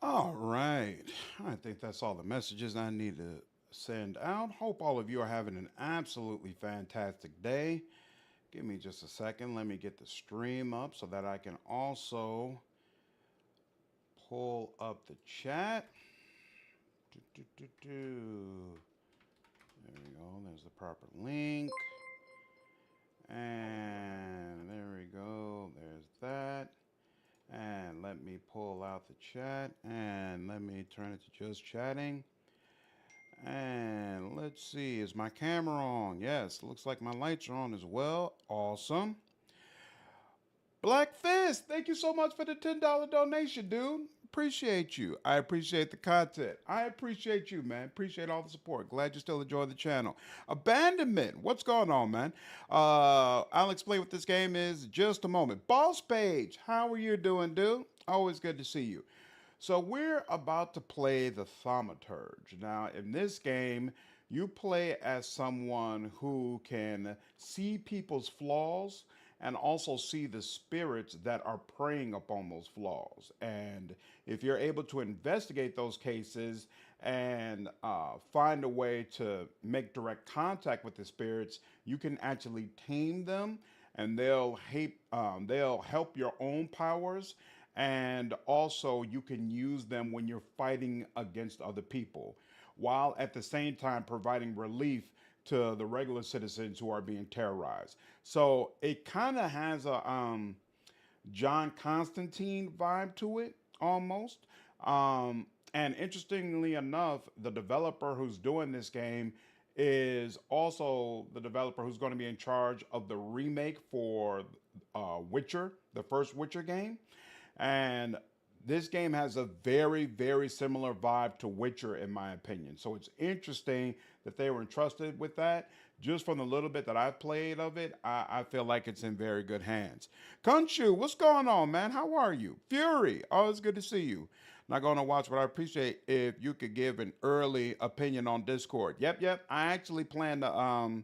All right. I think that's all the messages I need to send out. Hope all of you are having an absolutely fantastic day. Give me just a second. Let me get the stream up so that I can also pull up the chat. Do, do, do, do. There we go. There's the proper link. And there we go. There's that. And let me pull out the chat and let me turn it to just chatting. And let's see, is my camera on? Yes, looks like my lights are on as well. Awesome. Black Fist, thank you so much for the $10 donation, dude. Appreciate you. I appreciate the content. I appreciate you, man. Appreciate all the support. Glad you still enjoy the channel. Abandonment, what's going on, man? I'll explain what this game is in just a moment. Boss Page, how are you doing, dude? Always good to see you. So we're about to play the Thaumaturge. Now, in this game, you play as someone who can see people's flaws and also see the spirits that are preying upon those flaws. And if you're able to investigate those cases and find a way to make direct contact with the spirits, you can actually tame them, and they'll help your own powers. And also, you can use them when you're fighting against other people, while at the same time providing relief to the regular citizens who are being terrorized. So it kind of has a John Constantine vibe to it almost. And interestingly enough, the developer who's doing this game is also the developer who's going to be in charge of the remake for Witcher, the first Witcher game. And this game has a very, very similar vibe to Witcher, in my opinion. So it's interesting that they were entrusted with that. Just from the little bit that I've played of it, I feel like it's in very good hands. Kunshu, what's going on, man? How are you? Fury, always good to see you. Not going to watch, but I appreciate if you could give an early opinion on Discord. Yep. I actually plan to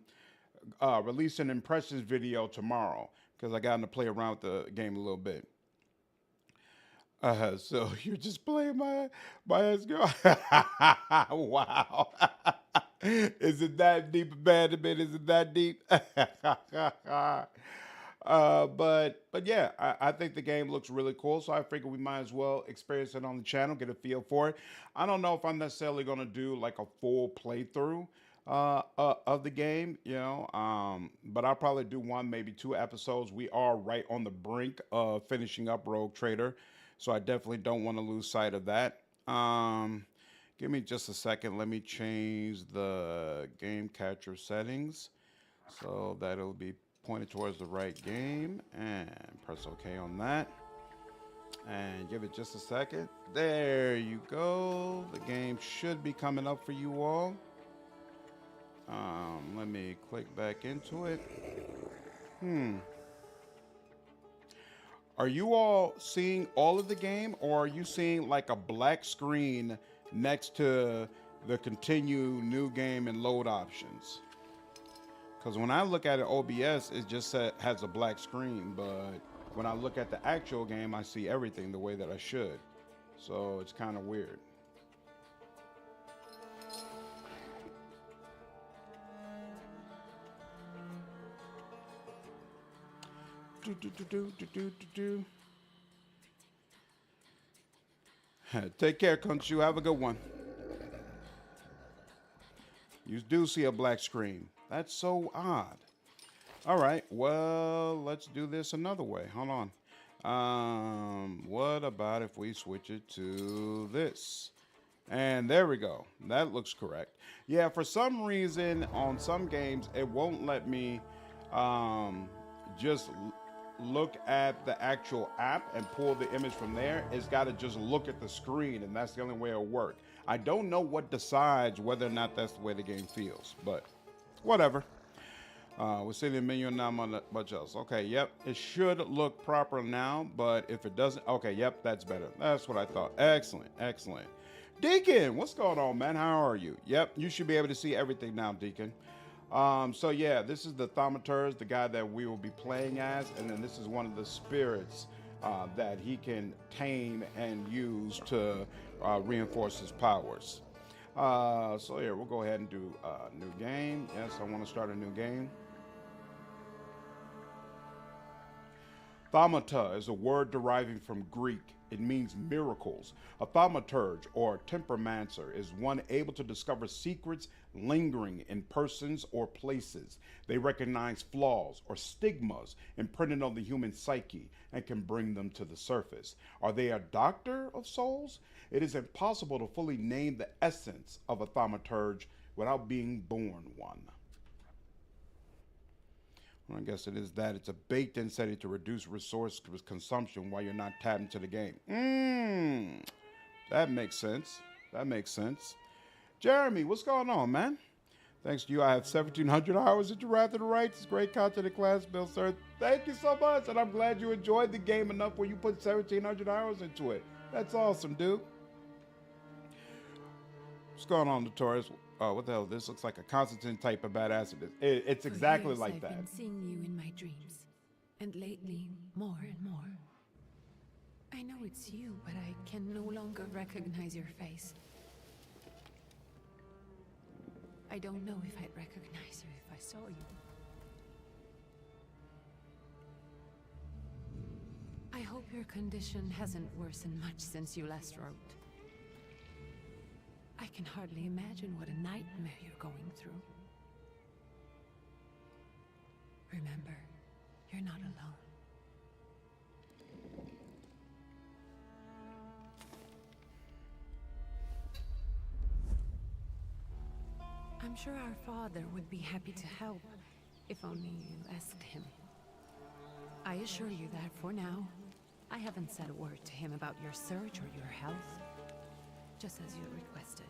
release an impressions video tomorrow because I got to play around with the game a little bit. So you're just playing my ex girl? Wow. Is it that deep, abandonment? Is it that deep? But yeah, I think the game looks really cool. So I figure we might as well experience it on the channel, get a feel for it. I don't know if I'm necessarily gonna do like a full playthrough of the game, but I'll probably do one, maybe two episodes. We are right on the brink of finishing up Rogue Trader, so I definitely don't want to lose sight of that. Give me just a second. Let me change the game catcher settings so that it'll be pointed towards the right game, and press OK on that. And give it just a second. There you go. The game should be coming up for you all. Let me click back into it. Are you all seeing all of the game, or are you seeing like a black screen next to the continue new game and load options? Because when I look at it, OBS, it just has a black screen, but when I look at the actual game, I see everything the way that I should. So it's kind of weird. Take care, Kunshu. Have a good one. You do see a black screen. That's so odd. All right. Well, let's do this another way. Hold on. What about if we switch it to this? And there we go. That looks correct. Yeah, for some reason, on some games, it won't let me just look at the actual app and pull the image from there. It's got to just look at the screen, and that's the only way it'll work. I don't know what decides whether or not that's the way the game feels, but whatever. We're seeing the menu and not much else. Okay, yep, it should look proper now, but if it doesn't, okay, yep, that's better. That's what I thought. Excellent. Deacon, what's going on, man? How are you? Yep, you should be able to see everything now, Deacon. So yeah, this is the Thaumaturge, the guy that we will be playing as, and then this is one of the spirits that he can tame and use to reinforce his powers. So here, we'll go ahead and do a new game. Yes, I want to start a new game. Thaumaturge is a word deriving from Greek. It means miracles. A thaumaturge or tempermancer is one able to discover secrets lingering in persons or places. They recognize flaws or stigmas imprinted on the human psyche and can bring them to the surface. Are they a doctor of souls? It is impossible to fully name the essence of a thaumaturge without being born one. Well, I guess it is that. It's a baked-in setting to reduce resource consumption while you're not tapped into the game. That makes sense. That makes sense. Jeremy, what's going on, man? Thanks to you, I have 1,700 hours at your Wrath of the Rights. It's great content in class, Bill, sir. Thank you so much, and I'm glad you enjoyed the game enough where you put 1,700 hours into it. That's awesome, dude. What's going on, Notorious? What the hell? This looks like a Constantine type of badass. It's exactly like that. I've been seeing you in my dreams, and lately, more and more. I know it's you, but I can no longer recognize your face. I don't know if I'd recognize you if I saw you. I hope your condition hasn't worsened much since you last wrote. I can hardly imagine what a nightmare you're going through. Remember, you're not alone. I'm sure our father would be happy to help, if only you asked him. I assure you that for now, I haven't said a word to him about your search or your health, just as you requested.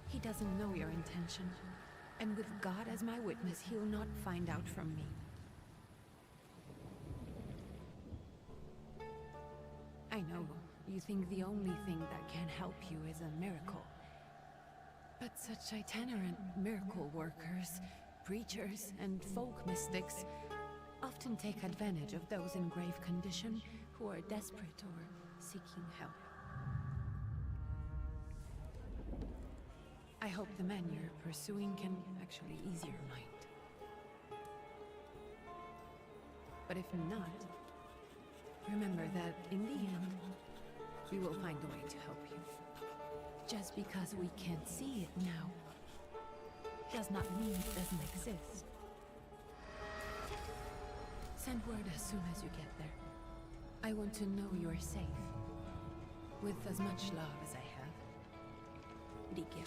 He doesn't know your intention, and with God as my witness, he'll not find out from me. I know, you think the only thing that can help you is a miracle. But such itinerant miracle workers, preachers, and folk mystics often take advantage of those in grave condition who are desperate or seeking help. I hope the man you're pursuing can actually ease your mind. But if not, remember that in the end, we will find a way to help you. Just because we can't see it now, does not mean it doesn't exist. Send word as soon as you get there. I want to know you're safe. With as much love as I have. Ligia.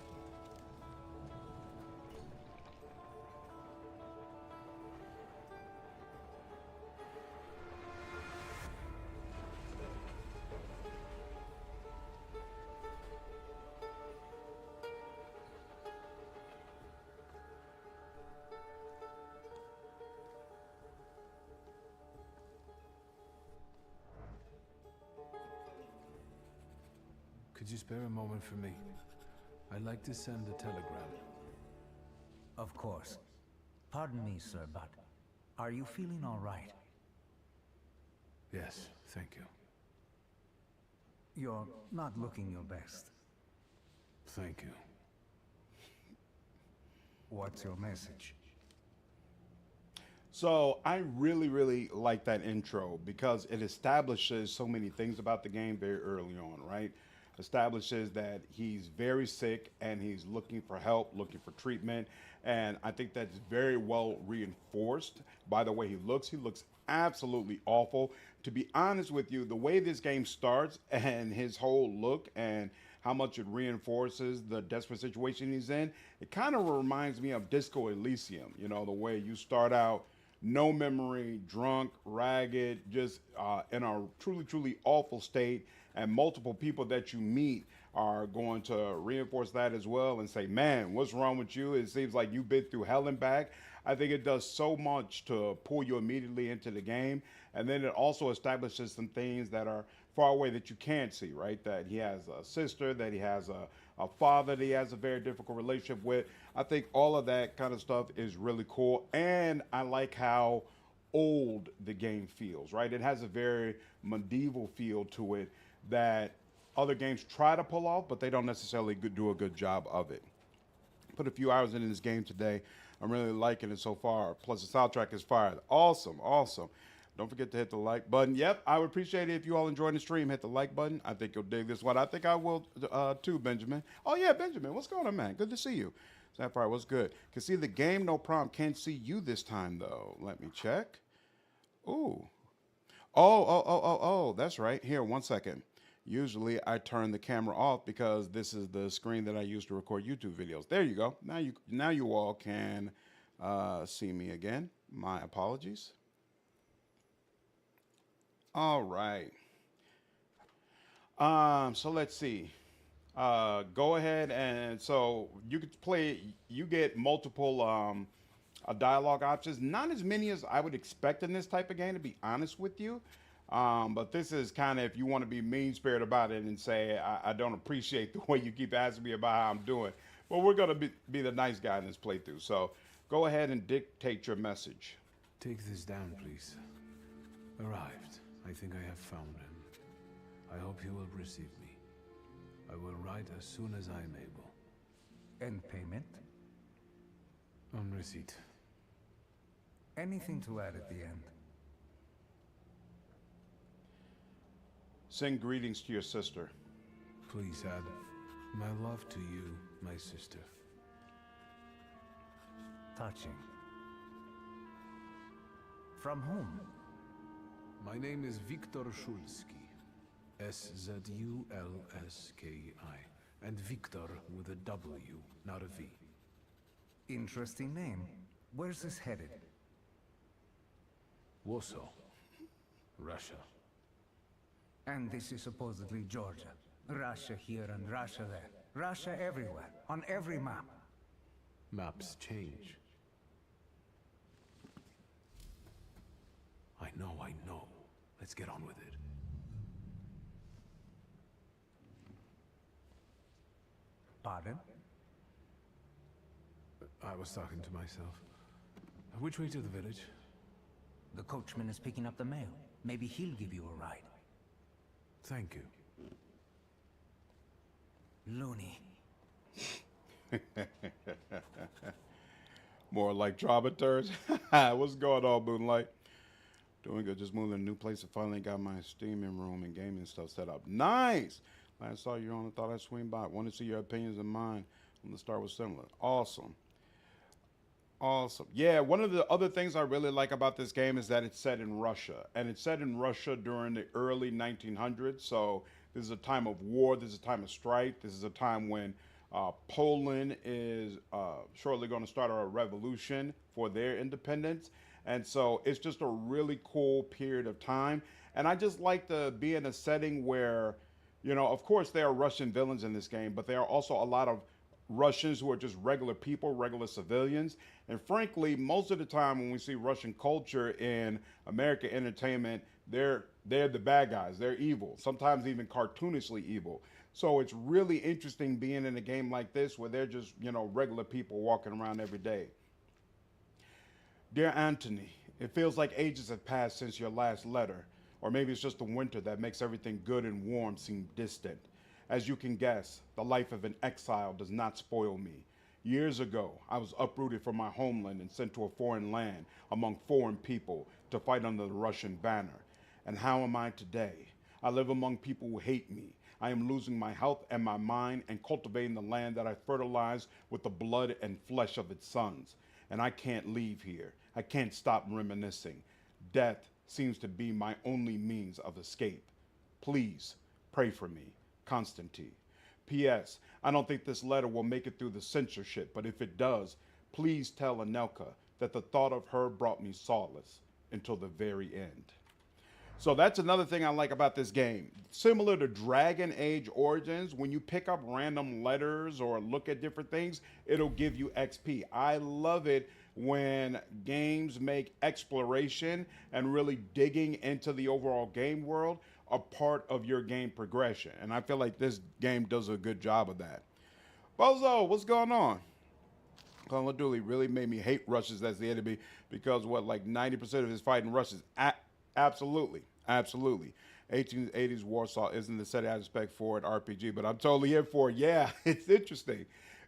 Could you spare a moment for me? I'd like to send a telegram. Of course. Pardon me, sir, but are you feeling all right? Yes, thank you. You're not looking your best. Thank you. What's your message? So I really, really like that intro because it establishes so many things about the game very early on, right? Establishes that he's very sick and he's looking for help, looking for treatment. And I think that's very well reinforced by the way he looks. He looks absolutely awful. To be honest with you, the way this game starts and his whole look and how much it reinforces the desperate situation he's in, it kind of reminds me of Disco Elysium. You know, the way you start out, no memory, drunk, ragged, just in a truly, truly awful state. And multiple people that you meet are going to reinforce that as well and say, man, what's wrong with you? It seems like you've been through hell and back. I think it does so much to pull you immediately into the game. And then it also establishes some things that are far away that you can't see, right? That he has a sister, that he has a father that he has a very difficult relationship with. I think all of that kind of stuff is really cool. And I like how old the game feels, right? It has a very medieval feel to it that other games try to pull off, but they don't necessarily do a good job of it. Put a few hours into this game today. I'm really liking it so far. Plus, the soundtrack is fired. Awesome, awesome. Don't forget to hit the like button. Yep, I would appreciate it if you all enjoying the stream. Hit the like button. I think you'll dig this one. I think I will too, Benjamin. Oh, yeah, Benjamin. What's going on, man? Good to see you. Sapphire, what's good? Can see the game, no problem. Can't see you this time, though. Let me check. Ooh. Oh, that's right. Here, 1 second. Usually I turn the camera off because this is the screen that I use to record YouTube videos. There you go. Now you all can see me again. My apologies. All right. So let's see. Go ahead and so you could play. You get multiple dialogue options. Not as many as I would expect in this type of game, to be honest with you. But this is kind of if you want to be mean-spirited about it and say, I don't appreciate the way you keep asking me about how I'm doing. But we're going to be the nice guy in this playthrough. So go ahead and dictate your message. Take this down, please. Arrived. I think I have found him. I hope you will receive me. I will write as soon as I am able. And payment? On receipt. Anything to add at the end? Send greetings to your sister. Please add my love to you, my sister. Touching. From whom? My name is Viktor Szulski. Szulski. And Victor with a W, not a V. Interesting name. Where's this headed? Warsaw. Russia. And this is supposedly Georgia. Russia here and Russia there. Russia everywhere, on every map. Maps change. I know. Let's get on with it. Pardon? I was talking to myself. Which way to the village? The coachman is picking up the mail. Maybe he'll give you a ride. Thank you. Loony. More like Thaumaturge. What's going on, Moonlight? Doing good. Just moving to a new place and finally got my streaming room and gaming stuff set up. Nice! Last saw you on, I thought I'd swing by. Want to see your opinions and mine when the start was similar. Awesome. Awesome. Yeah, one of the other things I really like about this game is that it's set in Russia. And it's set in Russia during the early 1900s. So this is a time of war. This is a time of strife. This is a time when Poland is shortly going to start a revolution for their independence. And so it's just a really cool period of time. And I just like to be in a setting where, you know, of course there are Russian villains in this game, but there are also a lot of Russians who are just regular people, regular civilians. And frankly, most of the time when we see Russian culture in American entertainment, they're the bad guys. They're evil, sometimes even cartoonishly evil. So it's really interesting being in a game like this where they're just, you know, regular people walking around every day. Dear Anthony, it feels like ages have passed since your last letter. Or maybe it's just the winter that makes everything good and warm seem distant. As you can guess, the life of an exile does not spoil me. Years ago, I was uprooted from my homeland and sent to a foreign land among foreign people to fight under the Russian banner. And how am I today? I live among people who hate me. I am losing my health and my mind and cultivating the land that I fertilized with the blood and flesh of its sons. And I can't leave here. I can't stop reminiscing. Death seems to be my only means of escape. Please pray for me. Constantine. P.S. I don't think this letter will make it through the censorship, but if it does, please tell Anelka that the thought of her brought me solace until the very end. So that's another thing I like about this game. Similar to Dragon Age Origins, when you pick up random letters or look at different things, it'll give you XP. I love it when games make exploration and really digging into the overall game world a part of your game progression. And I feel like this game does a good job of that. Bozo, what's going on? Call of Duty really made me hate Russians as the enemy because what, like 90% of his fighting Russians? Absolutely, absolutely. 1880s Warsaw isn't the setting I expect for an RPG, but I'm totally in for it. Yeah, it's interesting.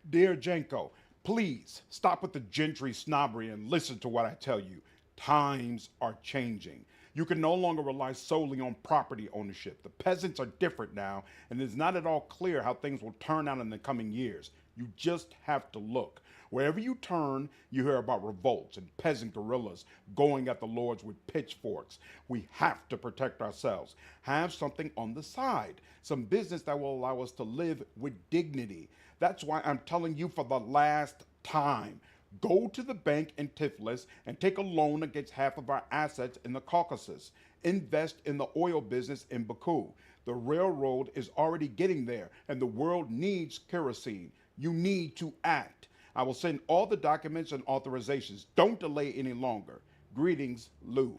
Dear Jenko, please stop with the gentry snobbery and listen to what I tell you. Times are changing. You can no longer rely solely on property ownership. The peasants are different now, and it's not at all clear how things will turn out in the coming years. You just have to look. Wherever you turn, you hear about revolts and peasant guerrillas going at the lords with pitchforks. We have to protect ourselves. Have something on the side, some business that will allow us to live with dignity. That's why I'm telling you for the last time. Go to the bank in Tiflis and take a loan against half of our assets in the Caucasus. Invest in the oil business in Baku. The railroad is already getting there, and the world needs kerosene. You need to act. I will send all the documents and authorizations. Don't delay any longer. Greetings, Lou.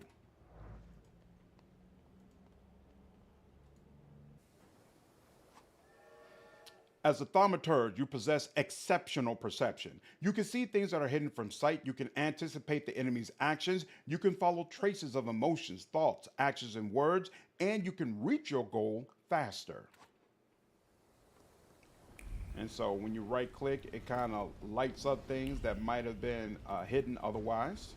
As a thaumaturge, you possess exceptional perception. You can see things that are hidden from sight. You can anticipate the enemy's actions. You can follow traces of emotions, thoughts, actions, and words, and you can reach your goal faster. And so when you right click, it kind of lights up things that might have been hidden otherwise.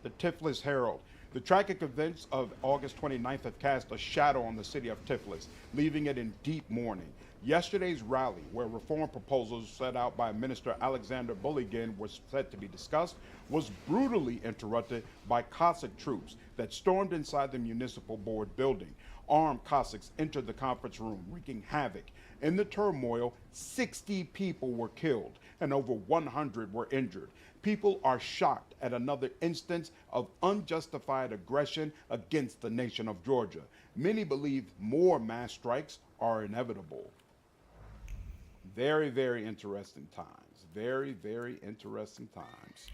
The Tiflis Herald. The tragic events of August 29th have cast a shadow on the city of Tiflis, leaving it in deep mourning. Yesterday's rally, where reform proposals set out by Minister Alexander Bulygin were set to be discussed, was brutally interrupted by Cossack troops that stormed inside the municipal board building. Armed Cossacks entered the conference room, wreaking havoc. In the turmoil, 60 people were killed and over 100 were injured. People are shocked at another instance of unjustified aggression against the nation of Georgia. Many believe more mass strikes are inevitable. Very, very interesting times. Very, very interesting times.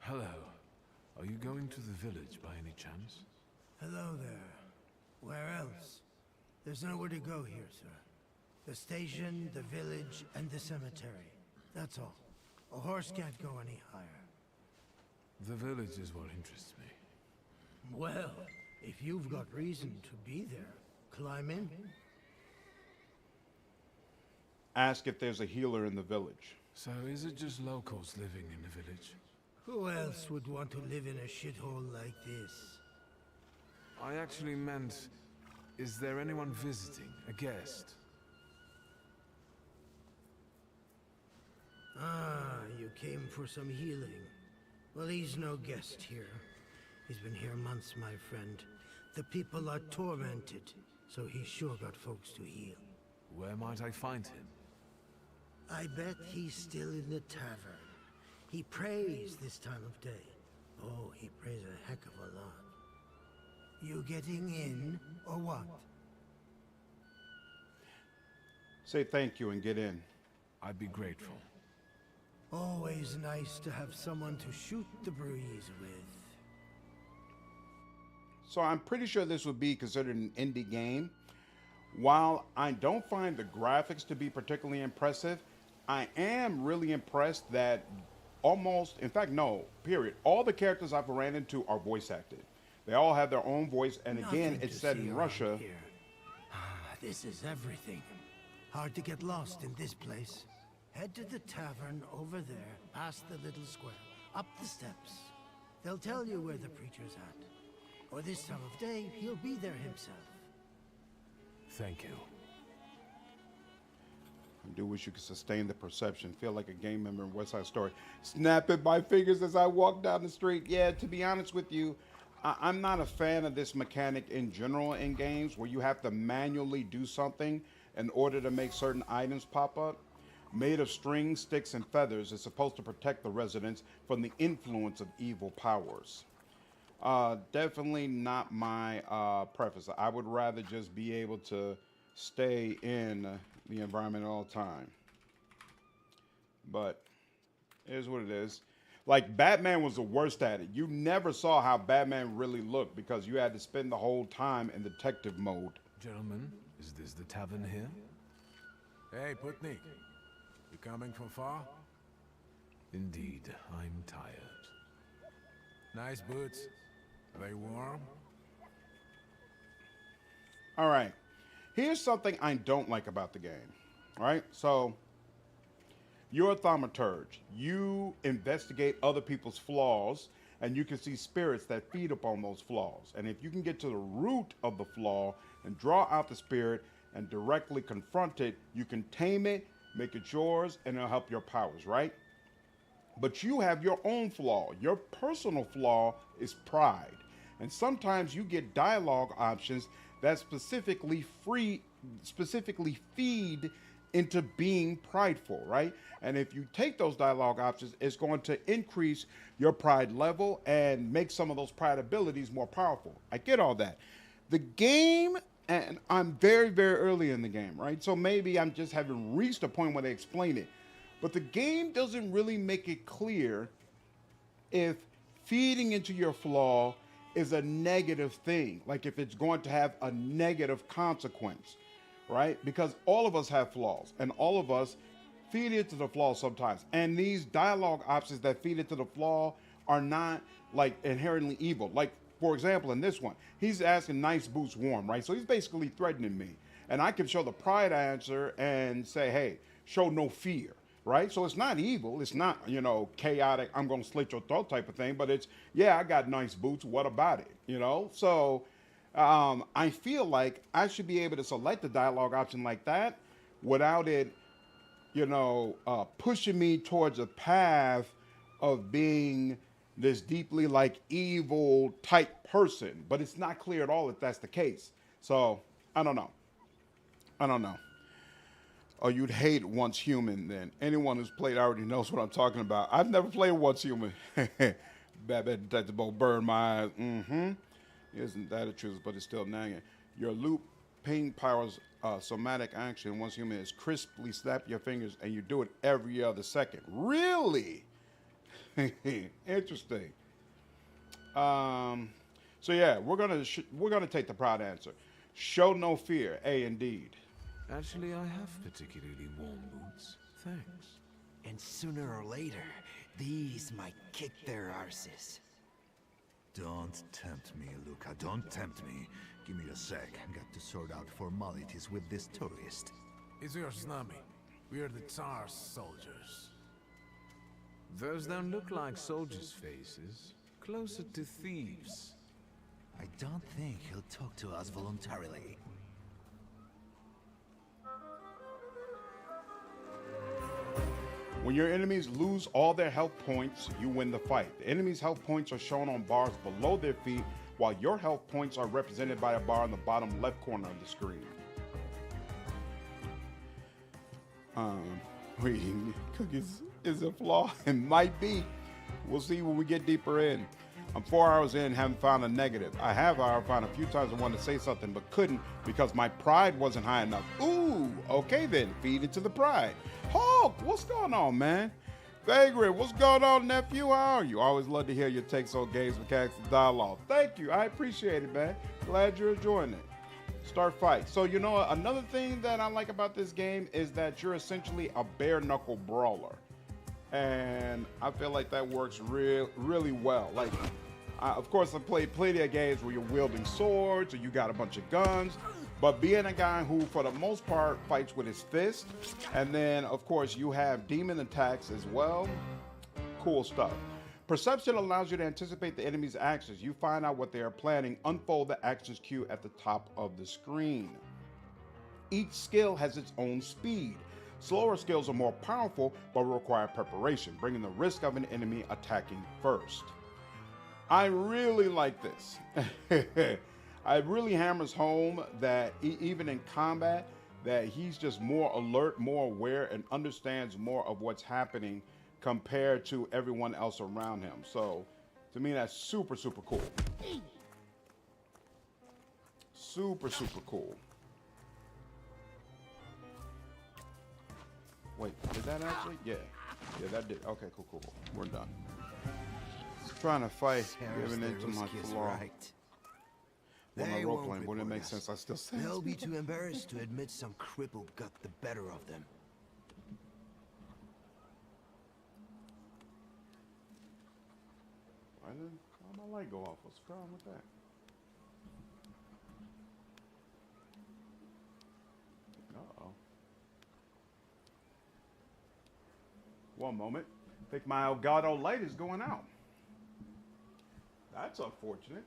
Hello. Are you going to the village by any chance? Hello there. Where else? There's nowhere to go here, sir. The station, the village, and the cemetery. That's all. A horse can't go any higher. The village is what interests me. Well, if you've got reason to be there, climb in. Ask if there's a healer in the village. So is it just locals living in the village? Who else would want to live in a shithole like this? I actually meant, is there anyone visiting, a guest? Ah, you came for some healing. Well, he's no guest here. He's been here months, my friend. The people are tormented, so he's sure got folks to heal. Where might I find him? I bet he's still in the tavern. He prays this time of day. Oh, he prays a heck of a lot. You getting in, or what? Say thank you and get in. I'd be grateful. Always nice to have someone to shoot the breeze with. So I'm pretty sure this would be considered an indie game. While I don't find the graphics to be particularly impressive, I am really impressed that almost, in fact, no, period. All the characters I've ran into are voice acted. They all have their own voice, and again, Nothing it's to set see in around Russia. here. This is everything. Hard to get lost in this place. Head to the tavern over there, past the little square, up the steps. They'll tell you where the preacher's at. Or this time of day, he'll be there himself. Thank you. I do wish you could sustain the perception. Feel like a game member in West Side Story. Snapping my fingers as I walk down the street. Yeah, to be honest with you, I'm not a fan of this mechanic in general in games where you have to manually do something in order to make certain items pop up. Made of string, sticks, and feathers, is supposed to protect the residents from the influence of evil powers. Definitely not my preference. I would rather just be able to stay in the environment all the time. But here's what it is. Like Batman was the worst at it. You never saw how Batman really looked because you had to spend the whole time in detective mode. Gentlemen, is this the tavern here? Hey, Putnik. You coming from far? Indeed, I'm tired. Nice boots. Are they warm? All right. Here's something I don't like about the game. Right? So, you're a thaumaturge. You investigate other people's flaws, and you can see spirits that feed upon those flaws. And if you can get to the root of the flaw and draw out the spirit and directly confront it, you can tame it, make it yours, and it'll help your powers, right? But you have your own flaw. Your personal flaw is pride. And sometimes you get dialogue options that specifically feed into being prideful, right? And if you take those dialogue options, it's going to increase your pride level and make some of those pride abilities more powerful. I get all that. The game, and I'm very, very early in the game, right? So maybe I'm just haven't reached a point where they explain it. But the game doesn't really make it clear if feeding into your flaw is a negative thing, like if it's going to have a negative consequence, right? Because all of us have flaws, and all of us feed into the flaw sometimes. And these dialogue options that feed into the flaw are not like inherently evil. Like, for example, in this one, he's asking nice boots warm, right? So he's basically threatening me. And I can show the pride answer and say, hey, show no fear. Right? So it's not evil. It's not, you know, chaotic, I'm going to slit your throat type of thing. But it's, yeah, I got nice boots. What about it? You know? So I feel like I should be able to select the dialogue option like that without it, you know, pushing me towards a path of being this deeply like evil type person. But it's not clear at all if that's the case. So I don't know. Oh, you'd hate Once Human then. Anyone who's played already knows what I'm talking about. I've never played Once Human. Batman Detective Bo burn my eyes. Isn't that a truth, but it's still nagging. Your loop ping powers somatic action. Once Human is crisply snap your fingers and you do it every other second. Really? Interesting. So yeah, we're gonna take the pride answer. Show no fear. A indeed. Actually, I have particularly warm boots. Thanks. And sooner or later, these might kick their arses. Don't tempt me, Luca. Don't tempt me. Give me a sec. Got to sort out formalities with this tourist. It's your snubby. We are the Tsar's soldiers. Those don't look like soldiers' faces. Closer to thieves. I don't think he'll talk to us voluntarily. When your enemies lose all their health points, you win the fight. The enemy's health points are shown on bars below their feet, while your health points are represented by a bar in the bottom left corner of the screen. Cookies is a flaw? It might be. We'll see when we get deeper in. I'm 4 hours in and haven't found a negative. I have, however, found a few times I wanted to say something but couldn't because my pride wasn't high enough. Ooh, okay then, feed it to the pride. Hulk, what's going on, man? Vagrant, what's going on, nephew? How are you? Always love to hear your takes on games, mechanics, and dialogue. Thank you, I appreciate it, man. Glad you're enjoying it. Start fight. So, you know, another thing that I like about this game is that you're essentially a bare-knuckle brawler. And I feel like that works really well. Like, of course, I've played plenty of games where you're wielding swords or you got a bunch of guns, but being a guy who, for the most part, fights with his fist, and then, of course, you have demon attacks as well. Cool stuff. Perception allows you to anticipate the enemy's actions. You find out what they are planning, unfold the actions queue at the top of the screen. Each skill has its own speed. Slower skills are more powerful, but require preparation, bringing the risk of an enemy attacking first. I really like this. It really hammers home that even in combat, that he's just more alert, more aware, and understands more of what's happening compared to everyone else around him. So, to me, that's super, super cool. Super, super cool. Wait, did that actually? Yeah. Yeah, that did. Okay, cool. We're done. Trying to fight, Sarah's giving the into my Ruskies, flaw. right? When I They role won't playing, wouldn't it report make us. sense? I still say They'll be too embarrassed to admit some cripple got the better of them. Why did my light go off? What's wrong with that? Uh-oh. One moment. I think my Elgato light is going out. That's unfortunate.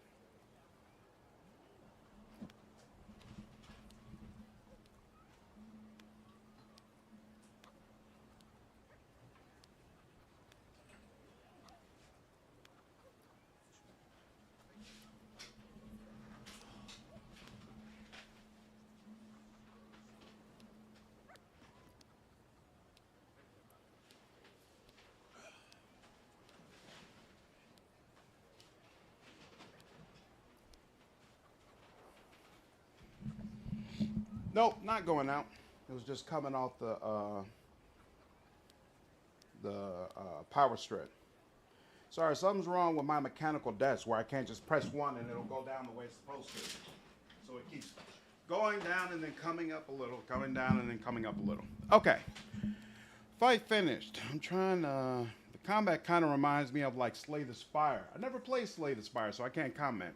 Nope, not going out. It was just coming off the power strip. Sorry, something's wrong with my mechanical desk where I can't just press one and it'll go down the way it's supposed to. So it keeps going down and then coming up a little, coming down and then coming up a little. Okay, fight finished. I'm trying to, the combat kind of reminds me of like Slay the Spire. I never played Slay the Spire, so I can't comment.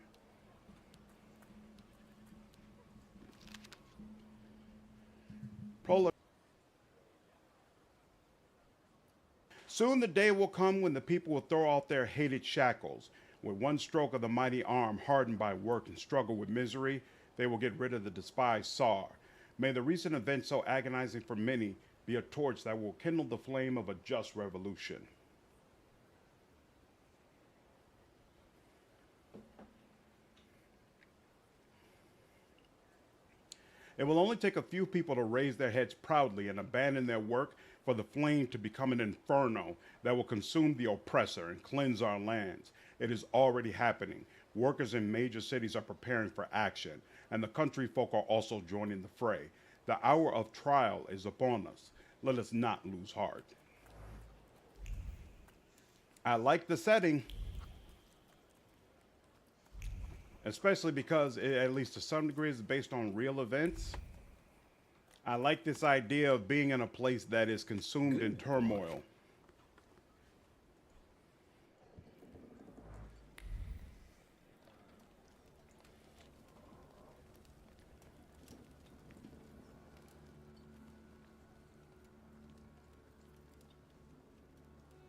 Soon the day will come when the people will throw off their hated shackles. With one stroke of the mighty arm hardened by work and struggle with misery, they will get rid of the despised Tsar. May the recent events so agonizing for many be a torch that will kindle the flame of a just revolution. It will only take a few people to raise their heads proudly and abandon their work for the flame to become an inferno that will consume the oppressor and cleanse our lands. It is already happening. Workers in major cities are preparing for action, and the country folk are also joining the fray. The hour of trial is upon us. Let us not lose heart. I like the setting, especially because it, at least to some degree, is based on real events. I like this idea of being in a place that is consumed in turmoil.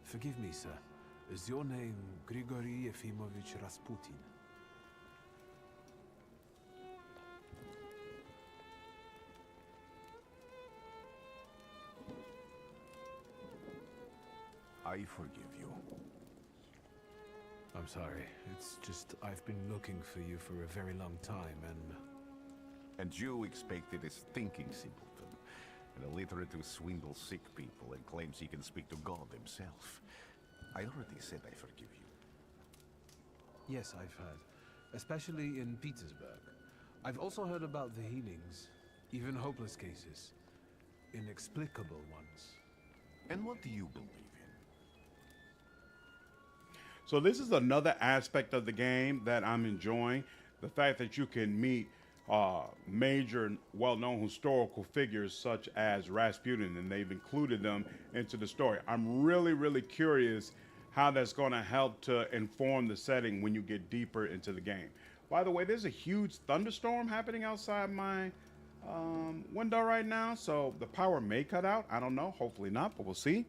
Forgive me, sir. Is your name Grigory Yefimovich Rasputin? I forgive you. I'm sorry. It's just I've been looking for you for a very long time, and... And you expected a thinking simpleton, an illiterate who swindles sick people and claims he can speak to God himself. I already said I forgive you. Yes, I've heard. Especially in Petersburg. I've also heard about the healings, even hopeless cases. Inexplicable ones. And what do you believe in? So this is another aspect of the game that I'm enjoying. The fact that you can meet major, well-known historical figures such as Rasputin, and they've included them into the story. I'm really, really curious how that's going to help to inform the setting when you get deeper into the game. By the way, there's a huge thunderstorm happening outside my window right now, so the power may cut out. I don't know. Hopefully not, but we'll see.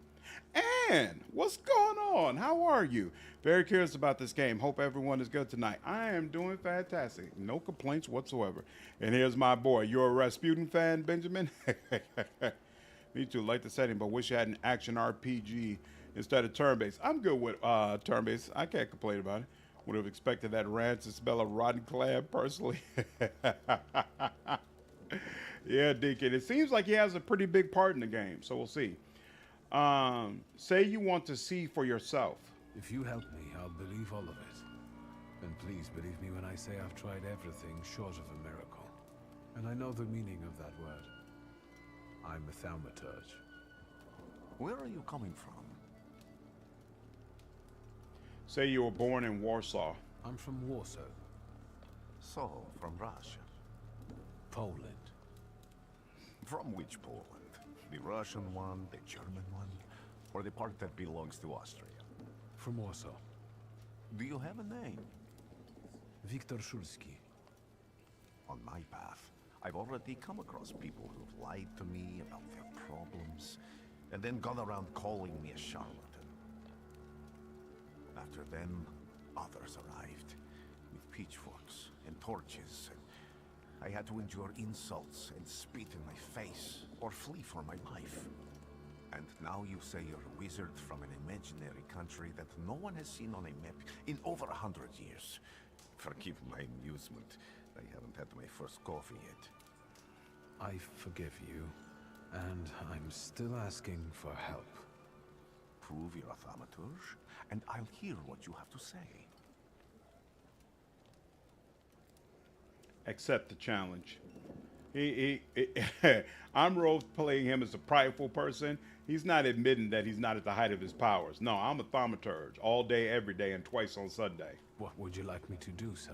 And what's going on? How are you? Very curious about this game. Hope everyone is good tonight. I am doing fantastic. No complaints whatsoever. And here's my boy. You're a Rasputin fan, Benjamin? Me too. Like the setting, but wish you had an action RPG instead of turn-based. I'm good with turn-based. I can't complain about it. Would have expected that rancid smell of rotten clad personally. Yeah, Deacon. It seems like he has a pretty big part in the game, so we'll see. Say you want to see for yourself. If you help me, I'll believe all of it. And please believe me when I say I've tried everything short of a miracle. And I know the meaning of that word. I'm a Thaumaturge. Where are you coming from? Say you were born in Warsaw. I'm from Warsaw, So, from Russia. Poland. From which Poland? The Russian one, the German one, or the part that belongs to Austria? From Warsaw. Do you have a name? Wiktor Szulski. On my path, I've already come across people who've lied to me about their problems, and then gone around calling me a charlatan. After them, others arrived, with pitchforks and torches, and I had to endure insults and spit in my face, or flee for my life. And now you say you're a wizard from an imaginary country that no one has seen on a map in over 100 years. Forgive my amusement. I haven't had my first coffee yet. I forgive you, and I'm still asking for help. Prove you're a Thaumaturge, and I'll hear what you have to say. Accept the challenge. I'm role playing him as a prideful person. He's not admitting that he's not at the height of his powers. No, I'm a Thaumaturge all day, every day, and twice on Sunday. What would you like me to do, sir?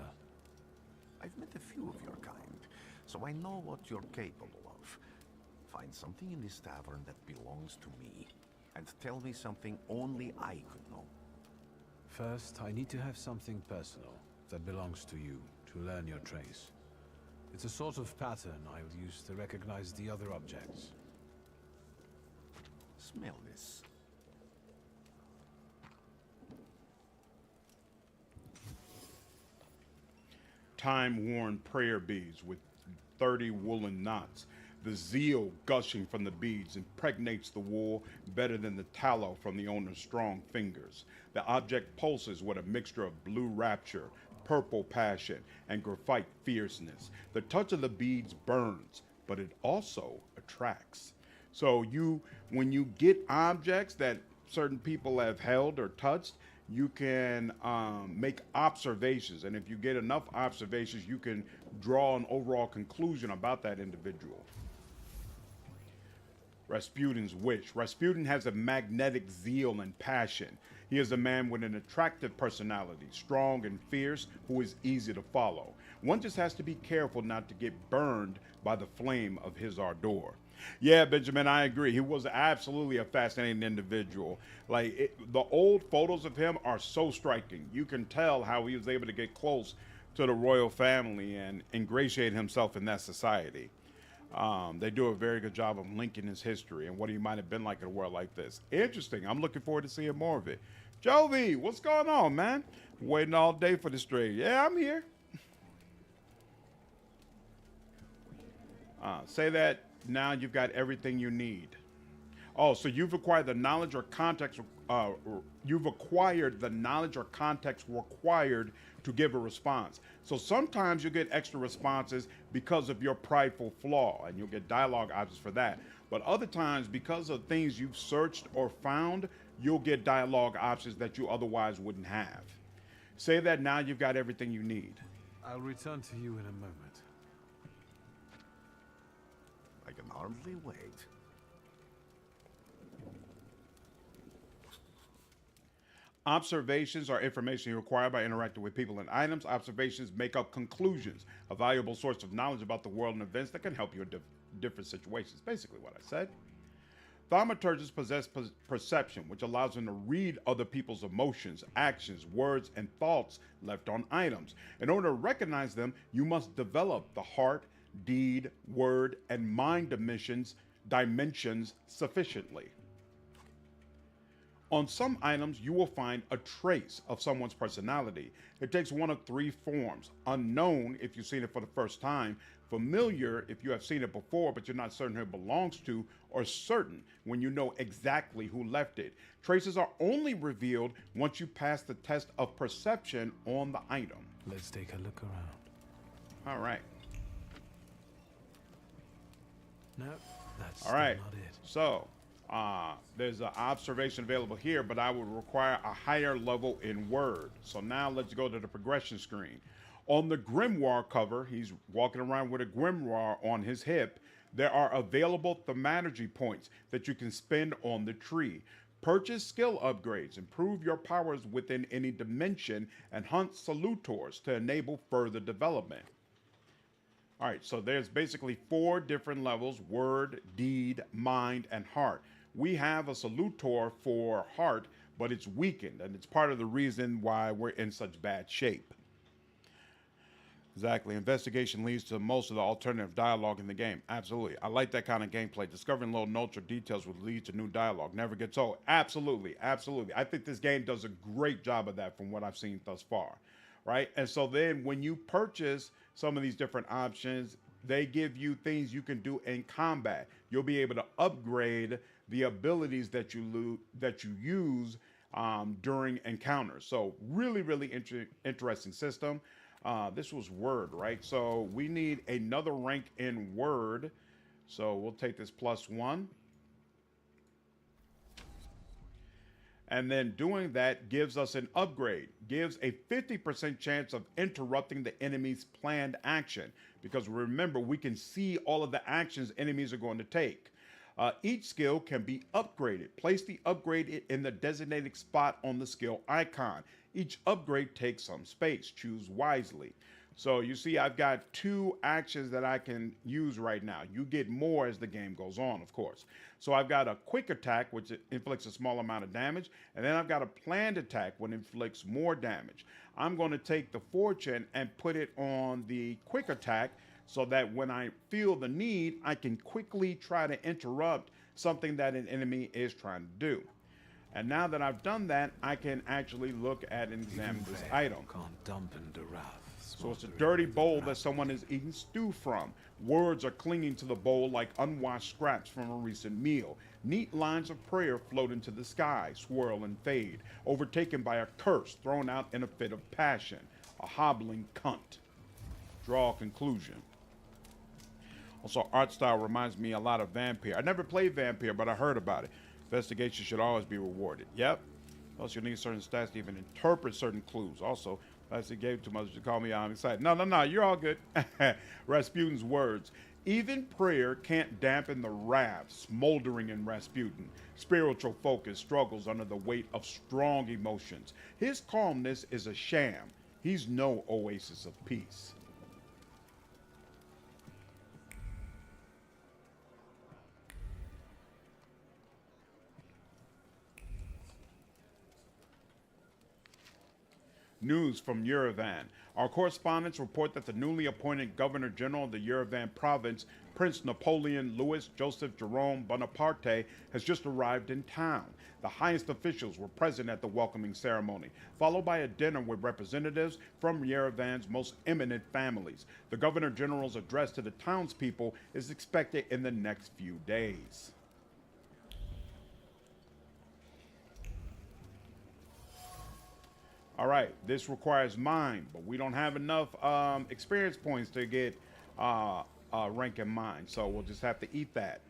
I've met a few of your kind, so I know what you're capable of. Find something in this tavern that belongs to me, and tell me something only I could know. First, I need to have something personal that belongs to you to learn your trace. It's a sort of pattern I would use to recognize the other objects. Smell this. Time-worn prayer beads with 30 woolen knots. The zeal gushing from the beads impregnates the wool better than the tallow from the owner's strong fingers. The object pulses with a mixture of blue rapture, purple passion, and graphite fierceness. The touch of the beads burns, but it also attracts. So when you get objects that certain people have held or touched, you can make observations. And if you get enough observations, you can draw an overall conclusion about that individual. Rasputin's wish. Rasputin has a magnetic zeal and passion. He is a man with an attractive personality, strong and fierce, who is easy to follow. One just has to be careful not to get burned by the flame of his ardor. Yeah, Benjamin, I agree. He was absolutely a fascinating individual. The old photos of him are so striking. You can tell how he was able to get close to the royal family and ingratiate himself in that society. They do a very good job of linking his history and what he might have been like in a world like this. Interesting. I'm looking forward to seeing more of it. Jovi, what's going on, man? Waiting all day for the stream. Yeah, I'm here. Say that now you've got everything you need. Oh, so you've acquired the knowledge or context. You've acquired the knowledge or context required to give a response. So sometimes you get extra responses because of your prideful flaw, and you'll get dialogue options for that. But other times, because of things you've searched or found, you'll get dialogue options that you otherwise wouldn't have. Say that now you've got everything you need. I'll return to you in a moment. I can hardly wait. Observations are information you acquire by interacting with people and items. Observations make up conclusions, a valuable source of knowledge about the world and events that can help you in different situations. Basically what I said. Thaumaturges possess perception, which allows them to read other people's emotions, actions, words, and thoughts left on items. In order to recognize them, you must develop the heart, deed, word, and mind dimensions sufficiently. On some items, you will find a trace of someone's personality. It takes one of three forms: unknown if you've seen it for the first time, familiar if you have seen it before but you're not certain who it belongs to, or certain when you know exactly who left it. Traces are only revealed once you pass the test of perception on the item. Let's take a look around. All right. No, that's All right. still not it. So, there's an observation available here, but I would require a higher level in Word. So now let's go to the progression screen. On the grimoire cover, he's walking around with a grimoire on his hip. There are available thaumaturgy points that you can spend on the tree. Purchase skill upgrades, improve your powers within any dimension, and hunt salutors to enable further development. All right, so there's basically 4 different levels: word, deed, mind, and heart. We have a salutor for heart, but it's weakened, and it's part of the reason why we're in such bad shape. Exactly. Investigation leads to most of the alternative dialogue in the game. Absolutely. I like that kind of gameplay. Discovering little notes or details would lead to new dialogue. Never gets old. Absolutely. Absolutely. I think this game does a great job of that from what I've seen thus far. Right? And so then when you purchase some of these different options, they give you things you can do in combat. You'll be able to upgrade the abilities that you use during encounters. So really, really interesting system. This was word, right? So we need another rank in word. So we'll take this +1. And then doing that gives us an upgrade, gives a 50% chance of interrupting the enemy's planned action. Because remember, we can see all of the actions enemies are going to take. Each skill can be upgraded. Place the upgrade in the designated spot on the skill icon. Each upgrade takes some space. Choose wisely. So you see, I've got 2 actions that I can use right now. You get more as the game goes on, of course. So I've got a quick attack, which inflicts a small amount of damage. And then I've got a planned attack, which inflicts more damage. I'm going to take the fortune and put it on the quick attack so that when I feel the need, I can quickly try to interrupt something that an enemy is trying to do. And now that I've done that, I can actually look at and examine this item. So it's a dirty bowl that someone is eating stew from. Words are clinging to the bowl like unwashed scraps from a recent meal. Neat lines of prayer float into the sky, swirl and fade, overtaken by a curse thrown out in a fit of passion. A hobbling cunt. Draw a conclusion. Also, art style reminds me a lot of Vampire. I never played Vampire, but I heard about it. Investigation should always be rewarded. Yep. Also, you need certain stats to even interpret certain clues. Also, I said gave too much to call me out. I'm excited. No, you're all good. Rasputin's words. Even prayer can't dampen the wrath smoldering in Rasputin. Spiritual focus struggles under the weight of strong emotions. His calmness is a sham. He's no oasis of peace. News from Yerevan. Our correspondents report that the newly appointed Governor General of the Yerevan province, Prince Napoleon Louis Joseph Jerome Bonaparte, has just arrived in town. The highest officials were present at the welcoming ceremony, followed by a dinner with representatives from Yerevan's most eminent families. The Governor General's address to the townspeople is expected in the next few days. All right, this requires mind, but we don't have enough experience points to get rank in mind, so we'll just have to eat that.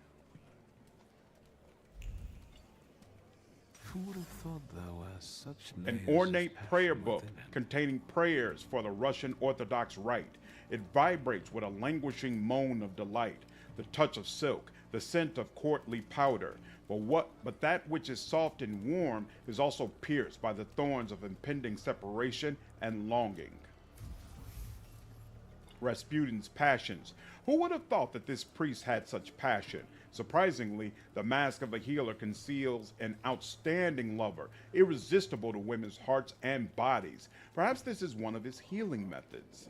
Who would have thought there were such An layers ornate of prayer passion book within it? containing prayers for the Russian Orthodox Rite. It vibrates with a languishing moan of delight, the touch of silk, the scent of courtly powder. But that which is soft and warm is also pierced by the thorns of impending separation and longing. Rasputin's passions. Who would have thought that this priest had such passion? Surprisingly, the mask of a healer conceals an outstanding lover, irresistible to women's hearts and bodies. Perhaps this is one of his healing methods.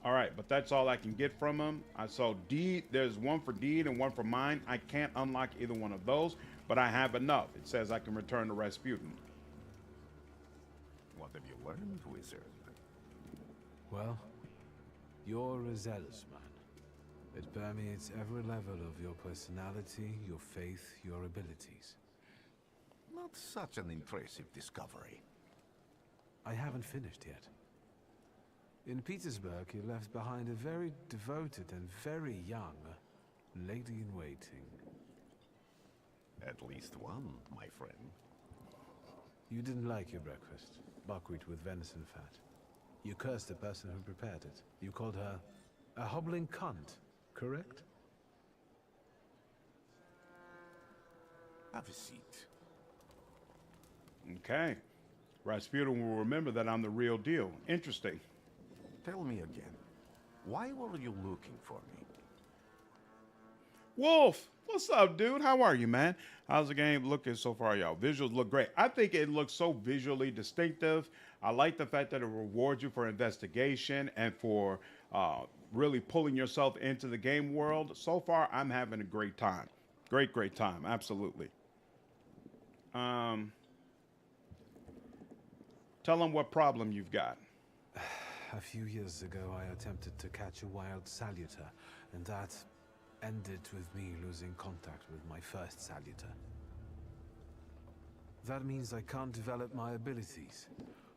All right, but that's all I can get from him. I saw deed. There's one for deed and one for mine. I can't unlock either one of those, but I have enough. It says I can return to Rasputin. What have you learned, wizard? Well, you're a zealous man. It permeates every level of your personality, your faith, your abilities. Not such an impressive discovery. I haven't finished yet. In Petersburg, you left behind a very devoted and very young lady-in-waiting. At least one, my friend. You didn't like your breakfast, buckwheat with venison fat. You cursed the person who prepared it. You called her a hobbling cunt, correct? Have a seat. Okay. Rasputin will remember that I'm the real deal. Interesting. Tell me again, why were you looking for me? Wolf, what's up, dude? How are you, man? How's the game looking so far, y'all? Visuals look great. I think it looks so visually distinctive. I like the fact that it rewards you for investigation and for really pulling yourself into the game world. So far, I'm having a great time. Great time. Absolutely. Tell them what problem you've got. A few years ago, I attempted to catch a wild saluter, and that ended with me losing contact with my first saluter. That means I can't develop my abilities.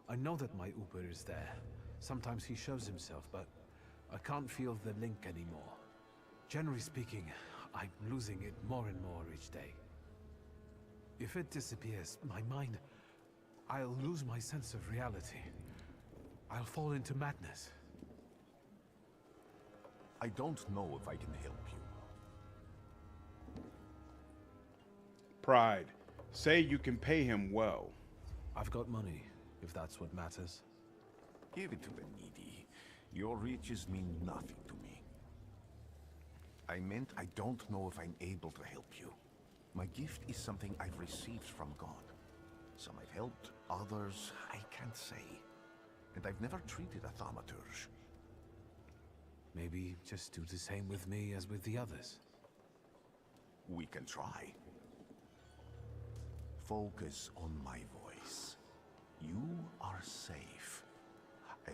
I know that my Uber is there. Sometimes he shows himself, but I can't feel the link anymore. Generally speaking, I'm losing it more and more each day. If it disappears, my mind, I'll lose my sense of reality. I'll fall into madness. I don't know if I can help you. Pride. Say you can pay him well. I've got money, if that's what matters. Give it to the needy. Your riches mean nothing to me. I meant I don't know if I'm able to help you. My gift is something I've received from God. Some I've helped, others I can't say. And I've never treated a Thaumaturge. Maybe just do the same with me as with the others. We can try. Focus on my voice. You are safe.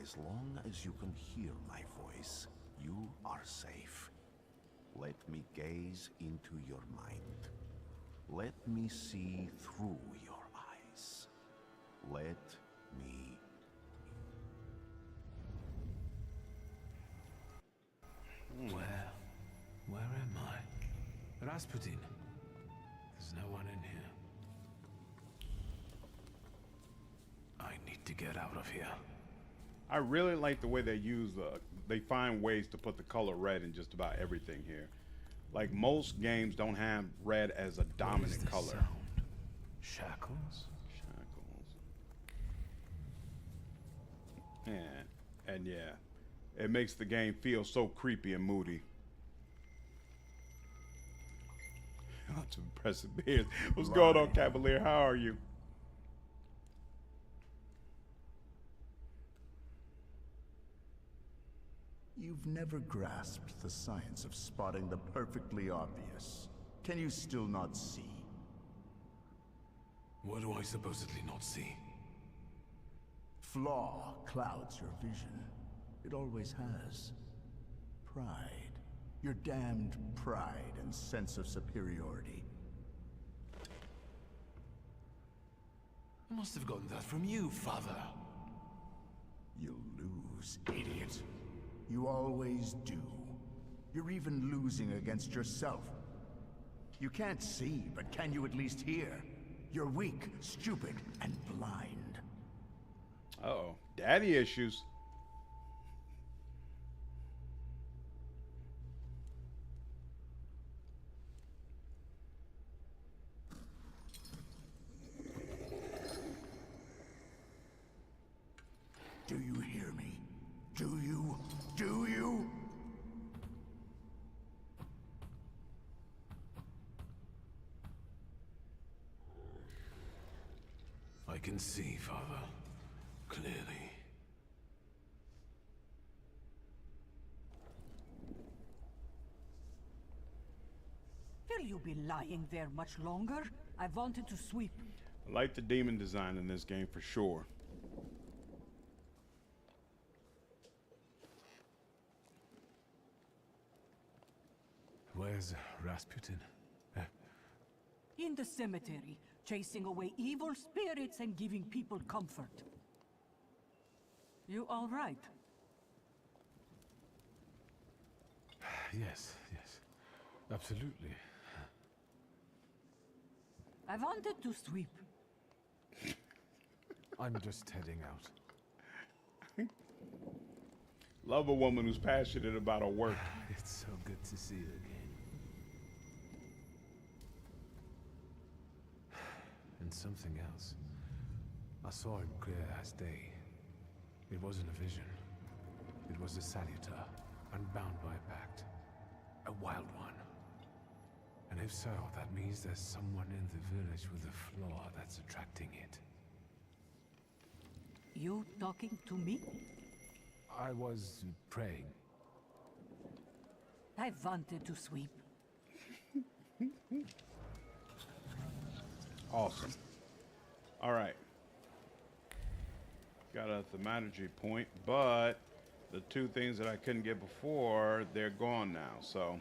As long as you can hear my voice, you are safe. Let me gaze into your mind. Let me see through your eyes. Let me... Where am I? Rasputin. There's no one in here. I need to get out of here. I really like the way they use they find ways to put the color red in just about everything here. Like most games don't have red as a dominant color. Sound? Shackles? Shackles. And yeah, it makes the game feel so creepy and moody. Lots of impressive beards. What's going on, Cavalier? How are you? You've never grasped the science of spotting the perfectly obvious. Can you still not see? What do I supposedly not see? Flaw clouds your vision. It always has. Pride. Your damned pride and sense of superiority. I must have gotten that from you, Father. You'll lose, idiot. You always do. You're even losing against yourself. You can't see, but can you at least hear? You're weak, stupid, and blind. Uh-oh. Daddy issues. Do you hear me? Do you? Do you? I can see, Father. Clearly. Will you be lying there much longer? I wanted to sweep. I like the demon design in this game for sure. Where's Rasputin? In the cemetery, chasing away evil spirits and giving people comfort. You all right? Yes. Absolutely. I wanted to sweep. I'm just heading out. Love a woman who's passionate about her work. It's so good to see you again. meant something else. I saw him clear as day. It wasn't a vision. It was a salutor, unbound by a pact. A wild one. And if so, that means there's someone in the village with a flaw that's attracting it. You talking to me? I was praying. I wanted to sweep. Awesome. All right. Got a thaumaturge point, but the two things that I couldn't get before, they're gone now. So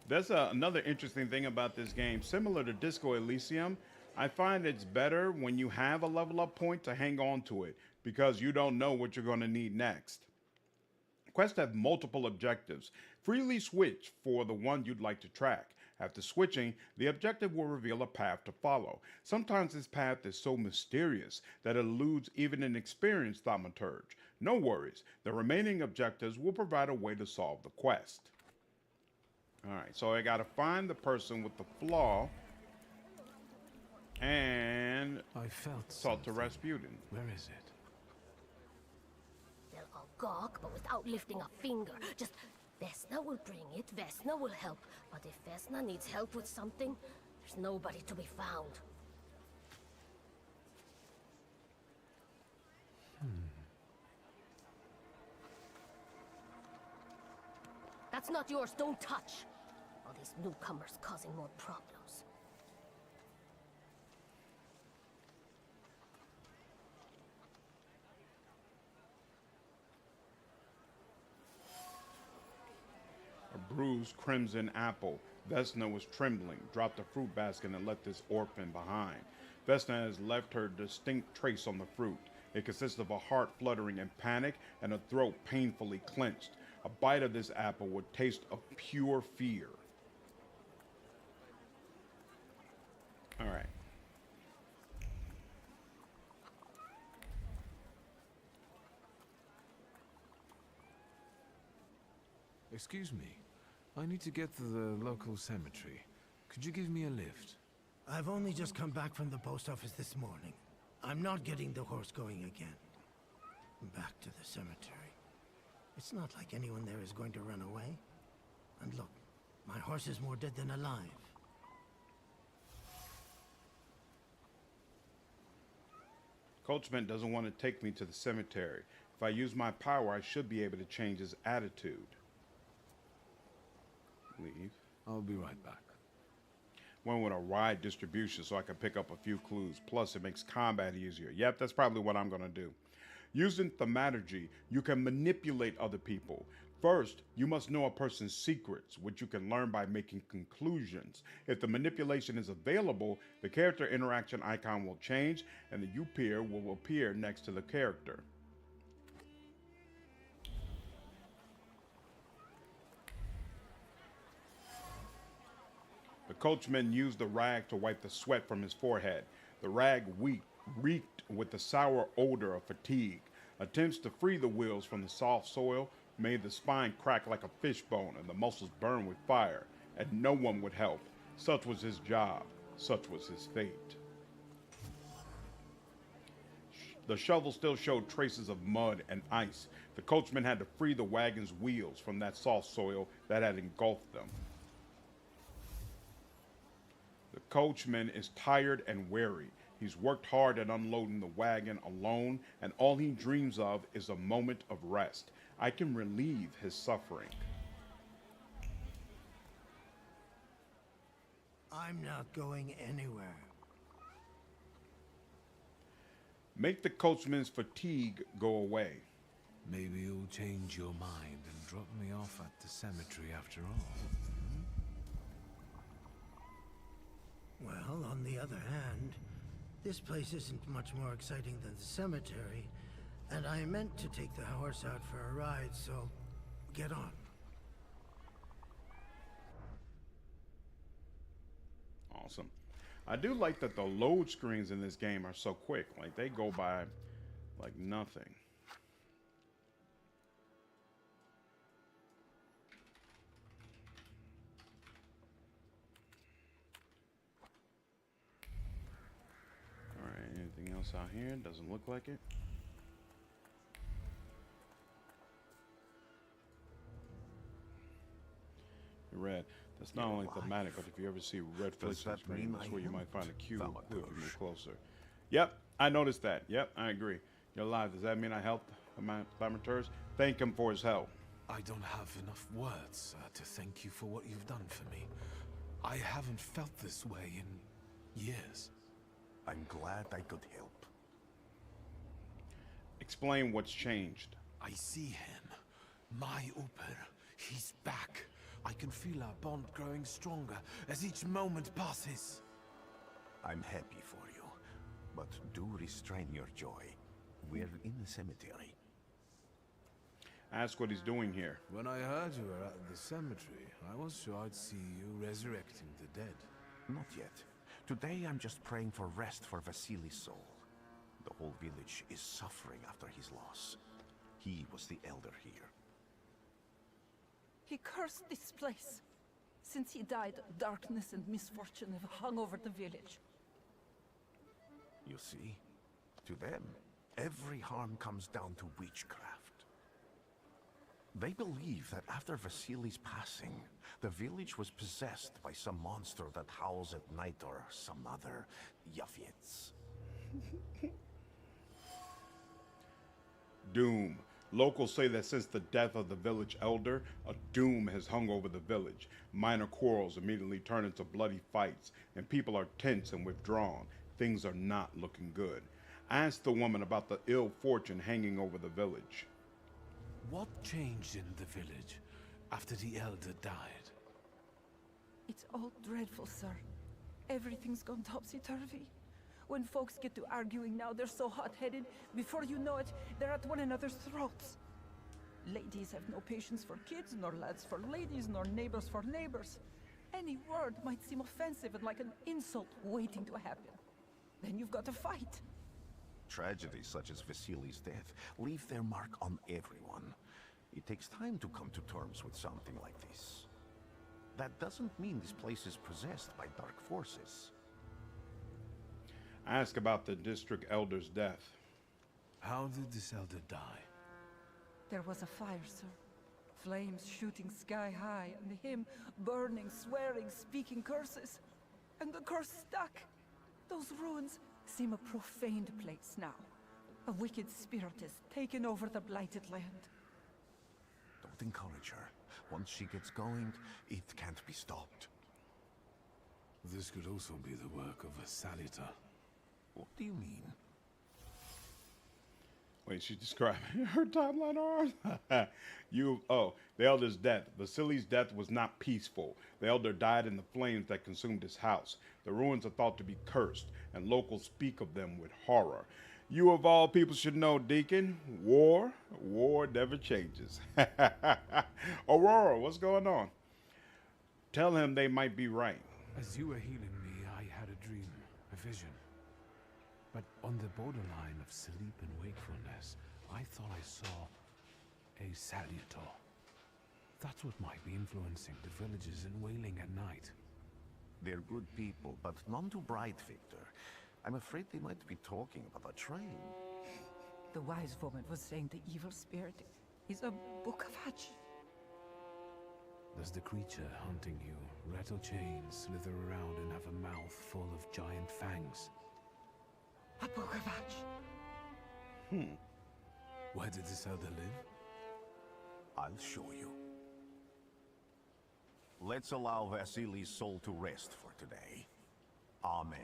that's another interesting thing about this game. Similar to Disco Elysium, I find it's better when you have a level up point to hang on to it because you don't know what you're going to need next. Quests have multiple objectives. Freely switch for the one you'd like to track. After switching, the objective will reveal a path to follow. Sometimes this path is so mysterious that it eludes even an experienced thaumaturge. No worries, the remaining objectives will provide a way to solve the quest. Alright, so I gotta find the person with the flaw and I felt talk to something. Rasputin. Where is it? They'll all gawk, but without lifting a finger. Just, Vesna will bring it, Vesna will help. But if Vesna needs help with something, there's nobody to be found. That's not yours, don't touch. All these newcomers causing more problems. A bruised crimson apple. Vesna was trembling, dropped the fruit basket and left this orphan behind. Vesna has left her distinct trace on the fruit. It consists of a heart fluttering in panic and a throat painfully clenched. A bite of this apple would taste of pure fear. All right. Excuse me. I need to get to the local cemetery. Could you give me a lift? I've only just come back from the post office this morning. I'm not getting the horse going again. Back to the cemetery. It's not like anyone there is going to run away. And look, my horse is more dead than alive. Coachman doesn't want to take me to the cemetery. If I use my power, I should be able to change his attitude. Leave. I'll be right back. Went with a wide distribution so I can pick up a few clues. Plus, it makes combat easier. Yep, that's probably what I'm going to do. Using Thaumaturge, you can manipulate other people. First, you must know a person's secrets, which you can learn by making conclusions. If the manipulation is available, the character interaction icon will change and the you-peer will appear next to the character. The coachman used the rag to wipe the sweat from his forehead. The rag reeked with the sour odor of fatigue. Attempts to free the wheels from the soft soil made the spine crack like a fishbone and the muscles burn with fire, and no one would help. Such was his job. Such was his fate. The shovel still showed traces of mud and ice. The coachman had to free the wagon's wheels from that soft soil that had engulfed them. The coachman is tired and weary. He's worked hard at unloading the wagon alone, and all he dreams of is a moment of rest. I can relieve his suffering. I'm not going anywhere. Make the coachman's fatigue go away. Maybe you'll change your mind and drop me off at the cemetery after all. Well, on the other hand, this place isn't much more exciting than the cemetery, and I meant to take the horse out for a ride, so get on. Awesome. I do like that the load screens in this game are so quick. Like, they go by like nothing. Anything else out here? Doesn't look like it. Red. That's not only thematic, but if you ever see red flicks on screen, that's where you might find a cube if you move closer. Yep, I noticed that. Yep, I agree. You're alive. Does that mean I helped Thaumaturge? Thank him for his help. I don't have enough words to thank you for what you've done for me. I haven't felt this way in years. I'm glad I could help. Explain what's changed. I see him. My Uber. He's back. I can feel our bond growing stronger as each moment passes. I'm happy for you, but do restrain your joy. We're in the cemetery. Ask what he's doing here. When I heard you were at the cemetery, I was sure I'd see you resurrecting the dead. Not yet. Today I'm just praying for rest for Vasily's soul. The whole village is suffering after his loss. He was the elder here. He cursed this place. Since he died, darkness and misfortune have hung over the village. You see? To them, every harm comes down to witchcraft. They believe that after Vasily's passing, the village was possessed by some monster that howls at night or some other Yafits. Doom. Locals say that since the death of the village elder, a doom has hung over the village. Minor quarrels immediately turn into bloody fights, and people are tense and withdrawn. Things are not looking good. Ask the woman about the ill fortune hanging over the village. What changed in the village after the elder died? It's all dreadful, sir. Everything's gone topsy-turvy. When folks get to arguing now, they're so hot-headed, before you know it, they're at one another's throats. Ladies have no patience for kids, nor lads for ladies, nor neighbors for neighbors. Any word might seem offensive and like an insult waiting to happen. Then you've got to fight. Tragedies such as Vasily's death leave their mark on everyone. It takes time to come to terms with something like this. That doesn't mean this place is possessed by dark forces. Ask about the district elder's death. How did this elder die? There was a fire, sir. Flames shooting sky high, and him burning, swearing, speaking curses. And the curse stuck. Those ruins seem a profaned place now. A wicked spirit has taken over the blighted land. Don't encourage her. Once she gets going, it can't be stopped. This could also be the work of a Salita. What do you mean? Wait, she's describing her timeline arms? The elder's death. Vasily's death was not peaceful. The elder died in the flames that consumed his house. The ruins are thought to be cursed, and locals speak of them with horror. You of all people should know, Deacon, war never changes. Aurora, what's going on? Tell him they might be right. As you were healing me, I had a dream, a vision. But on the borderline of sleep and wakefulness, I thought I saw a Salutor. That's what might be influencing the villagers in Wailing at night. They're good people, but none too bright, Victor. I'm afraid they might be talking about a train. The wise woman was saying the evil spirit is a book of hatch. Does the creature hunting you rattle chains, slither around, and have a mouth full of giant fangs? A book of hatch. Where did this elder live? I'll show you. Let's allow Vasily's soul to rest for today. Amen.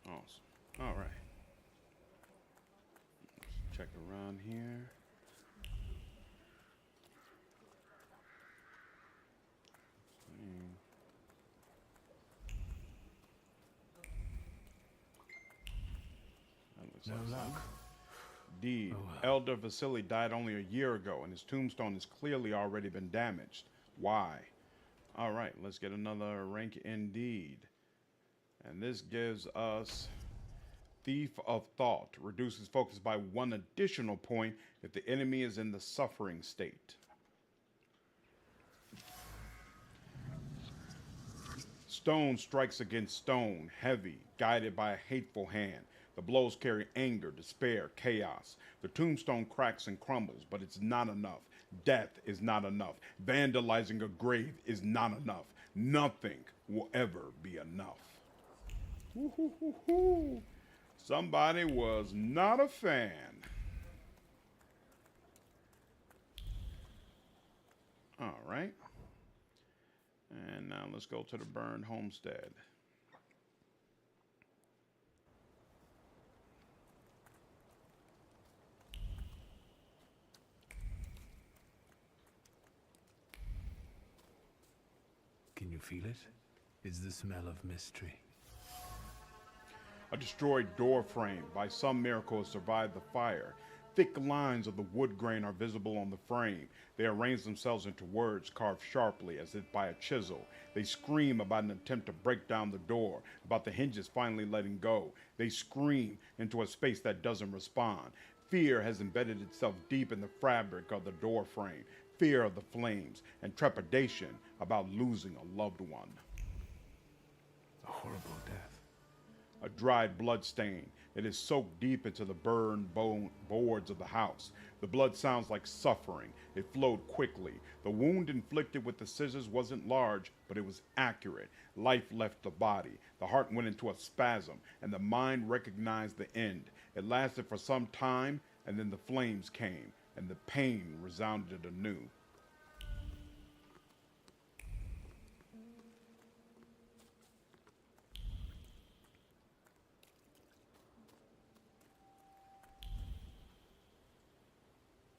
Awesome. All right. Let's check around here. No luck. D. Elder Vasily died only a year ago, and his tombstone has clearly already been damaged. Why? All right, let's get another rank indeed. And this gives us Thief of Thought. Reduces focus by 1 additional point if the enemy is in the suffering state. Stone strikes against stone, heavy, guided by a hateful hand. The blows carry anger, despair, chaos. The tombstone cracks and crumbles, but it's not enough. Death is not enough. Vandalizing a grave is not enough. Nothing will ever be enough. Woo-hoo-hoo-hoo. Somebody was not a fan. All right. And now let's go to the burned homestead. Can you feel it? It's the smell of mystery. A destroyed door frame, by some miracle, has survived the fire. Thick lines of the wood grain are visible on the frame. They arrange themselves into words carved sharply as if by a chisel. They scream about an attempt to break down the door, about the hinges finally letting go. They scream into a space that doesn't respond. Fear has embedded itself deep in the fabric of the door frame. Fear of the flames and trepidation about losing a loved one. A horrible death. A dried blood stain. It is soaked deep into the burned boards of the house. The blood sounds like suffering. It flowed quickly. The wound inflicted with the scissors wasn't large, but it was accurate. Life left the body. The heart went into a spasm, and the mind recognized the end. It lasted for some time, and then the flames came, and the pain resounded anew.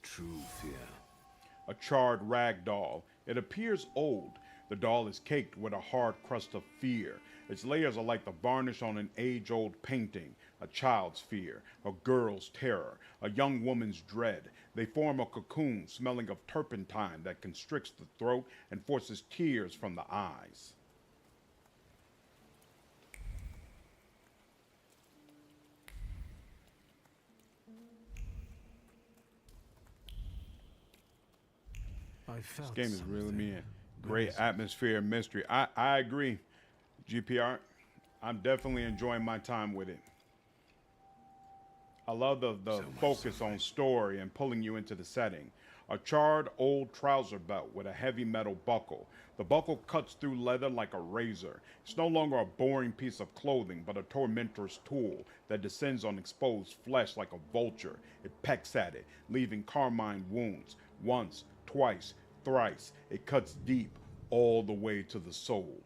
True fear. A charred rag doll. It appears old. The doll is caked with a hard crust of fear. Its layers are like the varnish on an age-old painting. A child's fear, a girl's terror, a young woman's dread. They form a cocoon smelling of turpentine that constricts the throat and forces tears from the eyes. This game is reeling me in. Great atmosphere and mystery. I agree, GPR. I'm definitely enjoying my time with it. I love the focus on story and pulling you into the setting. A charred old trouser belt with a heavy metal buckle. The buckle cuts through leather like a razor. It's no longer a boring piece of clothing, but a tormentor's tool that descends on exposed flesh like a vulture. It pecks at it, leaving carmine wounds. Once, twice, thrice. It cuts deep, all the way to the soul.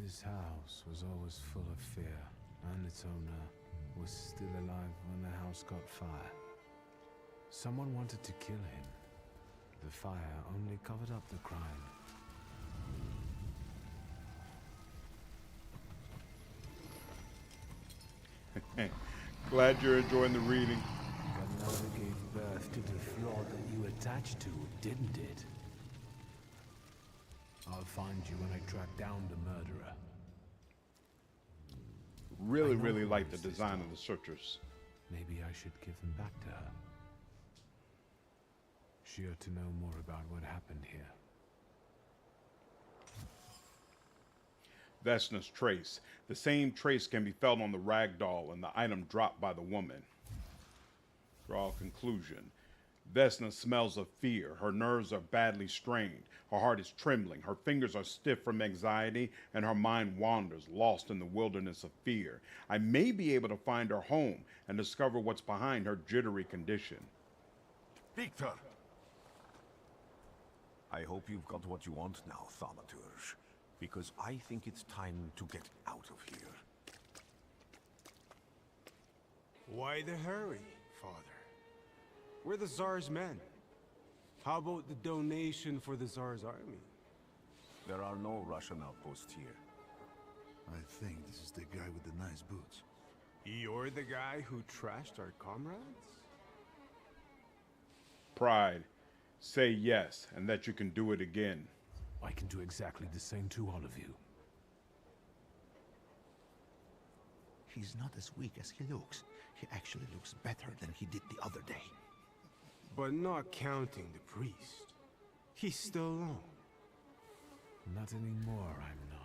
This house was always full of fear, and its owner was still alive when the house caught fire. Someone wanted to kill him. The fire only covered up the crime. Glad you're enjoying the reading. But never gave birth to the flaw that you attached to, didn't it? I'll find you when I track down the murderer. Really like the design of the searchers. Maybe I should give them back to her. She ought to know more about what happened here. Vesna's trace. The same trace can be felt on the rag doll and the item dropped by the woman. Draw a conclusion. Vesna smells of fear. Her nerves are badly strained. Her heart is trembling. Her fingers are stiff from anxiety, and her mind wanders, lost in the wilderness of fear. I may be able to find her home and discover what's behind her jittery condition. Victor! I hope you've got what you want now, Thaumaturge, because I think it's time to get out of here. Why the hurry, Father? We're the Tsar's men. How about the donation for the Tsar's army? There are no Russian outposts here. I think this is the guy with the nice boots. You're the guy who trashed our comrades? Pride. Say yes, and that you can do it again. I can do exactly the same to all of you. He's not as weak as he looks. He actually looks better than he did the other day. But not counting the priest. He's still alone. Not anymore, I'm not.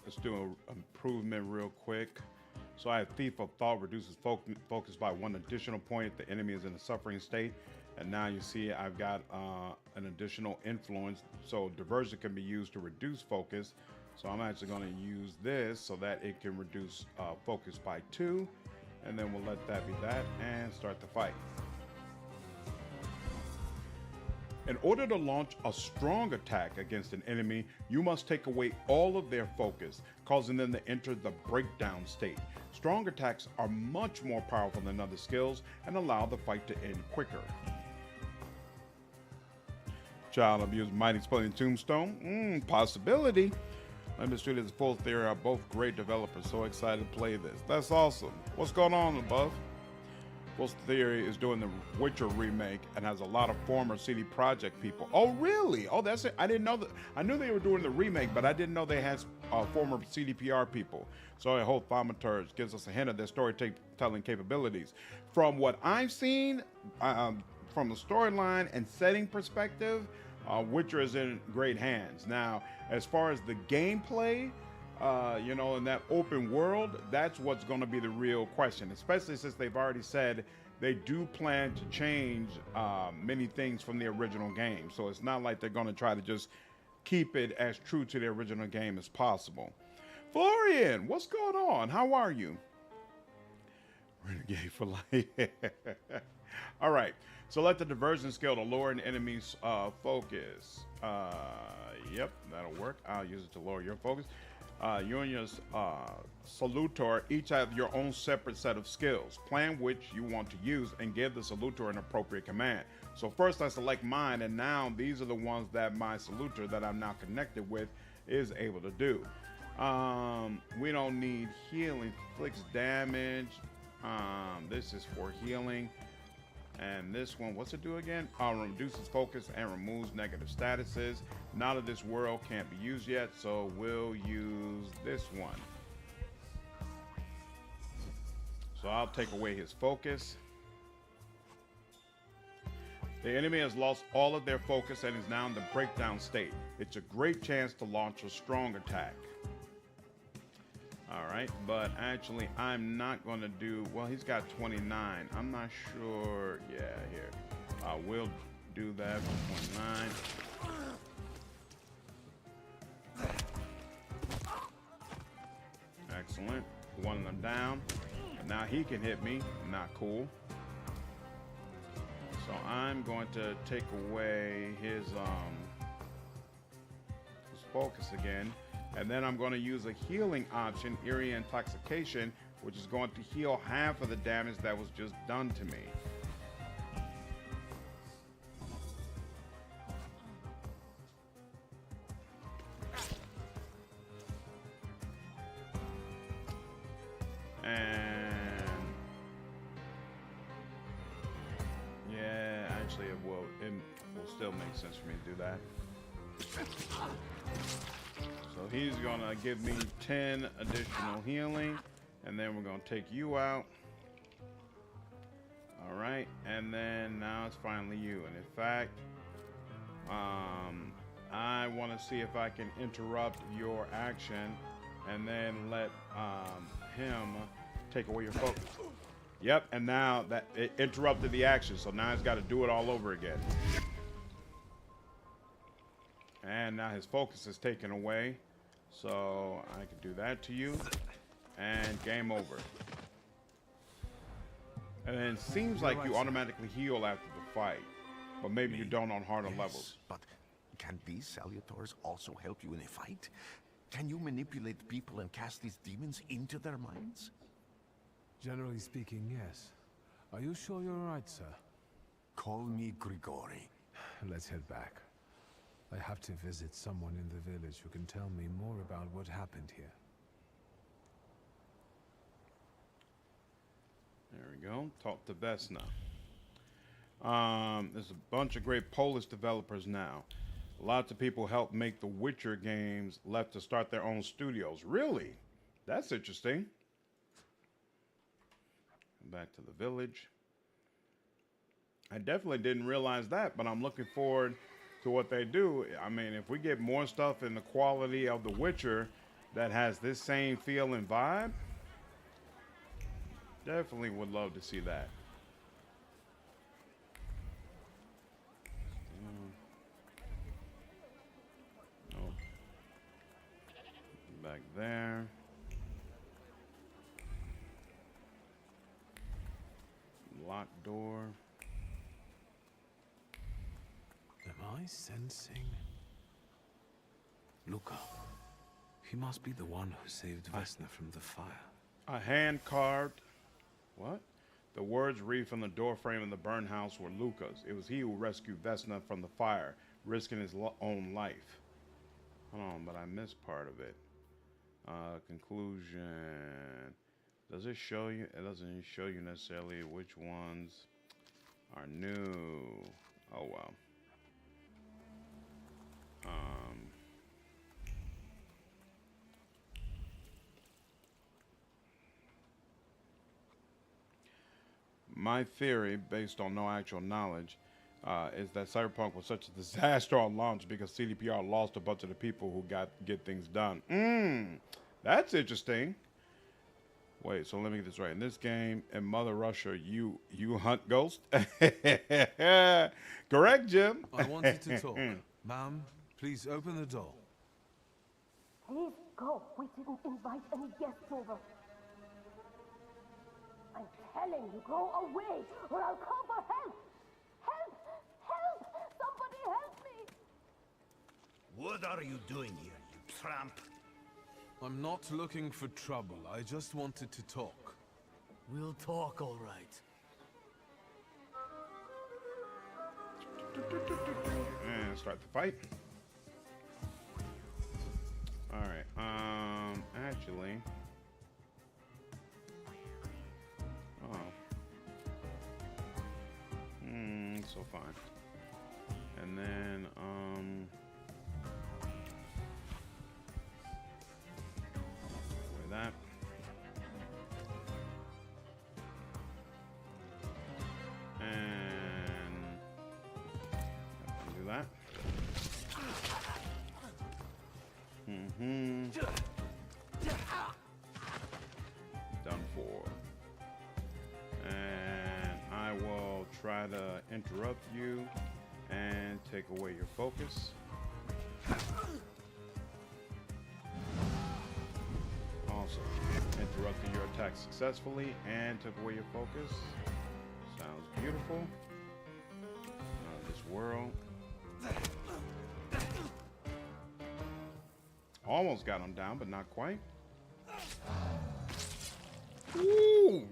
Let's do an improvement real quick. So I have Thief of Thought, reduces focus by 1 additional point. The enemy is in a suffering state. And now you see I've got an additional influence. So diversion can be used to reduce focus. So I'm actually going to use this so that it can reduce focus by 2. And then we'll let that be that and start the fight. In order to launch a strong attack against an enemy, you must take away all of their focus, causing them to enter the breakdown state. Strong attacks are much more powerful than other skills and allow the fight to end quicker. Child abuse might explode in Tombstone? Possibility. Lemon Street is full theory are both great developers, so excited to play this. That's awesome. What's going on above? Full Theory is doing the Witcher remake and has a lot of former CD Projekt people. Oh, really? Oh, that's it. I didn't know that. I knew they were doing the remake, but I didn't know they had former CDPR people. So I hope Thaumaturge gives us a hint of their storytelling capabilities. From what I've seen, from the storyline and setting perspective, Witcher is in great hands. Now, as far as the gameplay, you know, in that open world, that's what's going to be the real question, especially since they've already said they do plan to change many things from the original game. So it's not like they're going to try to just keep it as true to the original game as possible. Florian, what's going on? How are you? Renegade for life. All right. So let the diversion skill to lower an enemy's focus. Yep, that'll work. I'll use it to lower your focus. You and your Salutor each have your own separate set of skills. Plan which you want to use and give the Salutor an appropriate command. So first I select mine, and now these are the ones that my Salutor that I'm now connected with is able to do. We don't need healing. Inflicts damage. This is for healing. And this one, what's it do again? Reduces focus and removes negative statuses. Not of this world, can't be used yet, so we'll use this one. So I'll take away his focus. The enemy has lost all of their focus and is now in the breakdown state. It's a great chance to launch a strong attack. All right, but actually I'm not going to do, well, he's got 29. I'm not sure. Yeah, here. We'll do that for 29. Excellent. One of them down. And now he can hit me. Not cool. So I'm going to take away his focus again. And then I'm going to use a healing option, Eerie Intoxication, which is going to heal half of the damage that was just done to me. And yeah, actually it will still make sense for me to do that. So he's gonna give me 10 additional healing, and then we're gonna take you out. All right, and then now it's finally you. And in fact, I want to see if I can interrupt your action, and then let him take away your focus. Yep, and now that it interrupted the action, so now he's got to do it all over again. And now his focus is taken away. So I can do that to you. And game over. And then it seems like you automatically heal after the fight. But maybe you don't on harder levels. But can these Salutors also help you in a fight? Can you manipulate people and cast these demons into their minds? Generally speaking, yes. Are you sure you're right, sir? Call me Grigori. Let's head back. I have to visit someone in the village who can tell me more about what happened here. There we go. Talk to Vesna. There's a bunch of great Polish developers now. Lots of people helped make the Witcher games left to start their own studios. Really? That's interesting. Back to the village. I definitely didn't realize that, but I'm looking forward to what they do. I mean, if we get more stuff in the quality of The Witcher that has this same feel and vibe, definitely would love to see that. Nope. Back there. Locked door. Am I sensing? Luca. He must be the one who saved Vesna from the fire. A hand carved. What? The words read from the doorframe of the burned house were Luca's. It was he who rescued Vesna from the fire, risking his own life. Hold on, but I missed part of it. Conclusion. Does it show you? It doesn't show you necessarily which ones are new. Oh, well. My theory, based on no actual knowledge, is that Cyberpunk was such a disaster on launch because CDPR lost a bunch of the people who get things done. That's interesting. Wait, so let me get this right. In this game, in Mother Russia, you hunt ghosts? Correct, Jim? I wanted to talk. Ma'am, please open the door. Please go. We didn't invite any guests over. I'm telling you, go away, or I'll call for help! Help! Help! Somebody help me! What are you doing here, you tramp? I'm not looking for trouble. I just wanted to talk. We'll talk, all right. And start the fight. All right. Actually. Oh. So fine. And then, with that. And do that. Done for. And I will try to interrupt you and take away your focus. Also, interrupted your attack successfully and took away your focus. Sounds beautiful. This world. Almost got him down, but not quite. Ooh,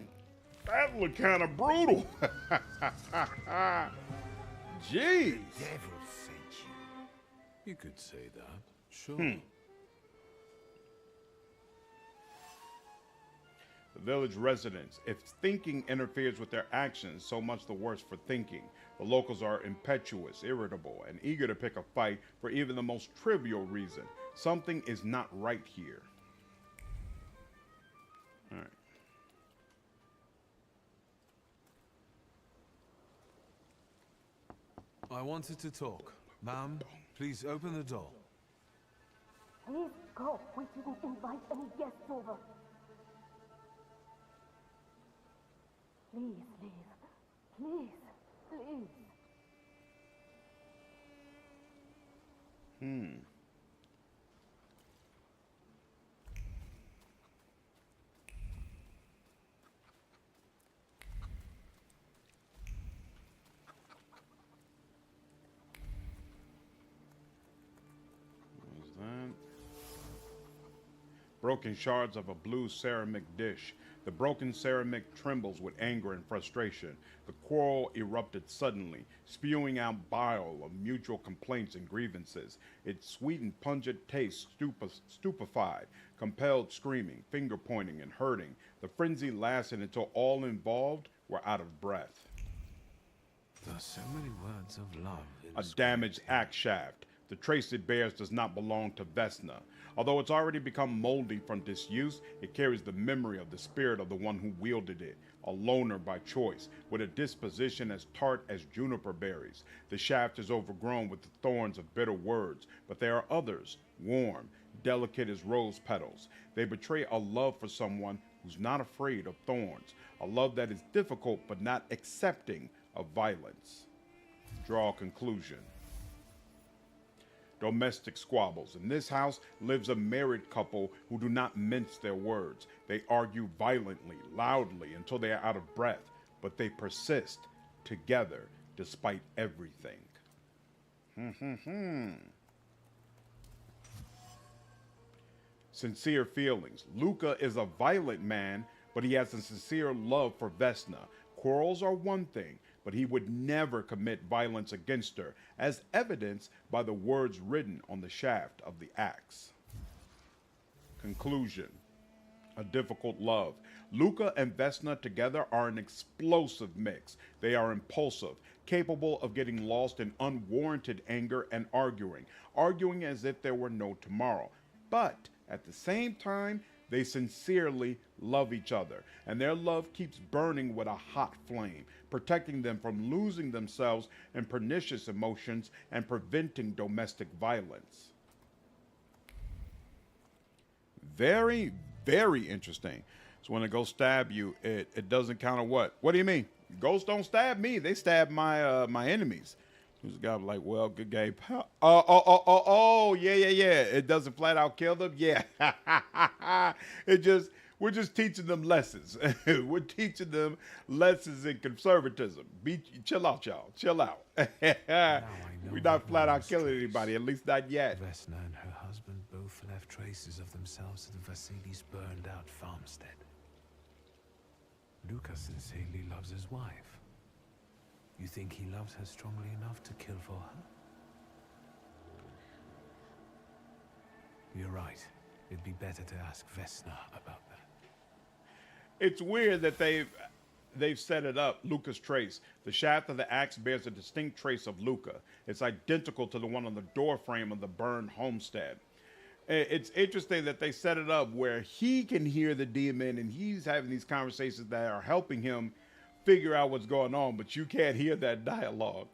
that looked kind of brutal. Jeez. The devil sent you. You could say that, sure. The village residents. If thinking interferes with their actions, so much the worse for thinking. The locals are impetuous, irritable, and eager to pick a fight for even the most trivial reason. Something is not right here. All right. I wanted to talk. Ma'am, please open the door. Please go. We didn't invite any guests over. Please leave. Please. Please. What is that? Broken shards of a blue ceramic dish. The broken ceramic trembles with anger and frustration. The quarrel erupted suddenly, spewing out bile of mutual complaints and grievances. Its sweet and pungent taste stupefied, compelled screaming, finger pointing, and hurting. The frenzy lasted until all involved were out of breath. There are so many words of love in A damaged axe shaft. The trace it bears does not belong to Vesna. Although it's already become moldy from disuse, it carries the memory of the spirit of the one who wielded it, a loner by choice, with a disposition as tart as juniper berries. The shaft is overgrown with the thorns of bitter words, but there are others, warm, delicate as rose petals. They betray a love for someone who's not afraid of thorns, a love that is difficult but not accepting of violence. Draw a conclusion. Domestic squabbles. In this house lives a married couple who do not mince their words. They argue violently, loudly, until they are out of breath, but they persist together despite everything. Sincere feelings. Luca is a violent man, but he has a sincere love for Vesna. Quarrels are one thing, but he would never commit violence against her, as evidenced by the words written on the shaft of the axe. Conclusion. A difficult love. Luca and Vesna together are an explosive mix. They are impulsive, capable of getting lost in unwarranted anger and arguing as if there were no tomorrow. But at the same time, they sincerely love each other, and their love keeps burning with a hot flame, protecting them from losing themselves in pernicious emotions and preventing domestic violence. Very, very interesting. So when a ghost stab you, it doesn't count on what? What do you mean? Ghosts don't stab me. They stab my enemies. Who's the guy like, well, good game. Yeah. It doesn't flat out kill them. Yeah. We're just teaching them lessons. We're teaching them lessons in conservatism. Chill out, y'all. Chill out. We're not flat out killing anybody, at least not yet. Vesna and her husband both left traces of themselves at the Vasilis' burned out farmstead. Luca sincerely loves his wife. You think he loves her strongly enough to kill for her? You're right. It'd be better to ask Vesna about that. It's weird that they've set it up, Luca's trace. The shaft of the axe bears a distinct trace of Luca. It's identical to the one on the door frame of the burned homestead. It's interesting that they set it up where he can hear the demon and he's having these conversations that are helping him figure out what's going on, but you can't hear that dialogue.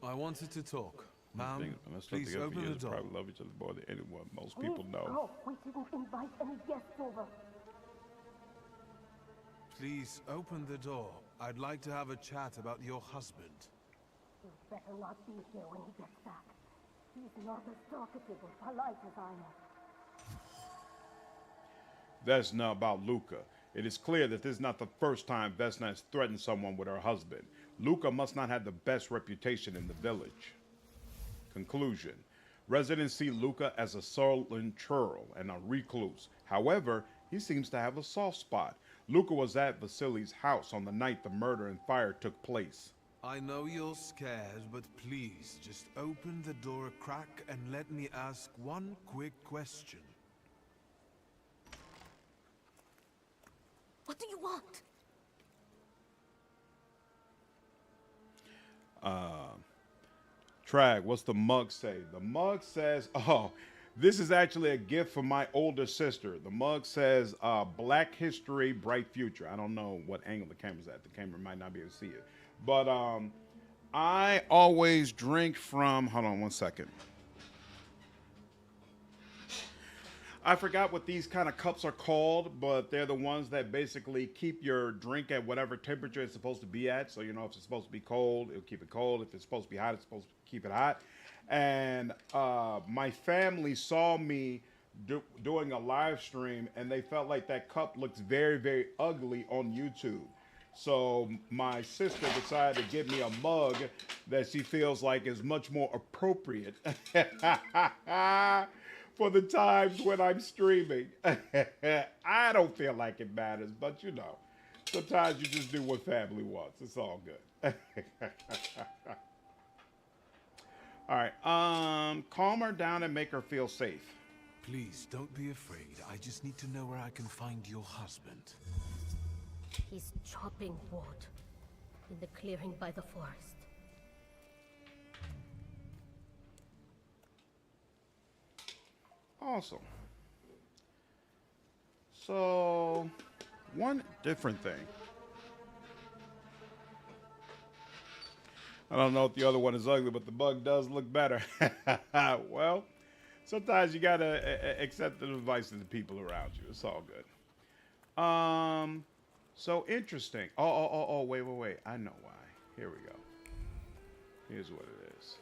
I wanted to talk. Ma'am, please open the door. Probably love each other more than anyone. Most people know. Oh, we didn't invite any guests over. Please open the door. I'd like to have a chat about your husband. He'd better not be here when he gets back. He's not as talkative or polite as I am. That's not about Luca. It is clear that this is not the first time Vesna has threatened someone with her husband. Luca must not have the best reputation in the village. Conclusion. Residents see Luca as a sullen churl and a recluse. However, he seems to have a soft spot. Luca was at Vasili's house on the night the murder and fire took place. I know you're scared, but please just open the door a crack and let me ask one quick question. What do you want? Trag, what's the mug say? The mug says, oh, this is actually a gift from my older sister. The mug says, Black History, Bright Future. I don't know what angle the camera's at. The camera might not be able to see it. But I always drink from, hold on one second. I forgot what these kind of cups are called, but they're the ones that basically keep your drink at whatever temperature it's supposed to be at. So, you know, if it's supposed to be cold, it'll keep it cold. If it's supposed to be hot, it's supposed to keep it hot. And my family saw me doing a live stream, and they felt like that cup looks very, very ugly on YouTube. So my sister decided to give me a mug that she feels like is much more appropriate for the times when I'm streaming. I don't feel like it matters, but you know, sometimes you just do what family wants. It's all good. All right, calm her down and make her feel safe. Please, don't be afraid. I just need to know where I can find your husband. He's chopping wood in the clearing by the forest. Awesome. So, one different thing. I don't know if the other one is ugly, but the bug does look better. Well, sometimes you gotta accept the advice of the people around you. It's all good. So interesting. Oh, wait. I know why. Here we go. Here's what it is.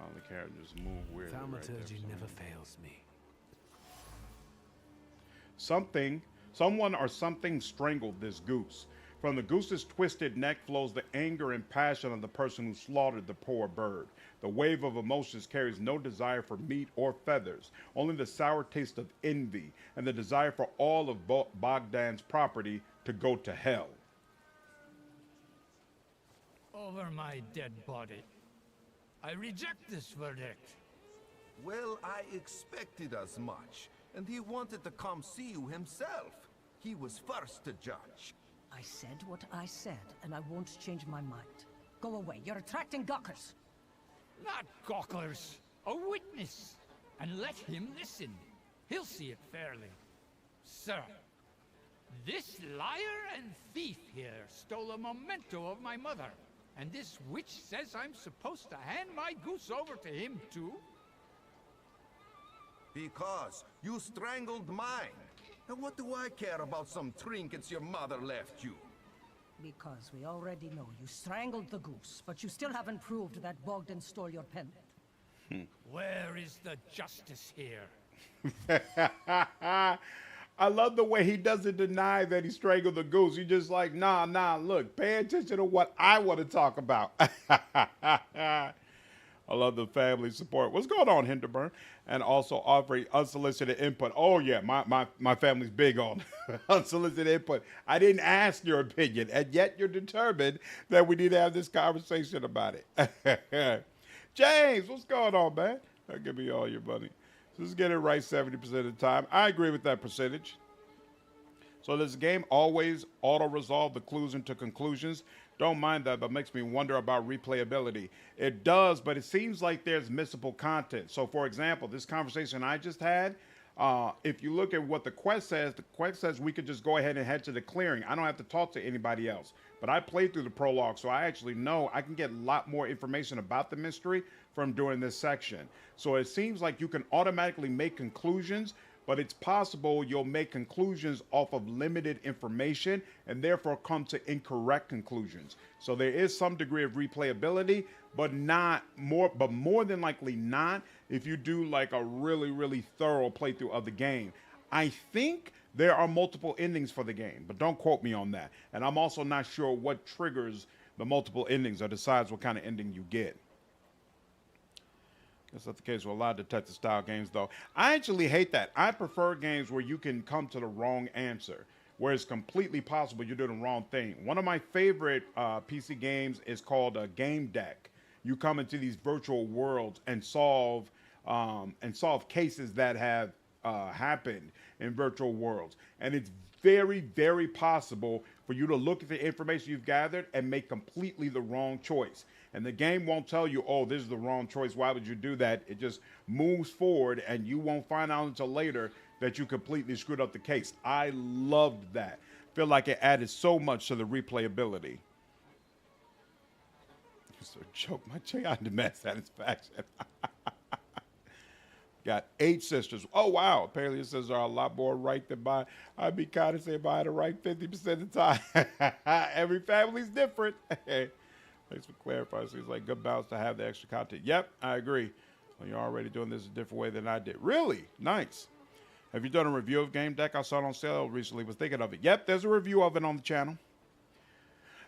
All the characters move weirdly. Thaumaturge never fails me. Someone or something strangled this goose. From the goose's twisted neck flows the anger and passion of the person who slaughtered the poor bird. The wave of emotions carries no desire for meat or feathers, only the sour taste of envy and the desire for all of Bogdan's property to go to hell. Over my dead body. I reject this verdict. Well, I expected as much, and he wanted to come see you himself. He was first to judge. I said what I said, and I won't change my mind. Go away. You're attracting gawkers. Not gawkers. A witness. And let him listen. He'll see it fairly. Sir, this liar and thief here stole a memento of my mother. And this witch says I'm supposed to hand my goose over to him too? Because you strangled mine. And what do I care about some trinkets your mother left you? Because we already know you strangled the goose, but you still haven't proved that Bogdan stole your pendant. Where is the justice here? I love the way he doesn't deny that he strangled the goose. He's just like, nah, look, pay attention to what I want to talk about. I love the family support. What's going on, Hinterburn? And also offering unsolicited input. Oh, yeah, my family's big on unsolicited input. I didn't ask your opinion, and yet you're determined that we need to have this conversation about it. James, what's going on, man? Give me all your money. Just get it right 70% of the time. I agree with that percentage. So does the game always auto-resolve the clues into conclusions? Don't mind that, but makes me wonder about replayability. It does, but it seems like there's missable content. So for example, this conversation I just had, if you look at what the quest says we could just go ahead and head to the clearing. I don't have to talk to anybody else. But I played through the prologue, so I actually know I can get a lot more information about the mystery from doing this section. So it seems like you can automatically make conclusions, but it's possible you'll make conclusions off of limited information and therefore come to incorrect conclusions. So there is some degree of replayability, but more than likely not if you do like a really thorough playthrough of the game. I think there are multiple endings for the game, but don't quote me on that. And I'm also not sure what triggers the multiple endings or decides what kind of ending you get. That's not the case with a lot of detective style games, though. I actually hate that. I prefer games where you can come to the wrong answer, where it's completely possible you're doing the wrong thing. One of my favorite PC games is called Game Deck. You come into these virtual worlds and solve cases that have happened in virtual worlds. And it's very possible for you to look at the information you've gathered and make completely the wrong choice. And the game won't tell you, oh, this is the wrong choice. Why would you do that? It just moves forward, and you won't find out until later that you completely screwed up the case. I loved that. Feel like it added so much to the replayability. It's a joke. My child demand satisfaction. Got 8 sisters. Oh, wow. Apparently your sisters are a lot more right than mine. I'd be kind of saying mine are right 50% of the time. Every family's different. Thanks for clarifying. Seems like good balance to have the extra content. Yep, I agree. Well, you're already doing this a different way than I did. Really? Nice. Have you done a review of Game Deck? I saw it on sale recently. Was thinking of it. Yep, there's a review of it on the channel.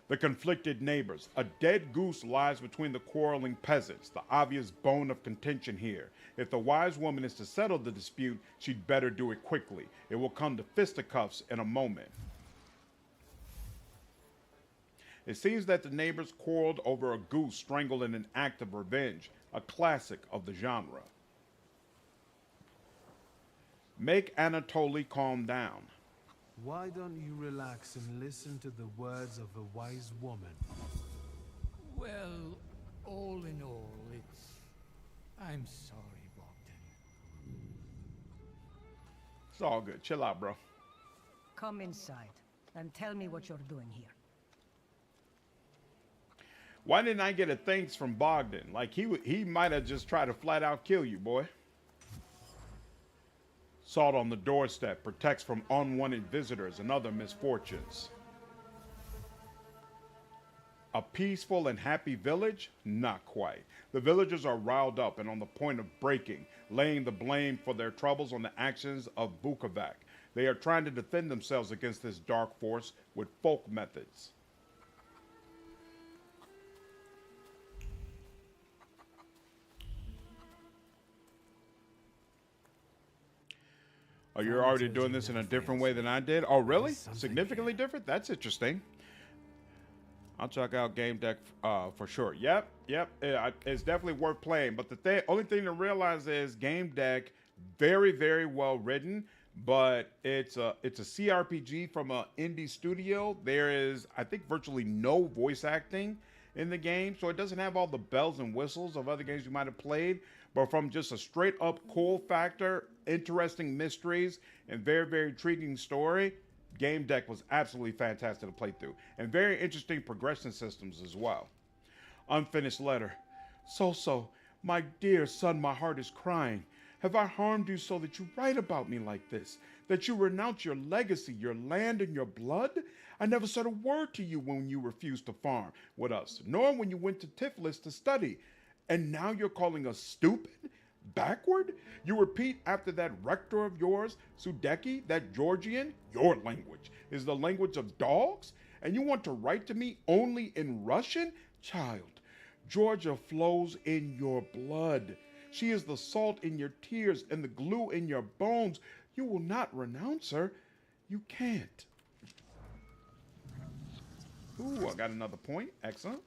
The conflicted neighbors. A dead goose lies between the quarreling peasants. The obvious bone of contention here. If the wise woman is to settle the dispute, she'd better do it quickly. It will come to fisticuffs in a moment. It seems that the neighbors quarreled over a goose strangled in an act of revenge, a classic of the genre. Make Anatoly calm down. Why don't you relax and listen to the words of a wise woman? Well, all in all, I'm sorry, Bogdan. It's all good. Chill out, bro. Come inside and tell me what you're doing here. Why didn't I get a thanks from Bogdan? Like, he might have just tried to flat out kill you, boy. Salt on the doorstep protects from unwanted visitors and other misfortunes. A peaceful and happy village? Not quite. The villagers are riled up and on the point of breaking, laying the blame for their troubles on the actions of Bukovac. They are trying to defend themselves against this dark force with folk methods. Oh, you're already doing this in a different way than I did? Oh, really? Significantly different? That's interesting. I'll check out Game Deck for sure. Yep. It's definitely worth playing. But the only thing to realize is Game Deck, very, very well written. But it's a CRPG from an indie studio. There is, I think, virtually no voice acting in the game. So it doesn't have all the bells and whistles of other games you might have played. But from just a straight up cool factor, interesting mysteries, and very, very intriguing story, Game Deck was absolutely fantastic to play through. And very interesting progression systems as well. Unfinished letter. So, my dear son, my heart is crying. Have I harmed you so that you write about me like this? That you renounce your legacy, your land, and your blood? I never said a word to you when you refused to farm with us, nor when you went to Tiflis to study. And now you're calling us stupid? Backward? You repeat after that rector of yours, Sudeki, that Georgian, your language is the language of dogs? And you want to write to me only in Russian? Child, Georgia flows in your blood. She is the salt in your tears and the glue in your bones. You will not renounce her. You can't. Ooh, I got another point. Excellent.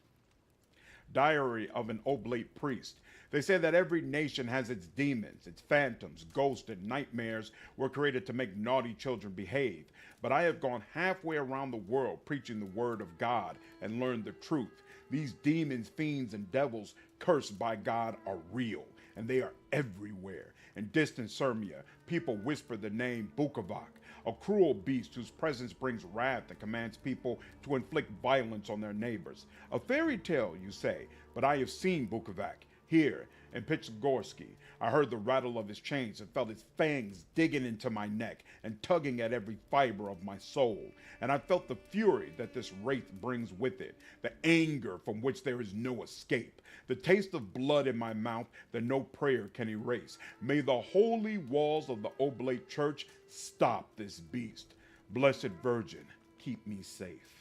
Diary of an Oblate Priest. They say that every nation has its demons, its phantoms, ghosts, and nightmares were created to make naughty children behave. But I have gone halfway around the world preaching the word of God and learned the truth. These demons, fiends, and devils cursed by God are real, and they are everywhere. In distant Sirmia, people whisper the name Bukovac, a cruel beast whose presence brings wrath and commands people to inflict violence on their neighbors. A fairy tale, you say, but I have seen Bukovac here in Pichigorsky. I heard the rattle of his chains and felt his fangs digging into my neck and tugging at every fiber of my soul. And I felt the fury that this wraith brings with it, the anger from which there is no escape, the taste of blood in my mouth that no prayer can erase. May the holy walls of the Oblate Church stop this beast. Blessed Virgin, keep me safe.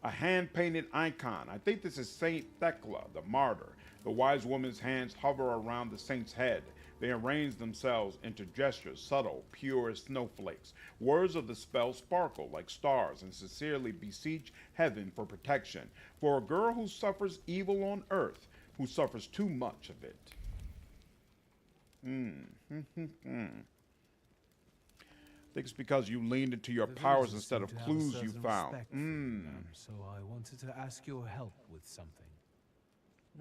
A hand-painted icon. I think this is Saint Thecla, the martyr. The wise woman's hands hover around the saint's head. They arrange themselves into gestures, subtle, pure as snowflakes. Words of the spell sparkle like stars and sincerely beseech heaven for protection. For a girl who suffers evil on earth, who suffers too much of it. I think it's because you leaned into your powers instead of clues you found. So I wanted to ask your help with something.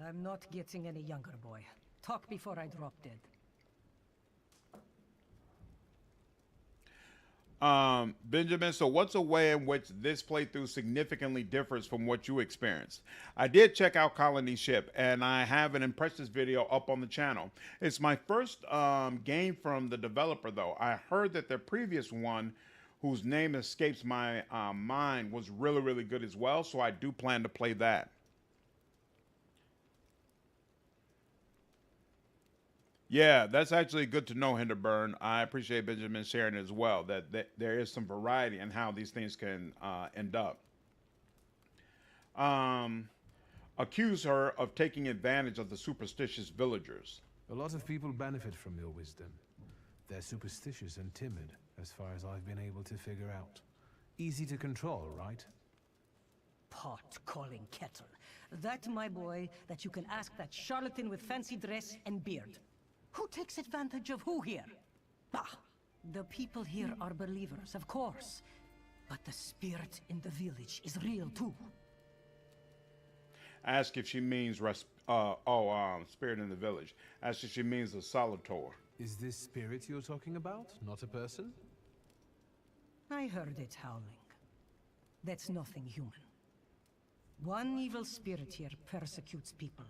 I'm not getting any younger, boy. Talk before I drop dead. Benjamin, so what's a way in which this playthrough significantly differs from what you experienced? I did check out Colony Ship, and I have an impressions video up on the channel. It's my first game from the developer, though. I heard that their previous one, whose name escapes my mind, was really, really good as well, so I do plan to play that. Yeah, that's actually good to know, Hinderburn. I appreciate Benjamin sharing as well, that there is some variety in how these things can end up. Accuse her of taking advantage of the superstitious villagers. A lot of people benefit from your wisdom. They're superstitious and timid, as far as I've been able to figure out. Easy to control, right? Pot calling kettle. That, my boy, that you can ask that charlatan with fancy dress and beard. Who takes advantage of who here? Bah! The people here are believers, of course. But the spirit in the village is real too. Ask if she means spirit in the village. Ask if she means a Salator. Is this spirit you're talking about, not a person? I heard it howling. That's nothing human. One evil spirit here persecutes people,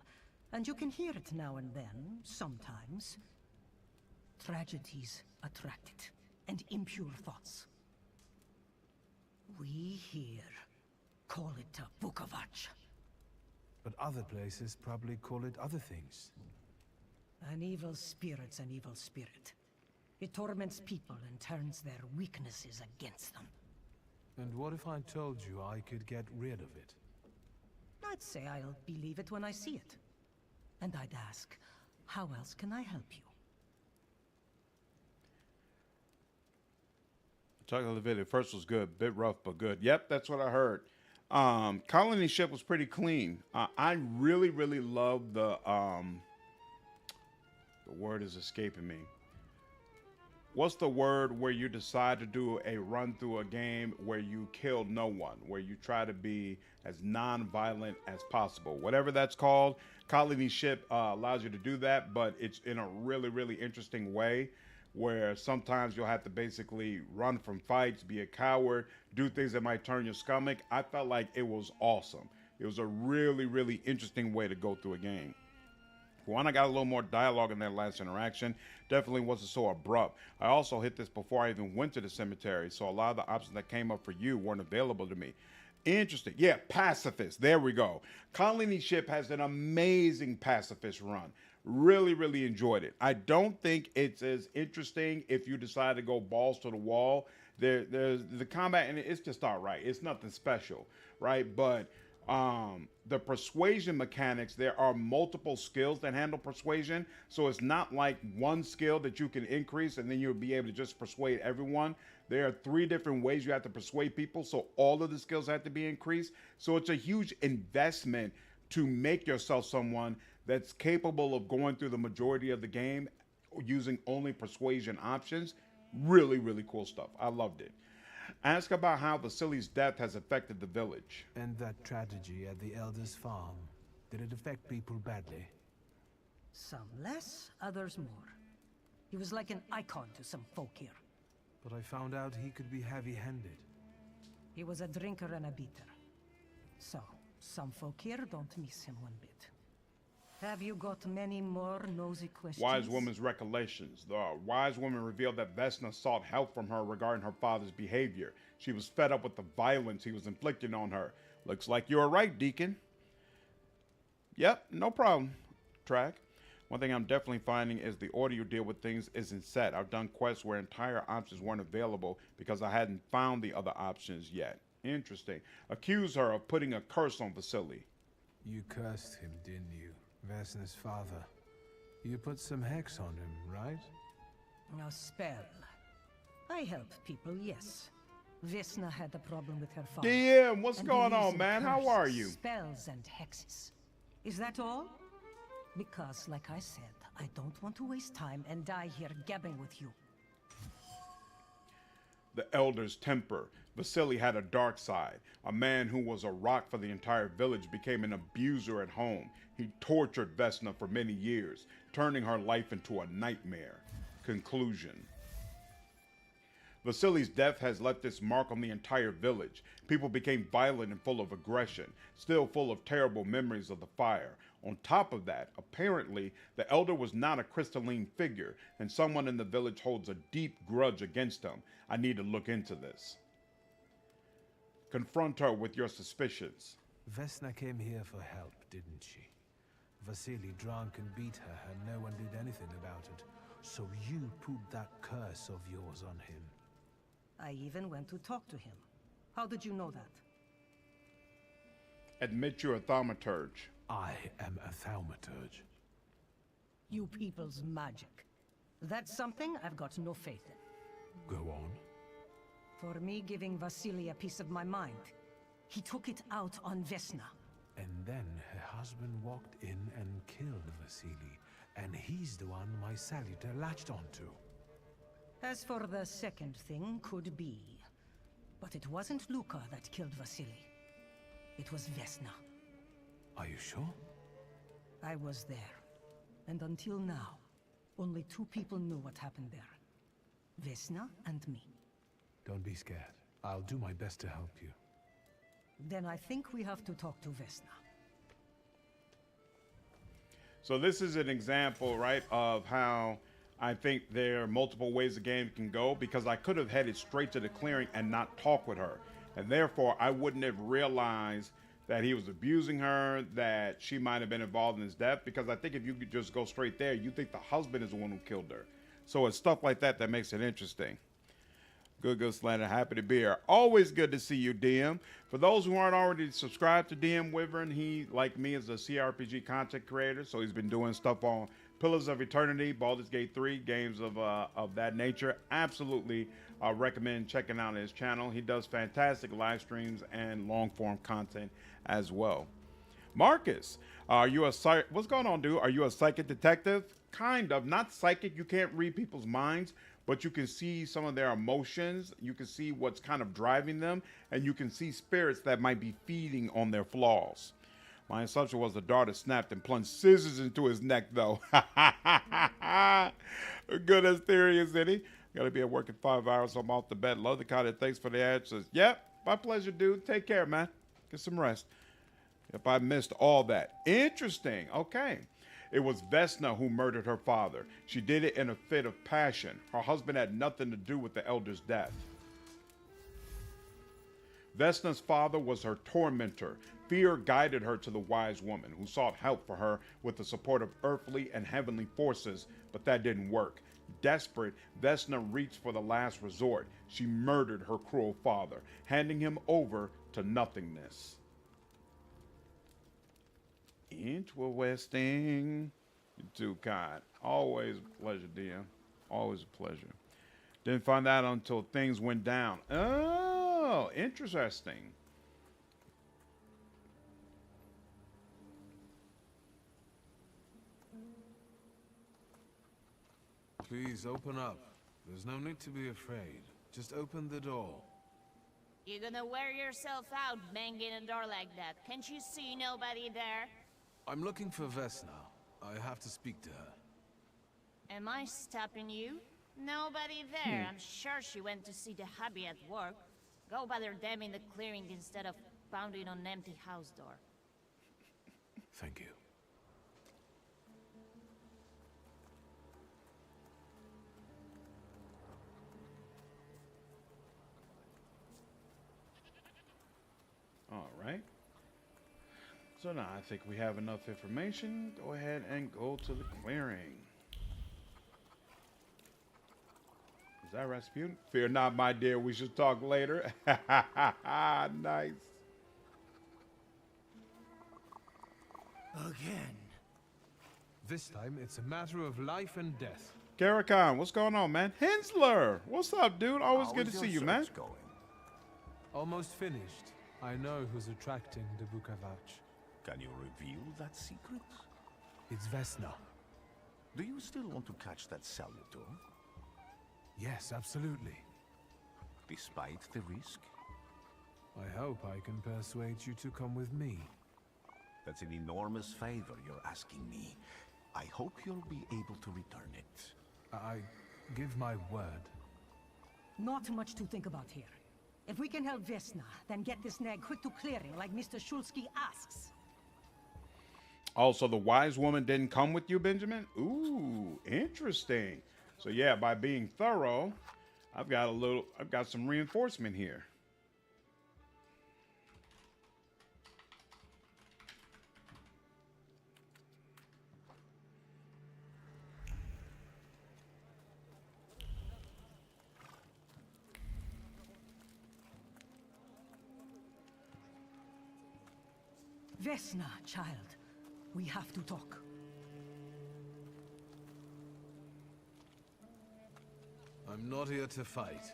and you can hear it now and then, sometimes. Tragedies attract it, and impure thoughts. We here call it a Vukovac. But other places probably call it other things. An evil spirit's an evil spirit. It torments people and turns their weaknesses against them. And what if I told you I could get rid of it? I'd say I'll believe it when I see it. And I'd ask, how else can I help you? Talking to the video, first was good, bit rough but good. Yep, that's what I heard. Colony ship was pretty clean. I really, really love the word is escaping me. What's the word where you decide to do a run through a game where you kill no one, where you try to be as non-violent as possible? Whatever that's called, Colony ship allows you to do that, but it's in a really, really interesting way where sometimes you'll have to basically run from fights, be a coward, do things that might turn your stomach. I felt like it was awesome. It was a really, really interesting way to go through a game. One, I got a little more dialogue in that last interaction. Definitely wasn't so abrupt. I also hit this before I even went to the cemetery, so a lot of the options that came up for you weren't available to me. Interesting. Yeah, pacifist. There we go. Colony ship has an amazing pacifist run. Really, really enjoyed it. I don't think it's as interesting if you decide to go balls to the wall. There's the combat, and it's just all right. It's nothing special, right? But the persuasion mechanics, there are multiple skills that handle persuasion. So it's not like one skill that you can increase and then you'll be able to just persuade everyone. There are 3 different ways you have to persuade people. So all of the skills have to be increased. So it's a huge investment to make yourself someone that's capable of going through the majority of the game using only persuasion options. Really, really cool stuff. I loved it. Ask about how Vasily's death has affected the village. And that tragedy at the Elder's farm. Did it affect people badly? Some less, others more. He was like an icon to some folk here. But I found out he could be heavy-handed. He was a drinker and a beater. So, some folk here don't miss him one bit. Have you got many more nosy questions? Wise woman's recollections. The wise woman revealed that Vesna sought help from her regarding her father's behavior. She was fed up with the violence he was inflicting on her. Looks like you were right, Deacon. Yep, no problem. Track. One thing I'm definitely finding is the order you deal with things isn't set. I've done quests where entire options weren't available because I hadn't found the other options yet. Interesting. Accuse her of putting a curse on Vasily. You cursed him, didn't you? Vesna's father. You put some hex on him, right? A spell. I help people, yes. Vesna had a problem with her father. DM, what's going on, man? How are you? Spells and hexes. Is that all? Because, like I said, I don't want to waste time and die here gabbing with you. The elder's temper. Vasily had a dark side. A man who was a rock for the entire village became an abuser at home. He tortured Vesna for many years, turning her life into a nightmare. Conclusion. Vasily's death has left its mark on the entire village. People became violent and full of aggression, still full of terrible memories of the fire. On top of that, apparently, the elder was not a crystalline figure, and someone in the village holds a deep grudge against him. I need to look into this. Confront her with your suspicions. Vesna came here for help, didn't she? Vasily drank and beat her, and no one did anything about it. So you put that curse of yours on him. I even went to talk to him. How did you know that? Admit you're a thaumaturge. I am a thaumaturge. You people's magic. That's something I've got no faith in. Go on. For me giving Vasily a piece of my mind, he took it out on Vesna. And then her husband walked in and killed Vasily, and he's the one my salutor latched onto. As for the second thing, could be. But it wasn't Luca that killed Vasily. It was Vesna. Are you sure? I was there. And until now, only 2 people know what happened there. Vesna and me. Don't be scared. I'll do my best to help you. Then I think we have to talk to Vesna. So this is an example, right, of how I think there are multiple ways the game can go, because I could have headed straight to the clearing and not talk with her. And therefore, I wouldn't have realized that he was abusing her, that she might have been involved in his death, because I think if you could just go straight there, you think the husband is the one who killed her. So it's stuff like that that makes it interesting. Good, Slander. Happy to be here. Always good to see you, DM. For those who aren't already subscribed to DM Wyvern, he, like me, is a CRPG content creator. So he's been doing stuff on Pillars of Eternity, Baldur's Gate 3, games of that nature. Absolutely recommend checking out his channel. He does fantastic live streams and long-form content as well. Marcus, are you a what's going on, dude? Are you a psychic detective? Kind of. Not psychic. You can't read people's minds, but you can see some of their emotions. You can see what's kind of driving them, and you can see spirits that might be feeding on their flaws. My assumption was the daughter snapped and plunged scissors into his neck, though. Good as theory as any. Got to be at work in 5 hours, so I'm off the bed. Love the content. Thanks for the answers. Yep, my pleasure, dude. Take care, man. Get some rest. If I missed all that. Interesting. Okay. It was Vesna who murdered her father. She did it in a fit of passion. Her husband had nothing to do with the elder's death. Vesna's father was her tormentor. Fear guided her to the wise woman, who sought help for her with the support of earthly and heavenly forces, but that didn't work. Desperate, Vesna reached for the last resort. She murdered her cruel father, handing him over to nothingness. Interesting. You're too kind. Always a pleasure, DM. Always a pleasure. Didn't find out until things went down. Oh, interesting. Please open up. There's no need to be afraid. Just open the door. You're gonna wear yourself out banging a door like that. Can't you see nobody there? I'm looking for Vesna. I have to speak to her. Am I stopping you? Nobody there. I'm sure she went to see the hubby at work. Go bother them in the clearing instead of pounding on an empty house door. Thank you. All right. So now I think we have enough information. Go ahead and go to the clearing. Is that Rasputin? Fear not, my dear. We should talk later. Nice. Again. This time, it's a matter of life and death. Karakhan, what's going on, man? Hensler, what's up, dude? Always good to see you, man. Almost finished. I know who's attracting the Bukavach. Can you reveal that secret? It's Vesna. Do you still want to catch that Salutor? Yes, absolutely. Despite the risk? I hope I can persuade you to come with me. That's an enormous favor you're asking me. I hope you'll be able to return it. I give my word. Not much to think about here. If we can help Vesna, then get this nag quick to clearing like Mr. Shulsky asks. Also, the wise woman didn't come with you, Benjamin? Ooh, interesting. So yeah, by being thorough, I've got some reinforcement here. Vesna, child. We have to talk. I'm not here to fight.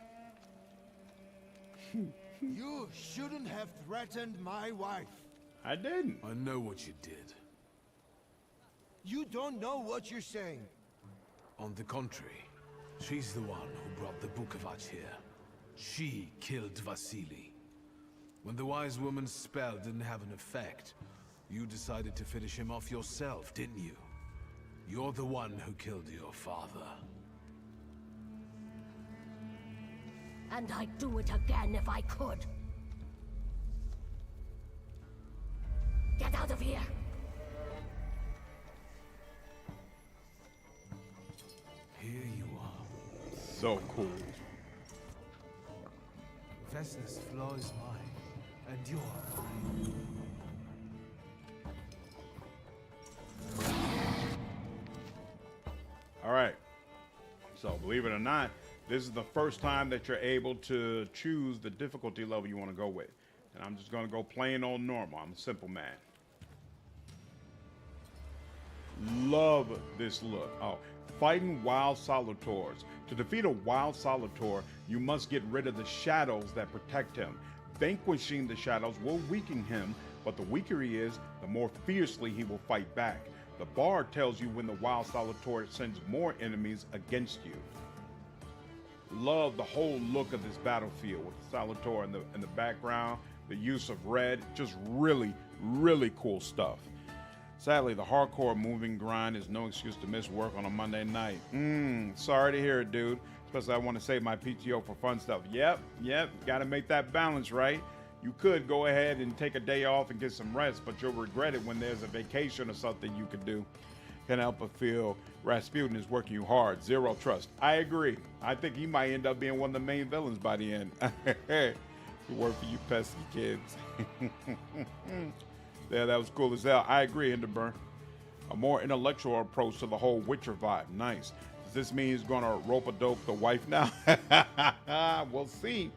You shouldn't have threatened my wife. I didn't. I know what you did. You don't know what you're saying. On the contrary, she's the one who brought the Bukavach here. She killed Vasily. When the wise woman's spell didn't have an effect, you decided to finish him off yourself, didn't you? You're the one who killed your father. And I'd do it again if I could. Get out of here! Here you are. So cool. Vesna's flaw is mine, and yours. All right. So, believe it or not, this is the first time that you're able to choose the difficulty level you want to go with. And I'm just going to go plain old normal. I'm a simple man. Love this look. Oh, fighting wild solitaires. To defeat a wild solitaire, you must get rid of the shadows that protect him. Vanquishing the shadows will weaken him, but the weaker he is, the more fiercely he will fight back. The bard tells you when the wild solitaire sends more enemies against you. Love the whole look of this battlefield with the solitaire in the background, the use of red, just really, really cool stuff. Sadly, the hardcore moving grind is no excuse to miss work on a Monday night. Sorry to hear it, dude. Especially I want to save my PTO for fun stuff. Yep, got to make that balance, right? You could go ahead and take a day off and get some rest, but you'll regret it when there's a vacation or something you could do. Can't help but feel Rasputin is working you hard. Zero trust. I agree. I think he might end up being one of the main villains by the end. Good work for you pesky kids. Yeah, that was cool as hell. I agree, Hinderburn. A more intellectual approach to the whole Witcher vibe. Nice. Does this mean he's going to rope-a-dope the wife now? We'll see.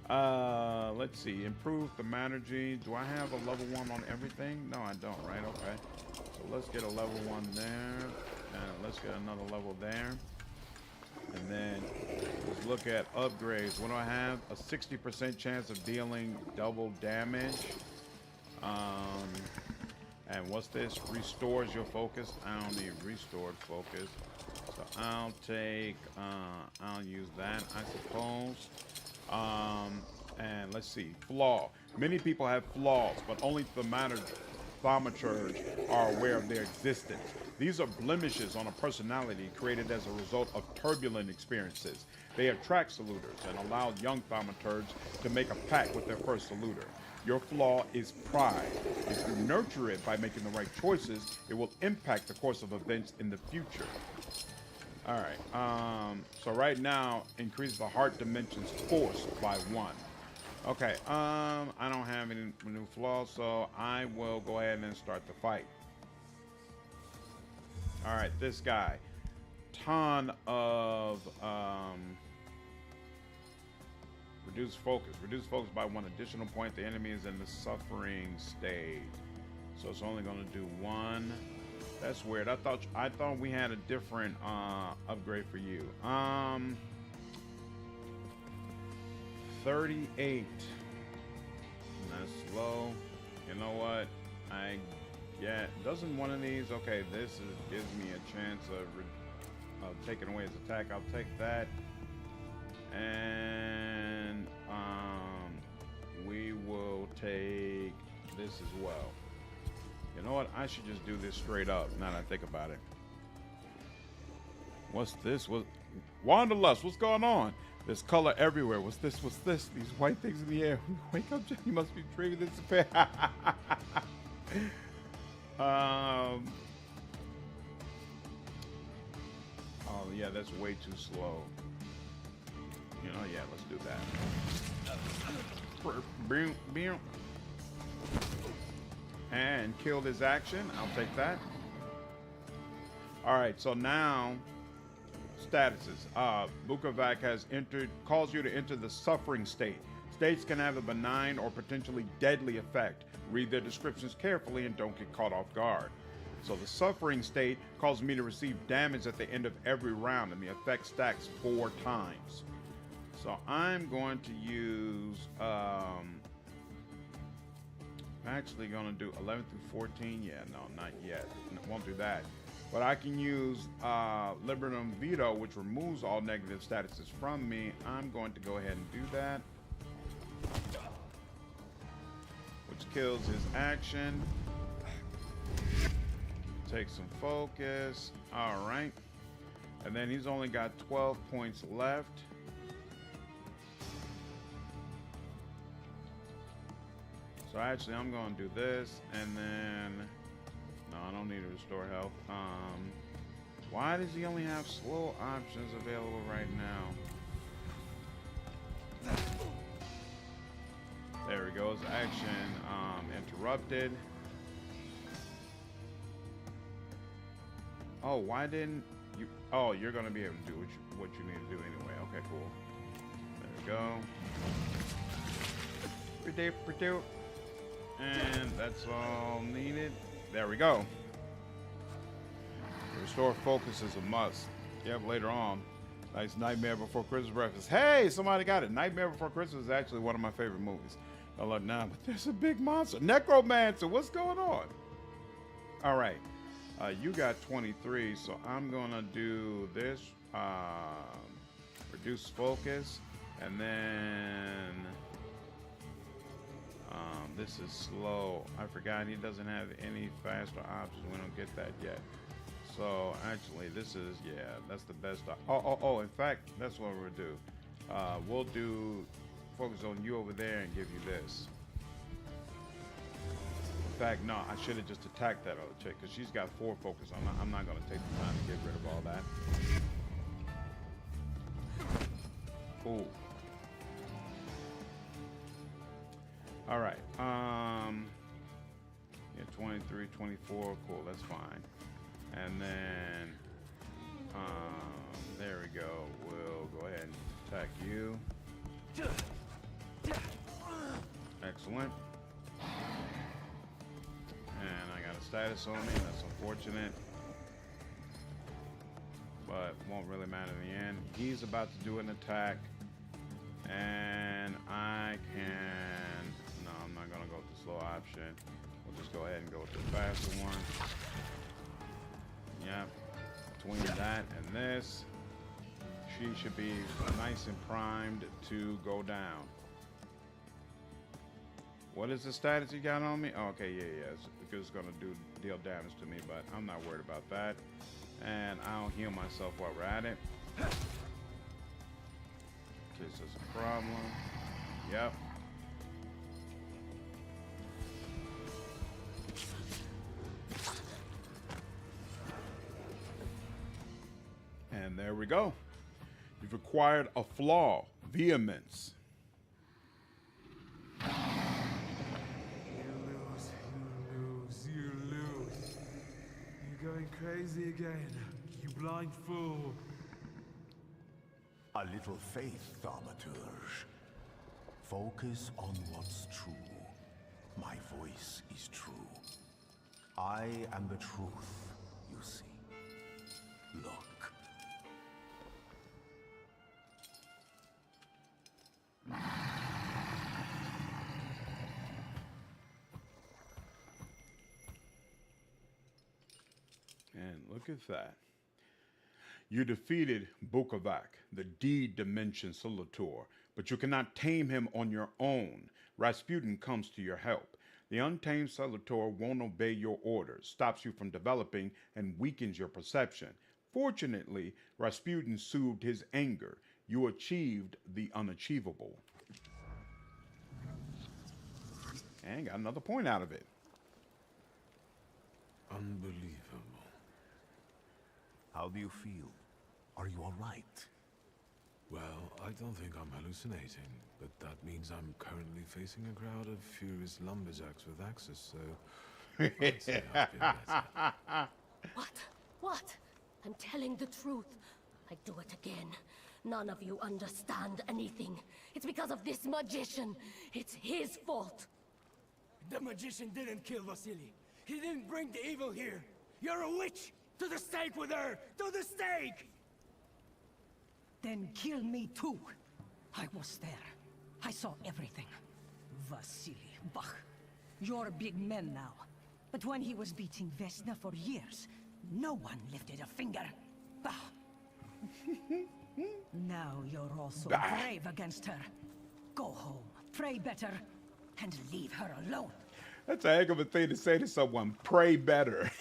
Let's see. Improve thaumaturge. Do I have a level 1 on everything? No, I don't, right? Okay. So let's get a level 1 there. And let's get another level there. And then let's look at upgrades. What do I have? A 60% chance of dealing double damage. And what's this? Restores your focus. I don't need restored focus. So I'll take, I'll use that, I suppose. And let's see, flaw. Many people have flaws, but only Thaumaturge are aware of their existence. These are blemishes on a personality created as a result of turbulent experiences. They attract saluters and allow young Thaumaturge to make a pact with their first saluter. Your flaw is pride. If you nurture it by making the right choices, it will impact the course of events in the future. All right, so right now, increase the heart dimensions force by 1. Okay, I don't have any new flaws, so I will go ahead and start the fight. All right, this guy, ton of, reduce focus by 1 additional point. The enemy is in the suffering state, so it's only going to do 1. That's weird. I thought we had a different upgrade for you. 38. That's low. You know what? Doesn't one of these? Okay, gives me a chance of taking away his attack. I'll take that. And we will take this as well. You know what? I should just do this straight up now that I think about it. What's this? Wanderlust, what's going on? There's color everywhere. What's this? What's this? These white things in the air. Wake up, Jenny. You must be dreaming this affair. Oh, yeah, that's way too slow. You know, yeah, let's do that. And kill this action. I'll take that. All right, so now statuses. Bukovac has calls you to enter the suffering state. States can have a benign or potentially deadly effect. Read their descriptions carefully and don't get caught off guard. So the suffering state causes me to receive damage at the end of every round, and the effect stacks 4 times. So I'm going to use, actually going to do 11 through 14. Yeah, no, not yet. Won't do that. But I can use Liberum Veto, which removes all negative statuses from me. I'm going to go ahead and do that. Which kills his action. Take some focus. All right. And then he's only got 12 points left. So actually, I'm going to do this, and then... No, I don't need to restore health. Why does he only have slow options available right now? There he goes. Action interrupted. Oh, why didn't you? Oh, you're going to be able to do what you need to do anyway. Okay, cool. There we go. And that's all needed. There we go. Restore focus is a must. Yep, later on. Nice Nightmare Before Christmas breakfast. Hey, somebody got it. Nightmare Before Christmas is actually one of my favorite movies. I love now, but there's a big monster. Necromancer, what's going on? All right. You got 23, so I'm going to do this. Reduce focus. And then... this is slow. I forgot he doesn't have any faster options. We don't get that yet. So actually, this is, yeah, that's the best. Oh, in fact, that's what we'll do. We'll do focus on you over there and give you this. In fact, no, I should have just attacked that other chick because she's got 4 focus on. I'm not going to take the time to get rid of all that. Ooh. All right. Yeah, 23, 24. Cool. That's fine. And then, there we go. We'll go ahead and attack you. Excellent. And I got a status on me. That's unfortunate. But won't really matter in the end. He's about to do an attack. And I can... No, I'm not going to go with the slow option. We'll just go ahead and go with the faster one. Yep. Between that and this, she should be nice and primed to go down. What is the status you got on me? Oh, okay, yeah. It's going to deal damage to me, but I'm not worried about that. And I'll heal myself while we're at it. This is a problem. Yep. And there we go. You've acquired a flaw, vehemence. You lose. You're going crazy again, you blind fool. A little faith, Thaumaturge. Focus on what's true. My voice is true. I am the truth, you see. Look. And look at that. You defeated Bukovac, the D-Dimension Solator, but you cannot tame him on your own. Rasputin comes to your help. The untamed Solator won't obey your orders, stops you from developing, and weakens your perception. Fortunately, Rasputin soothed his anger. You achieved the unachievable. And got another point out of it. Unbelievable. How do you feel? Are you all right? Well, I don't think I'm hallucinating, but that means I'm currently facing a crowd of furious lumberjacks with axes, so... I'd say I've been better. What? I'm telling the truth. I do it again. None of you understand anything. It's because of this magician. It's his fault. The magician didn't kill Vasily. He didn't bring the evil here. You're a witch! To the stake with her! To the stake! Then kill me too. I was there. I saw everything. Vasily, Bach. You're big men now. But when he was beating Vesna for years, No one lifted a finger. Bah. Now you're also brave against her. Go home, pray better, and leave her alone. That's a heck of a thing to say to someone. Pray better.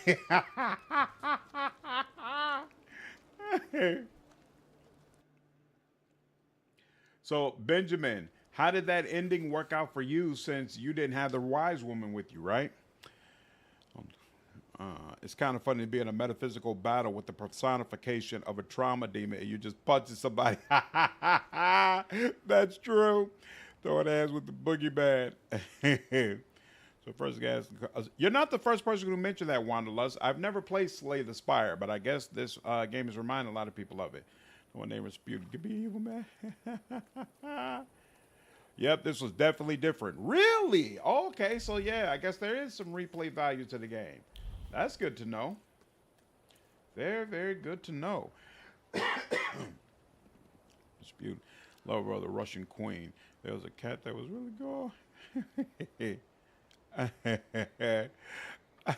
So, Benjamin, how did that ending work out for you since you didn't have the wise woman with you, right? It's kind of funny to be in a metaphysical battle with the personification of a trauma demon and you just punching somebody. That's true. Throwing hands with the boogeyman. So first, guys, you're not the first person who mentioned that, Wanderlust. I've never played Slay the Spire, but I guess this game is reminding a lot of people of it. The one named Rasputin could be evil, man. Yep, this was definitely different. Really? Okay, so yeah, I guess there is some replay value to the game. That's good to know. Very, very good to know. Dispute. Lover of the Russian Queen. There was a cat that was really good.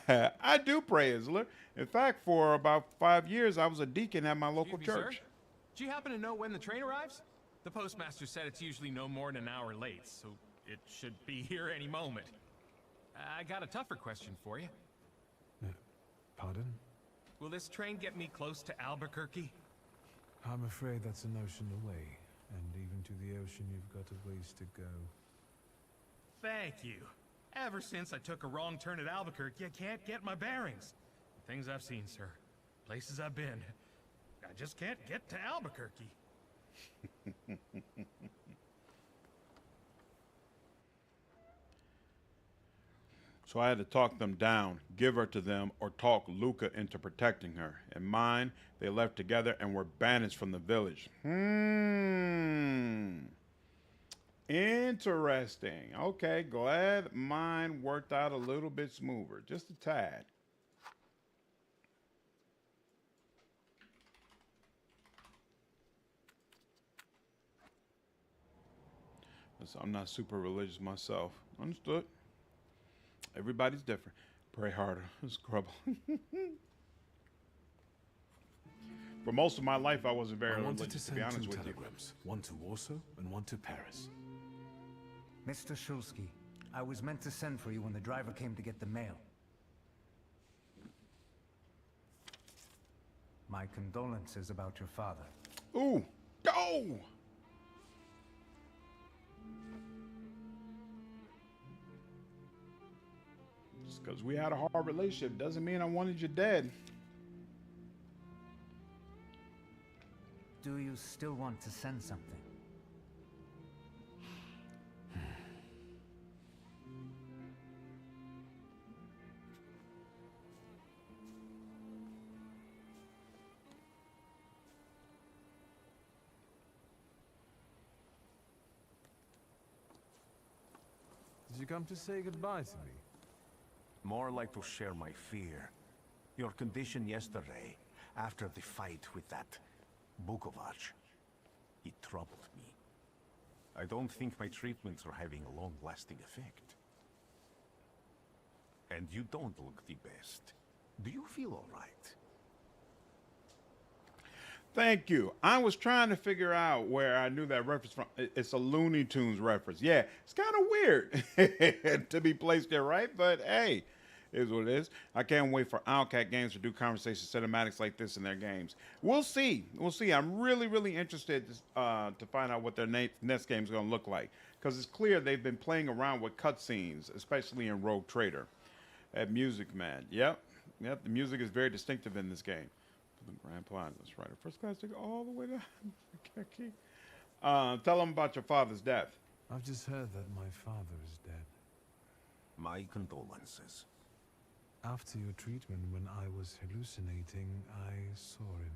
I do pray, Isler. In fact, for about 5 years, I was a deacon at my local church. Sir? Do you happen to know when the train arrives? The postmaster said it's usually no more than an hour late, so it should be here any moment. I got a tougher question for you. Pardon? Will this train get me close to Albuquerque? I'm afraid that's an ocean away, and even to the ocean you've got a ways to go. Thank you. Ever since I took a wrong turn at Albuquerque, I can't get my bearings. Things I've seen, sir. Places I've been. I just can't get to Albuquerque. So I had to talk them down, give her to them, or talk Luca into protecting her. In mine, they left together and were banished from the village. Interesting. Okay, glad mine worked out a little bit smoother. Just a tad. Listen, I'm not super religious myself. Understood. Everybody's different. Pray harder. Scrubble. For most of my life, I wasn't very religious, to be honest with you. One to Warsaw and one to Paris. Mr. Shulsky, I was meant to send for you when the driver came to get the mail. My condolences about your father. Ooh, go! Just because we had a hard relationship doesn't mean I wanted you dead. Do you still want to send something? Did you come to say goodbye to me? More like to share my fear. Your condition yesterday, after the fight with that Bukovac, it troubled me. I don't think my treatments are having a long-lasting effect. And you don't look the best. Do you feel all right? Thank you. I was trying to figure out where I knew that reference from. It's a Looney Tunes reference. Yeah, it's kind of weird to be placed there, right? But hey, is what it is. I can't wait for Owlcat Games to do conversation cinematics like this in their games. We'll see. We'll see. I'm really, really interested to find out what their next game is going to look like. Because it's clear they've been playing around with cutscenes, especially in Rogue Trader. That music, man. Yep. Yep. The music is very distinctive in this game. The Grand Plaza. That's right. First class ticket all the way down. Tell them about your father's death. I've just heard that my father is dead. My condolences. After your treatment, when I was hallucinating, I saw him.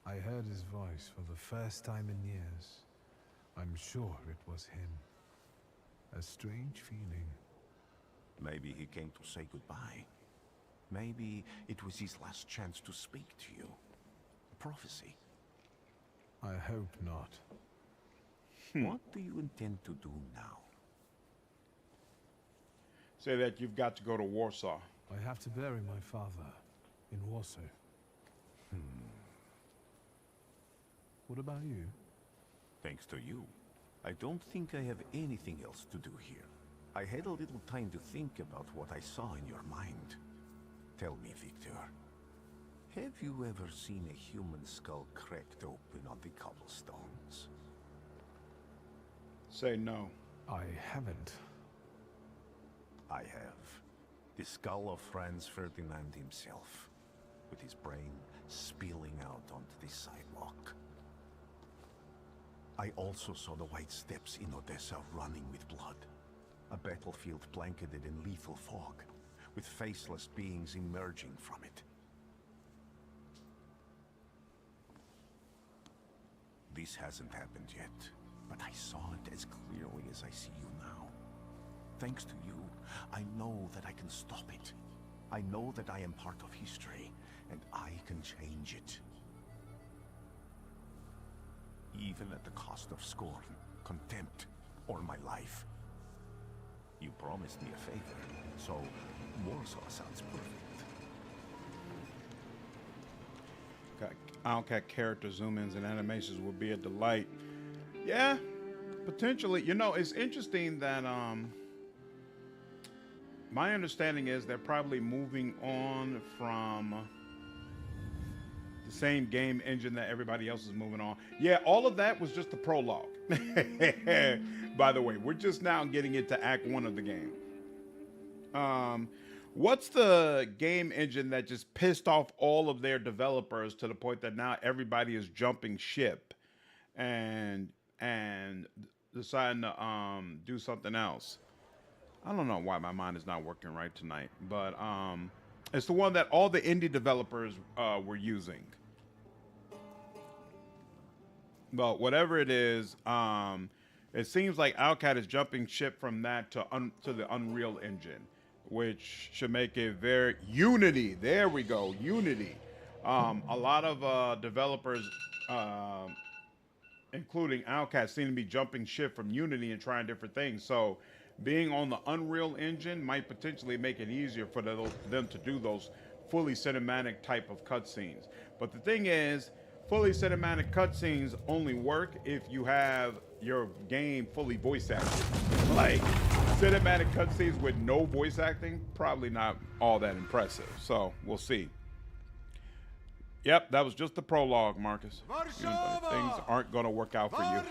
I heard his voice for the first time in years. I'm sure it was him. A strange feeling. Maybe he came to say goodbye. Maybe it was his last chance to speak to you. A prophecy. I hope not. What do you intend to do now? Say that you've got to go to Warsaw. I have to bury my father. in Warsaw. What about you? Thanks to you, I don't think I have anything else to do here. I had a little time to think about what I saw in your mind. Tell me, Victor, have you ever seen a human skull cracked open on the cobblestones? Say no. I haven't. I have. The skull of Franz Ferdinand himself, with his brain spilling out onto the sidewalk. I also saw the white steps in Odessa running with blood. A battlefield blanketed in lethal fog, with faceless beings emerging from it. This hasn't happened yet, but I saw it as clearly as I see you now. Thanks to you, I know that I can stop it. I know that I am part of history, and I can change it. Even at the cost of scorn, contempt, or my life. You promised me a favor, so Warsaw sounds perfect. Outcat character zoom-ins and animations will be a delight. Yeah, potentially. You know, it's interesting that my understanding is they're probably moving on from the same game engine that everybody else is moving on. Yeah, all of that was just the prologue. By the way, we're just now getting into Act 1 of the game. What's the game engine that just pissed off all of their developers to the point that now everybody is jumping ship and deciding to do something else? I don't know why my mind is not working right tonight, but it's the one that all the indie developers were using. But whatever it is, it seems like Outcat is jumping ship from that to the Unreal Engine, which should make it very Unity. There we go, Unity. A lot of developers, including Outcat, seem to be jumping ship from Unity and trying different things. So being on the Unreal Engine might potentially make it easier for them to do those fully cinematic type of cutscenes. But the thing is, fully cinematic cutscenes only work if you have your game fully voice acted. Like, cinematic cutscenes with no voice acting, probably not all that impressive. So, we'll see. Yep, that was just the prologue, Marcus. Things aren't going to work out for you.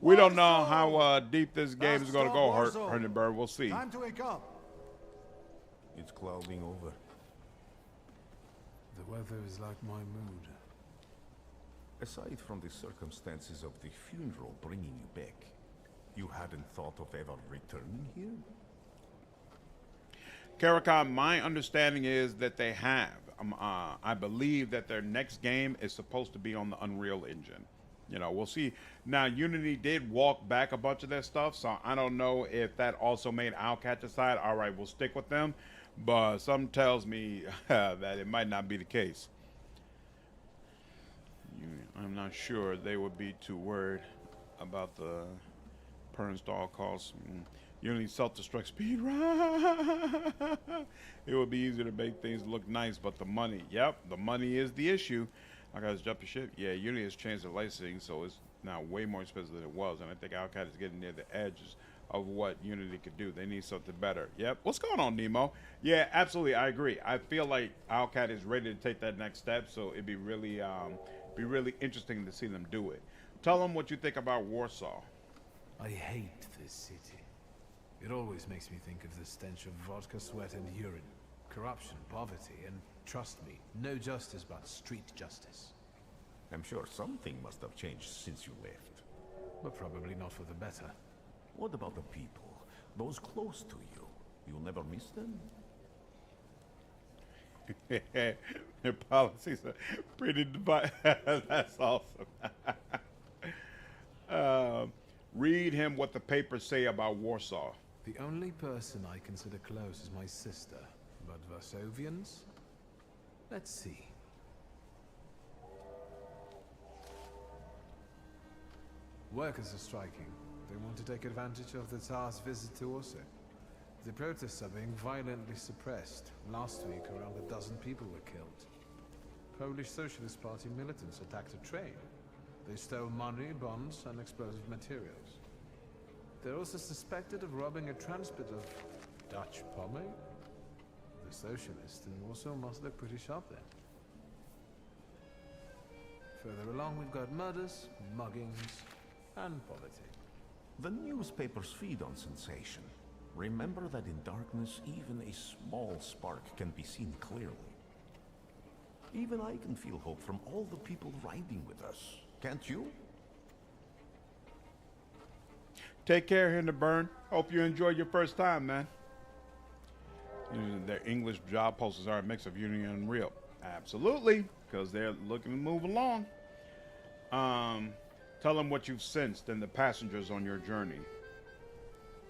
We don't know how deep this game is going to go, Herdenberg. We'll see. Time to wake up. It's clouding over. The weather is like my mood. Aside from the circumstances of the funeral bringing you back, you hadn't thought of ever returning here? Karakon, my understanding is that they have. I believe that their next game is supposed to be on the Unreal Engine. You know, we'll see. Now, Unity did walk back a bunch of their stuff, so I don't know if that also made Outcat decide, all right, we'll stick with them. But something tells me that it might not be the case. I'm not sure they would be too worried about the per install costs. Unity self-destruct speed. It would be easier to make things look nice, but the money, yep, the money is the issue. I got to jump the ship. Yeah, Unity has changed the licensing, so it's now way more expensive than it was, and I think Outcat is getting near the edges of what Unity could do. They need something better. Yep. What's going on, Nemo? Yeah, absolutely. I agree. I feel like Outcat is ready to take that next step, so it'd be really interesting to see them do it. Tell them what you think about Warsaw. I hate this city. It always makes me think of the stench of vodka, sweat, and urine. Corruption, poverty, and trust me, no justice but street justice. I'm sure something must have changed since you left. But probably not for the better. What about the people? Those close to you? You'll never miss them? Their policies are pretty divided. That's awesome. Read him what the papers say about Warsaw. The only person I consider close is my sister. But Varsovians? Let's see. Workers are striking. They want to take advantage of the Tsar's visit to Warsaw. The protests are being violently suppressed. Last week, around a dozen people were killed. Polish Socialist Party militants attacked a train. They stole money, bonds, and explosive materials. They're also suspected of robbing a transport of Dutch pomade. The socialists in Warsaw must look pretty sharp then. Further along, we've got murders, muggings, and politics. The newspapers feed on sensation. Remember that in darkness, even a small spark can be seen clearly. Even I can feel hope from all the people riding with us. Can't you? Take care, Hinderburn. Hope you enjoyed your first time, man. Their English job posters are a mix of Union and Unreal. Absolutely, because they're looking to move along. Tell them what you've sensed in the passengers on your journey.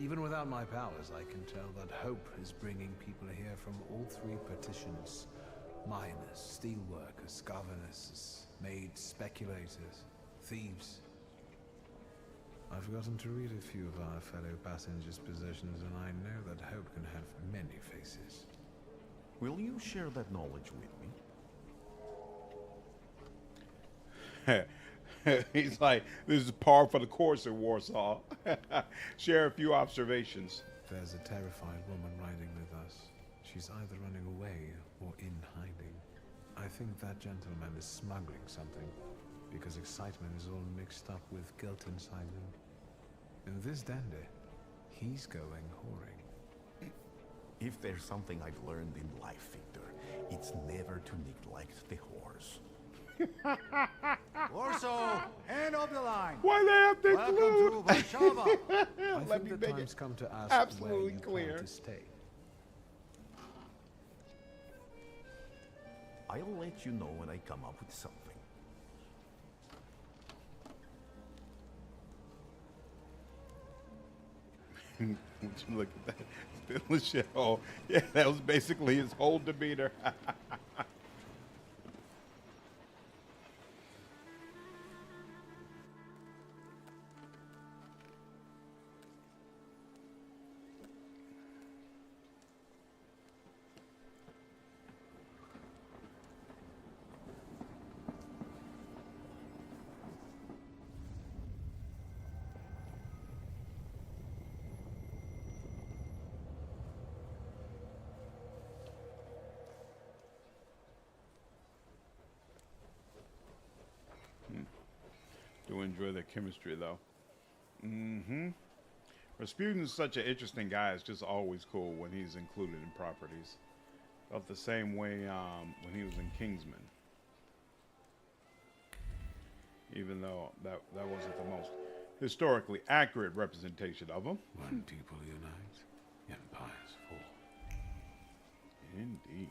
Even without my powers, I can tell that hope is bringing people here from all three partitions. Miners, steelworkers, governesses, maids, speculators, thieves. I've gotten to read a few of our fellow passengers' possessions, and I know that hope can have many faces. Will you share that knowledge with me? He's like, this is par for the course in Warsaw. Share a few observations. There's a terrified woman riding with us. She's either running away or in hiding. I think that gentleman is smuggling something, because excitement is all mixed up with guilt inside him. And this dandy, he's going whoring. If there's something I've learned in life, Victor, it's never to neglect the whores. Warsaw, hand up the line. Why they have to Welcome to Warszawa. I Let think me the make time's it come to ask absolutely where you clear. plan to stay. I'll let you know when I come up with something. Would you look at that? Still a shithole. Yeah, that was basically his whole demeanor. Do enjoy the chemistry, though. Rasputin's such an interesting guy. It's just always cool when he's included in properties. Felt the same way when he was in Kingsman. Even though that wasn't the most historically accurate representation of him. When people unite, empires fall. Indeed.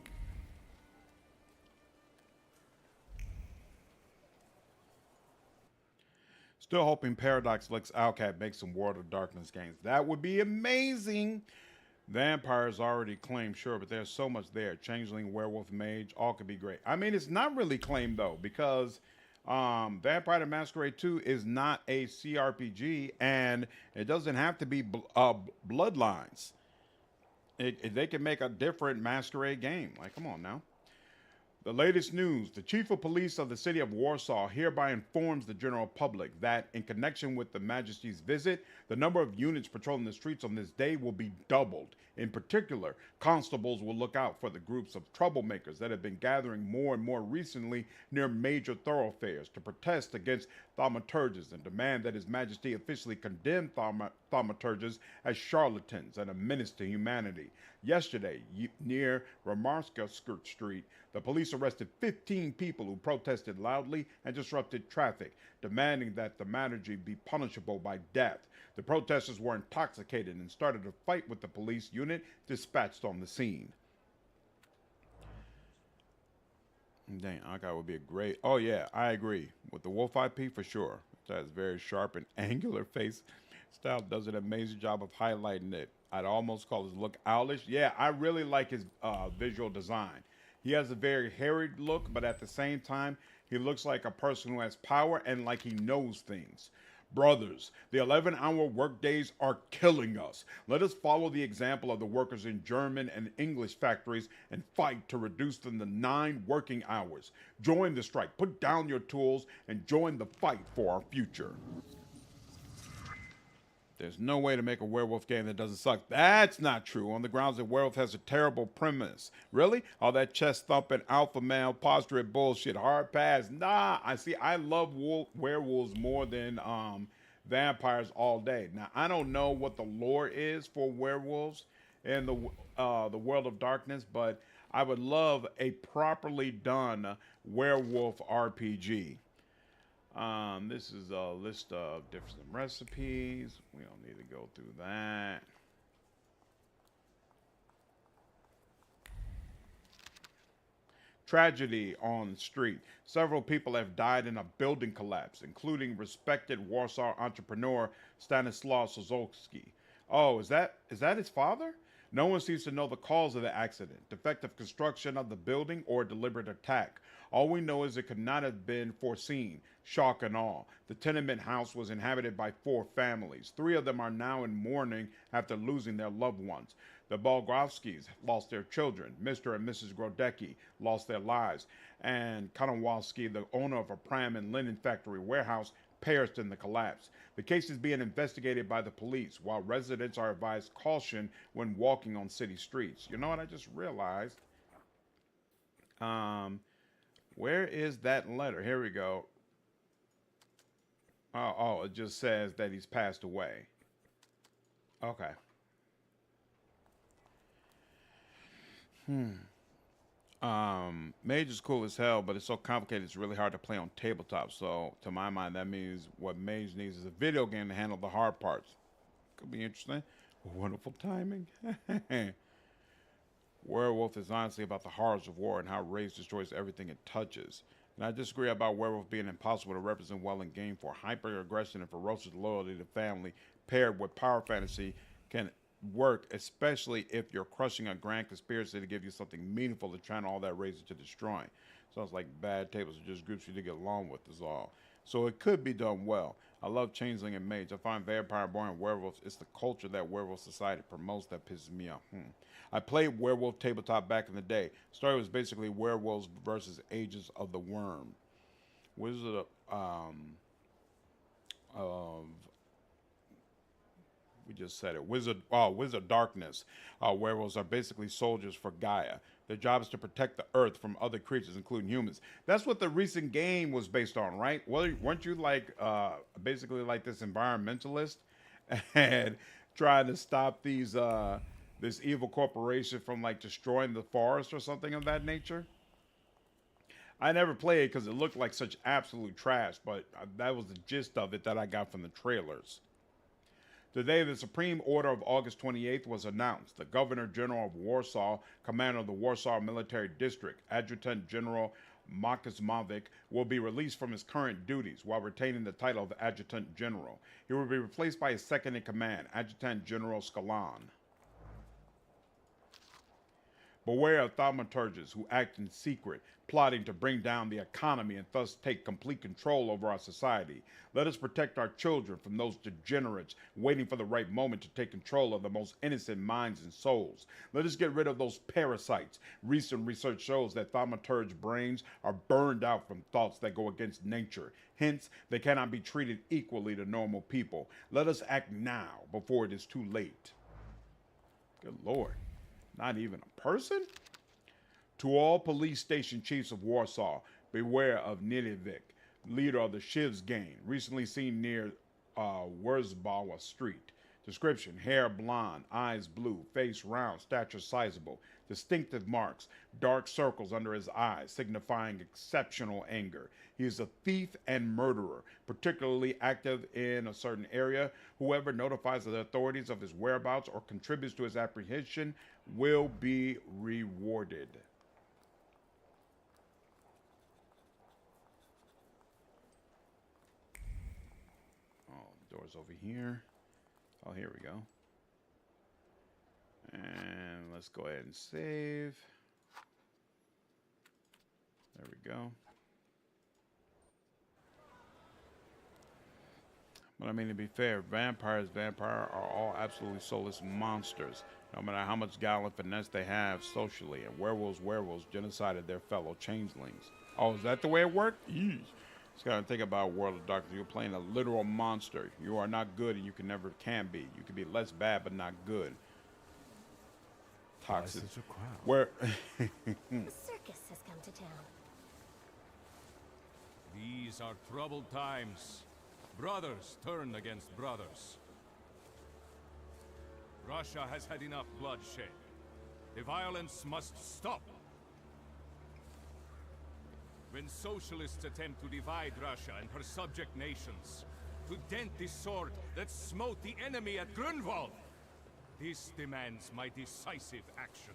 Still hoping Paradox Lex Alcat makes some World of Darkness games. That would be amazing. Vampires already claimed, sure, but there's so much there. Changeling, Werewolf, Mage, all could be great. I mean, it's not really claimed, though, because Vampire the Masquerade 2 is not a CRPG, and it doesn't have to be Bloodlines. They can make a different Masquerade game. Like, come on now. The latest news, the chief of police of the city of Warsaw hereby informs the general public that in connection with the Majesty's visit, the number of units patrolling the streets on this day will be doubled. In particular, constables will look out for the groups of troublemakers that have been gathering more and more recently near major thoroughfares to protest against thaumaturges and demand that His Majesty officially condemn thaumaturges as charlatans and a menace to humanity. Yesterday, near Ramarska Street, the police arrested 15 people who protested loudly and disrupted traffic, demanding that the Thaumaturge be punishable by death. The protesters were intoxicated and started a fight with the police unit dispatched on the scene. Dang, Archive would be a great... Oh, yeah, I agree. With the Wolf IP, for sure. It has very sharp and angular face style. Does an amazing job of highlighting it. I'd almost call his look owlish. Yeah, I really like his visual design. He has a very harried look, but at the same time, he looks like a person who has power and like he knows things. Brothers, the 11-hour workdays are killing us. Let us follow the example of the workers in German and English factories and fight to reduce them to 9 working hours. Join the strike, put down your tools, and join the fight for our future. There's no way to make a werewolf game that doesn't suck. That's not true, on the grounds that werewolf has a terrible premise. Really? All that chest thumping, alpha male, posturate bullshit, hard pass. Nah, I love werewolves more than vampires all day. Now, I don't know what the lore is for werewolves in the world of darkness, but I would love a properly done werewolf RPG. This is a list of different recipes. We don't need to go through that. Tragedy on the street. Several people have died in a building collapse, including respected Warsaw entrepreneur Stanislaw Sozolski. Oh, is that his father? No one seems to know the cause of the accident, defective construction of the building, or deliberate attack. All we know is it could not have been foreseen. Shock and awe. The tenement house was inhabited by 4 families. 3 of them are now in mourning after losing their loved ones. The Bolgrovskis lost their children. Mr. and Mrs. Grodecki lost their lives. And Konowalski, the owner of a pram and linen factory warehouse, perished in the collapse. The case is being investigated by the police, while residents are advised caution when walking on city streets. You know what I just realized? Where is that letter? Here we go. Oh, it just says that he's passed away. Okay. Mage is cool as hell, but it's so complicated it's really hard to play on tabletop. So, to my mind, that means what Mage needs is a video game to handle the hard parts. Could be interesting. Wonderful timing. Werewolf is honestly about the horrors of war and how rage destroys everything it touches. And I disagree about werewolf being impossible to represent well in game for. Hyper-aggression and ferocious loyalty to family paired with power fantasy can work, especially if you're crushing a grand conspiracy to give you something meaningful to channel all that rage into destroying. Sounds like bad tables are just groups you to get along with is all. So it could be done well. I love Changeling and Mage. I find Vampire Born and Werewolves. It's the culture that Werewolf Society promotes that pisses me off. I played Werewolf Tabletop back in the day. Story was basically werewolves versus Ages of the Worm. Wizard of we just said it. Wizard Darkness. Werewolves are basically soldiers for Gaia. Their job is to protect the earth from other creatures, including humans. That's what the recent game was based on, right? Well, weren't you like basically like this environmentalist and trying to stop these this evil corporation from like destroying the forest or something of that nature? I never played it because it looked like such absolute trash, but that was the gist of it that I got from the trailers. Today, the Supreme Order of August 28th was announced. The Governor General of Warsaw, commander of the Warsaw Military District, Adjutant General Makismovic, will be released from his current duties while retaining the title of Adjutant General. He will be replaced by his second in command, Adjutant General Skalan. Beware of thaumaturges who act in secret, plotting to bring down the economy and thus take complete control over our society. Let us protect our children from those degenerates waiting for the right moment to take control of the most innocent minds and souls. Let us get rid of those parasites. Recent research shows that thaumaturge brains are burned out from thoughts that go against nature. Hence, they cannot be treated equally to normal people. Let us act now before it is too late. Good Lord. Not even a person? To all police station chiefs of Warsaw, beware of Nilivik, leader of the Shivs gang, recently seen near Wurzbawa Street. Description: hair blonde, eyes blue, face round, stature sizable. Distinctive marks: dark circles under his eyes, signifying exceptional anger. He is a thief and murderer, particularly active in a certain area. Whoever notifies the authorities of his whereabouts or contributes to his apprehension will be rewarded. Oh, door's over here. Oh, here we go. And let's go ahead and save. There we go. But I mean, to be fair, vampires are all absolutely soulless monsters. No matter how much guile and finesse they have socially, and werewolves genocided their fellow changelings. Oh, is that the way it worked? Yeesh. Just gotta think about World of Darkness. You're playing a literal monster. You are not good, and you can never be. You can be less bad, but not good. Toxic. Where? The circus has come to town. These are troubled times. Brothers turn against brothers. Russia has had enough bloodshed. The violence must stop. When socialists attempt to divide Russia and her subject nations, to dent the sword that smote the enemy at Grunwald, this demands my decisive action.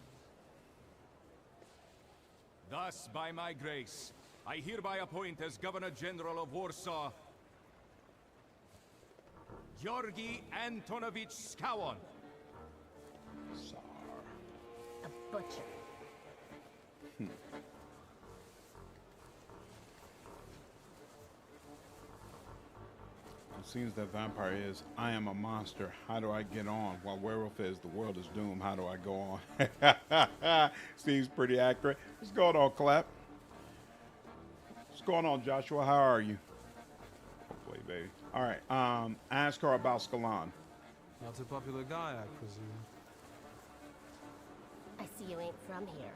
Thus, by my grace, I hereby appoint as Governor General of Warsaw, Georgi Antonovich Skowon. A butcher. It seems that vampire is, I am a monster. How do I get on? While werewolf is, the world is doomed. How do I go on? Seems pretty accurate. What's going on, Clap? What's going on, Joshua? How are you? Hopefully, baby. All right. Ask her about Scalan. Not a popular guy, I presume. I see you ain't from here.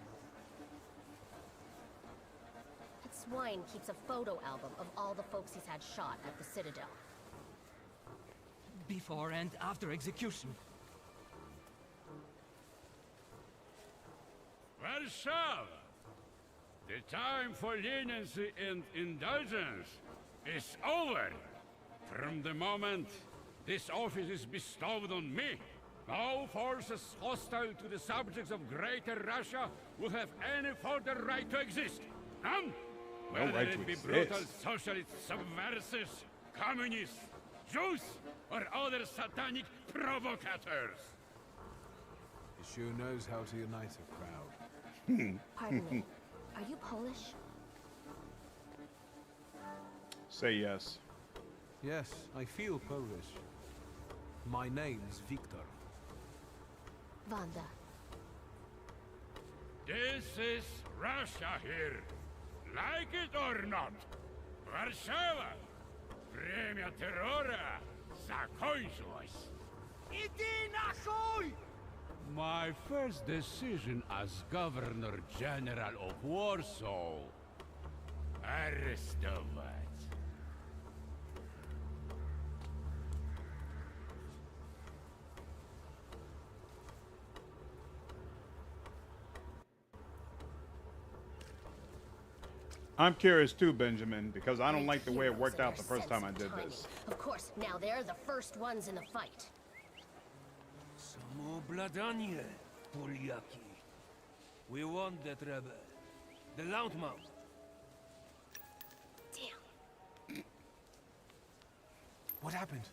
That swine keeps a photo album of all the folks he's had shot at the Citadel. Before and after execution. Warsaw! The time for leniency and indulgence is over. From the moment this office is bestowed on me, no forces hostile to the subjects of Greater Russia will have any further right to exist. None? No Whether right it to be exist. brutal socialist subversives, communists, Jews, or other satanic provocators. He sure knows how to unite a crowd. Pardon me. Are you Polish? Say yes. Yes, I feel Polish. My name's Victor. Wanda. This is Russia here. Like it or not. Warsaw. Время террора закончилось. Иди нахуй! My first decision as Governor General of Warsaw. Arrestować. I'm curious too, Benjamin, because I don't like the way it worked out the first time I did this. Of course, now they're the first ones in the fight. Samobladanie, Poliaki. We want that rebel. The Loudmouth. Damn. What happened?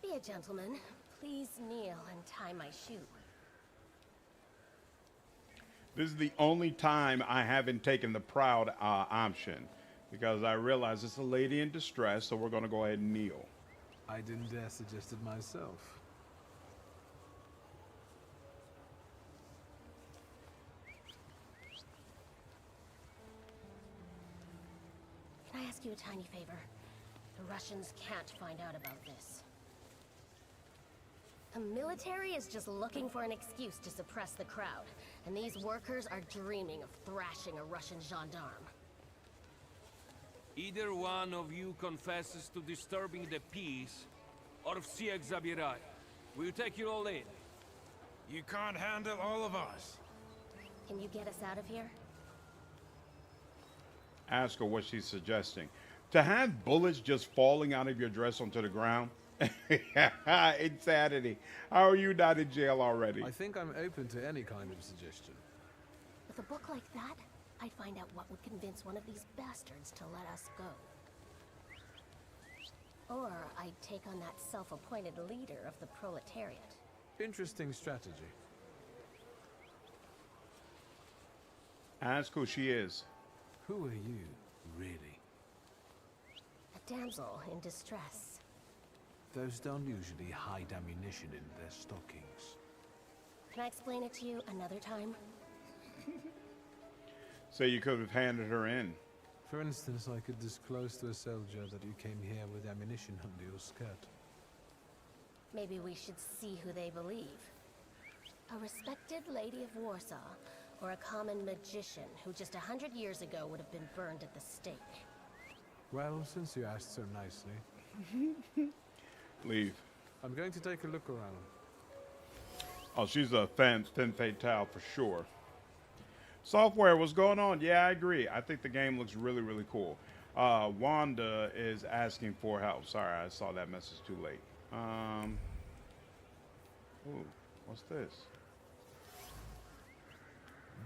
Be a gentleman. Please kneel and tie my shoe. This is the only time I haven't taken the proud option, because I realize it's a lady in distress, so we're going to go ahead and kneel. I didn't dare suggest it myself. Can I ask you a tiny favor? The Russians can't find out about this. The military is just looking for an excuse to suppress the crowd, and these workers are dreaming of thrashing a Russian gendarme. Either one of you confesses to disturbing the peace, or всех забирай. We'll take you all in. You can't handle all of us. Can you get us out of here? Ask her what she's suggesting. To have bullets just falling out of your dress onto the ground? Insanity. How are you not in jail already? I think I'm open to any kind of suggestion. With a book like that, I'd find out what would convince one of these bastards to let us go. Or I'd take on that self-appointed leader of the proletariat. Interesting strategy. Ask who she is. Who are you, really? A damsel in distress. Those don't usually hide ammunition in their stockings. Can I explain it to you another time? So you could have handed her in. For instance, I could disclose to a soldier that you came here with ammunition under your skirt. Maybe we should see who they believe. A respected lady of Warsaw, or a common magician who just 100 years ago would have been burned at the stake. Well, since you asked so nicely. Leave. I'm going to take a look around. Oh, she's a femme fatale for sure. Software, what's going on? Yeah, I agree. I think the game looks really, really cool. Wanda is asking for help. Sorry, I saw that message too late. Ooh, what's this?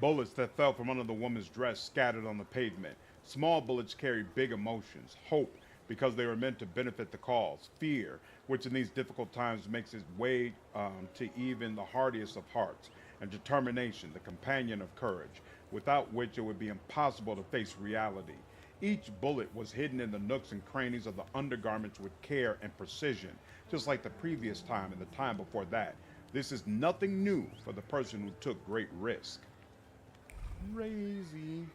Bullets that fell from under the woman's dress scattered on the pavement. Small bullets carry big emotions. Hope, because they were meant to benefit the cause. Fear, which in these difficult times makes its way to even the hardiest of hearts. And determination, the companion of courage, without which it would be impossible to face reality. Each bullet was hidden in the nooks and crannies of the undergarments with care and precision, just like the previous time and the time before that. This is nothing new for the person who took great risk. Crazy.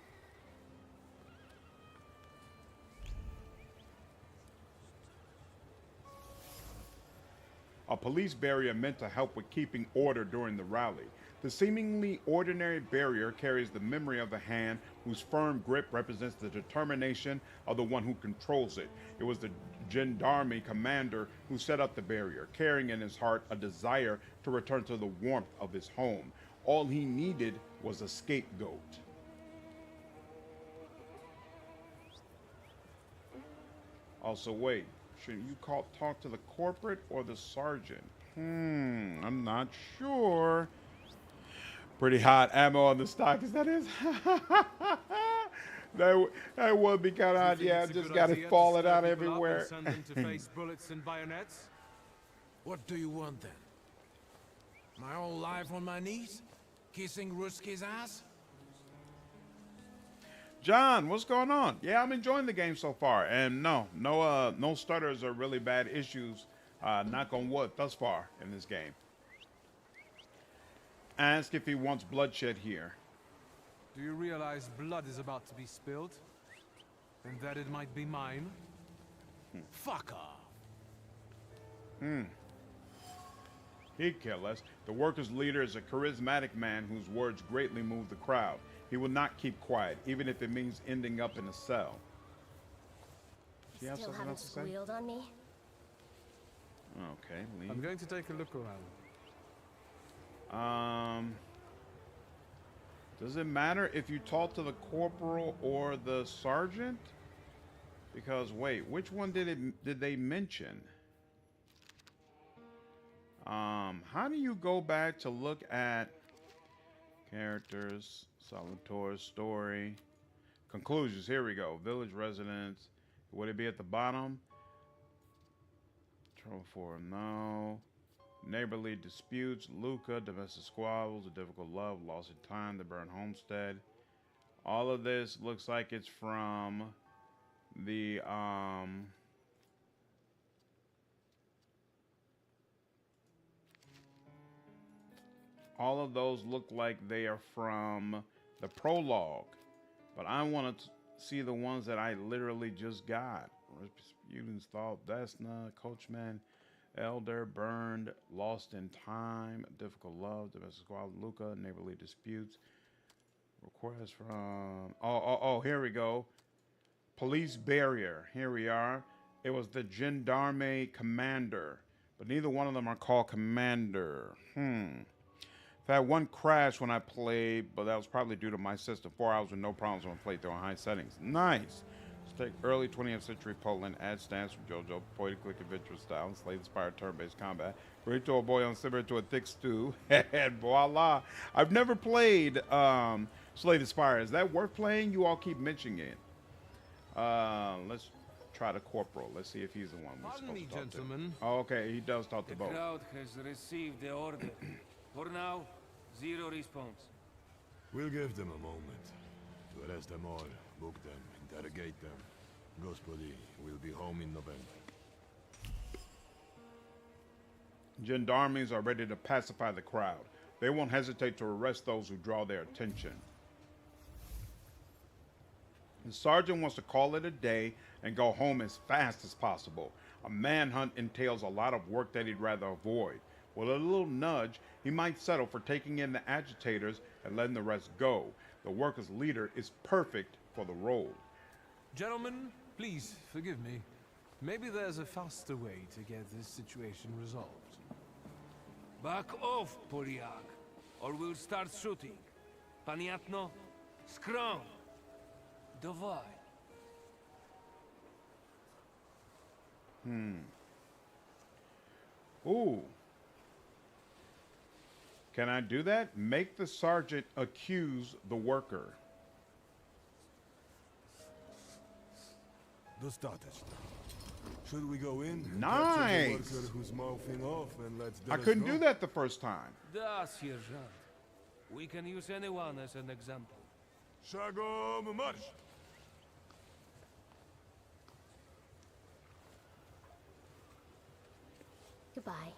A police barrier meant to help with keeping order during the rally. The seemingly ordinary barrier carries the memory of a hand whose firm grip represents the determination of the one who controls it. It was the gendarme commander who set up the barrier, carrying in his heart a desire to return to the warmth of his home. All he needed was a scapegoat. Also, wait, should you talk to the corporate or the sergeant? I'm not sure. Pretty hot ammo on the stock, is that is? that would be kind of hot. Yeah, I just got it falling out everywhere. Send them to face bullets and bayonets? What do you want then? My whole life on my knees? Kissing Ruski's ass? John, what's going on? Yeah, I'm enjoying the game so far, and no stutters or really bad issues. Knock on wood, thus far in this game. Ask if he wants bloodshed here. Do you realize blood is about to be spilled? And that it might be mine? Fuck off. He'd kill us. The workers' leader is a charismatic man whose words greatly move the crowd. He will not keep quiet, even if it means ending up in a cell. Do you have Still something haven't else to say? squealed on me? Okay, leave. I'm going to take a look around. Does it matter if you talk to the corporal or the sergeant? Because wait, which one did they mention? How do you go back to look at characters, Thaumaturge, story, conclusions? Here we go. Village residents. Would it be at the bottom? Trouble for no. Neighborly disputes, Luca, domestic squabbles, a difficult love, loss in time, the burned homestead. All of this looks like it's from the all of those look like they are from the prologue, but I want to see the ones that I literally just got. Rasputin's thought, Vesna, Coachman, Elder, Burned, Lost in Time, Difficult Love, Domestic Squad, Luca, Neighborly Disputes. Request from... Oh, here we go. Police Barrier. Here we are. It was the Gendarme Commander, but neither one of them are called Commander. I've had one crash when I played, but that was probably due to my system. 4 hours with no problems when I played through on high settings. Nice. Take early 20th century Poland, add stance from JoJo, poetically adventurous style, and slave-inspired turn-based combat. Bring to a boil and simmer to a thick stew, and voila. I've never played slave-inspired. Is that worth playing? You all keep mentioning it. Let's try the corporal. Let's see if he's the one we're supposed to talk gentlemen. to. Oh, okay, he does talk to both. The crowd has received the order. For now, zero response. We'll give them a moment to arrest them all, book them, interrogate them. Господи, we'll be home in November. Gendarmes are ready to pacify the crowd. They won't hesitate to arrest those who draw their attention. The sergeant wants to call it a day and go home as fast as possible. A manhunt entails a lot of work that he'd rather avoid. With a little nudge, he might settle for taking in the agitators and letting the rest go. The workers' leader is perfect for the role. Gentlemen, please forgive me. Maybe there's a faster way to get this situation resolved. Back off, Poliak, or we'll start shooting. Paniatno, scrum. Dawaj. Ooh. Can I do that? Make the sergeant accuse the worker. Dostateczno. Should we go in? Nice. Capture the worker who's mouthing off and let's I couldn't do that the first time. Da, Sierżant. We can use anyone as an example. Szagom marsz! Goodbye.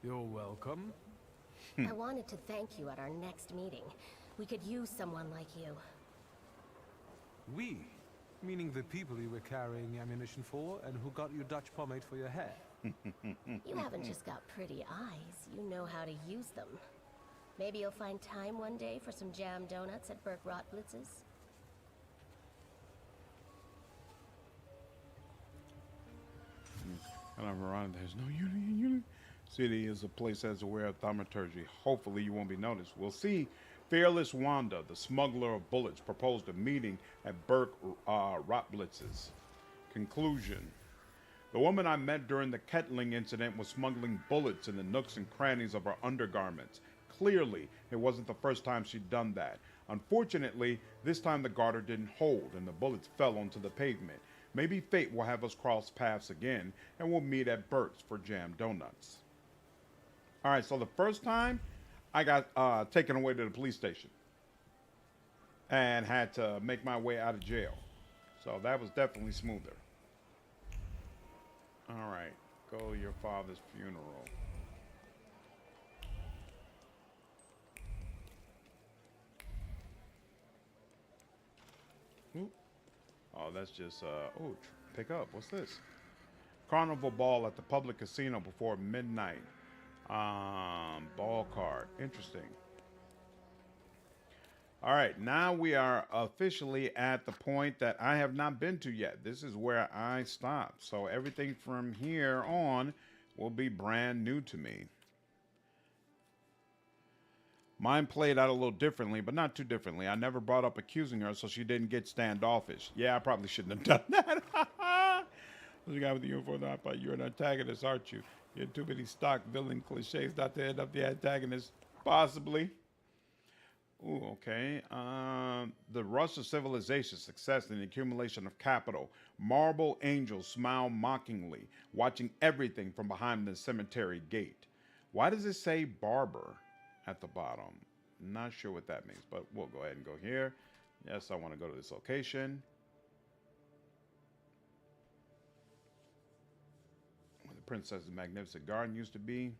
You're welcome. I wanted to thank you at our next meeting. We could use someone like you. We? Meaning the people you were carrying ammunition for and who got you Dutch pomade for your hair. You haven't just got pretty eyes, you know how to use them. Maybe you'll find time one day for some jam donuts at Burke Rotblitz's. Hello, Verona. There's no unity. City is a place as aware of thaumaturgy. Hopefully you won't be noticed. We'll see. Fearless Wanda, the smuggler of bullets, proposed a meeting at Burke Rotblitz's. Conclusion. The woman I met during the kettling incident was smuggling bullets in the nooks and crannies of her undergarments. Clearly, it wasn't the first time she'd done that. Unfortunately, this time the garter didn't hold and the bullets fell onto the pavement. Maybe fate will have us cross paths again and we'll meet at Burke's for jam donuts. Alright, so the first time I got taken away to the police station and had to make my way out of jail. So that was definitely smoother. Alright, go to your father's funeral. Oop. Oh, that's just, pick up. What's this? Carnival ball at the public casino before midnight. Ball card. Interesting. All right, now we are officially at the point that I have not been to yet. This is where I stopped. So everything from here on will be brand new to me. Mine played out a little differently, but not too differently. I never brought up accusing her, so she didn't get standoffish. Yeah, I probably shouldn't have done that. The guy with the uniform, I thought you're an antagonist, aren't you? You have too many stock villain cliches not to end up the antagonist. Possibly. Ooh, okay. The rush of civilization, success, and the accumulation of capital. Marble angels smile mockingly, watching everything from behind the cemetery gate. Why does it say barber at the bottom? Not sure what that means, but we'll go ahead and go here. Yes, I want to go to this location. Where the Princess's Magnificent Garden used to be.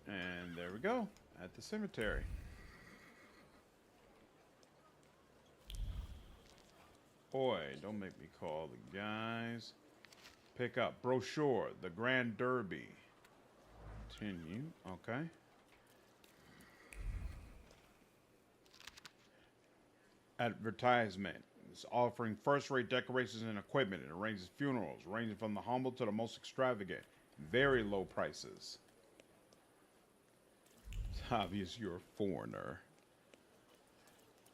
And there we go, at the cemetery. Boy, don't make me call the guys. Pick up brochure, the Grand Derby. Continue, okay. Advertisement. It's offering first-rate decorations and equipment. It arranges funerals, ranging from the humble to the most extravagant. Very low prices. It's obvious you're a foreigner.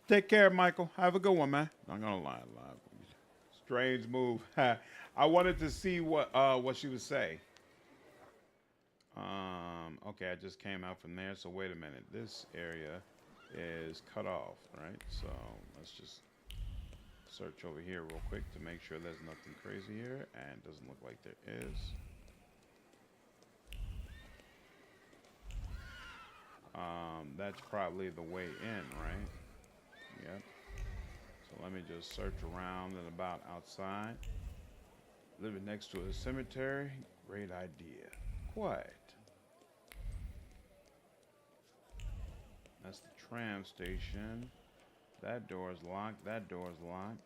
Take care, Michael. Have a good one, man. I'm gonna lie. Strange move. I wanted to see what she would say. Okay, I just came out from there. So wait a minute. This area is cut off, right? So let's just search over here real quick to make sure there's nothing crazy here, and it doesn't look like there is. That's probably the way in, right? Yep. So let me just search around and about outside. Living next to a cemetery, great idea. Quiet. That's the tram station. That door is locked. That door is locked.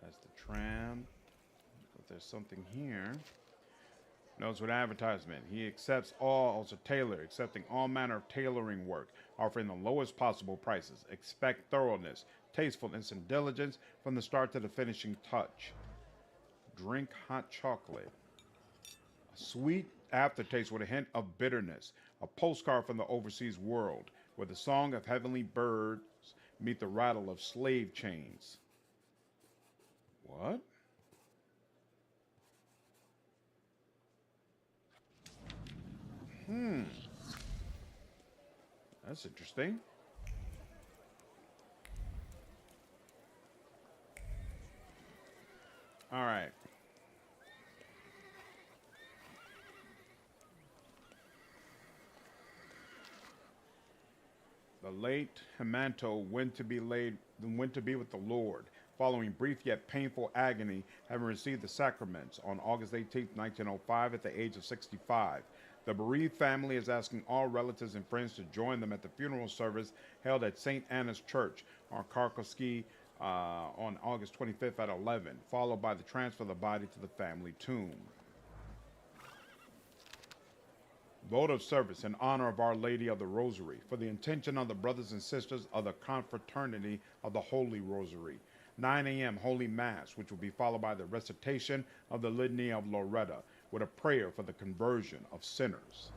That's the tram. But there's something here. Notes with advertisement. He accepts all, also tailor, accepting all manner of tailoring work, offering the lowest possible prices. Expect thoroughness, tastefulness, and diligence from the start to the finishing touch. Drink hot chocolate. A sweet aftertaste with a hint of bitterness. A postcard from the overseas world, where the song of heavenly birds meet the rattle of slave chains. What? That's interesting. All right. The late Himanto went to be with the Lord, following brief yet painful agony, having received the sacraments on August 18, 1905, at the age of 65. The bereaved family is asking all relatives and friends to join them at the funeral service held at St. Anna's Church on Kharkovsky on August 25th at 11, followed by the transfer of the body to the family tomb. Vote of service in honor of Our Lady of the Rosary for the intention of the brothers and sisters of the confraternity of the Holy Rosary. 9 a.m. Holy Mass, which will be followed by the recitation of the Litany of Loretta, with a prayer for the conversion of sinners.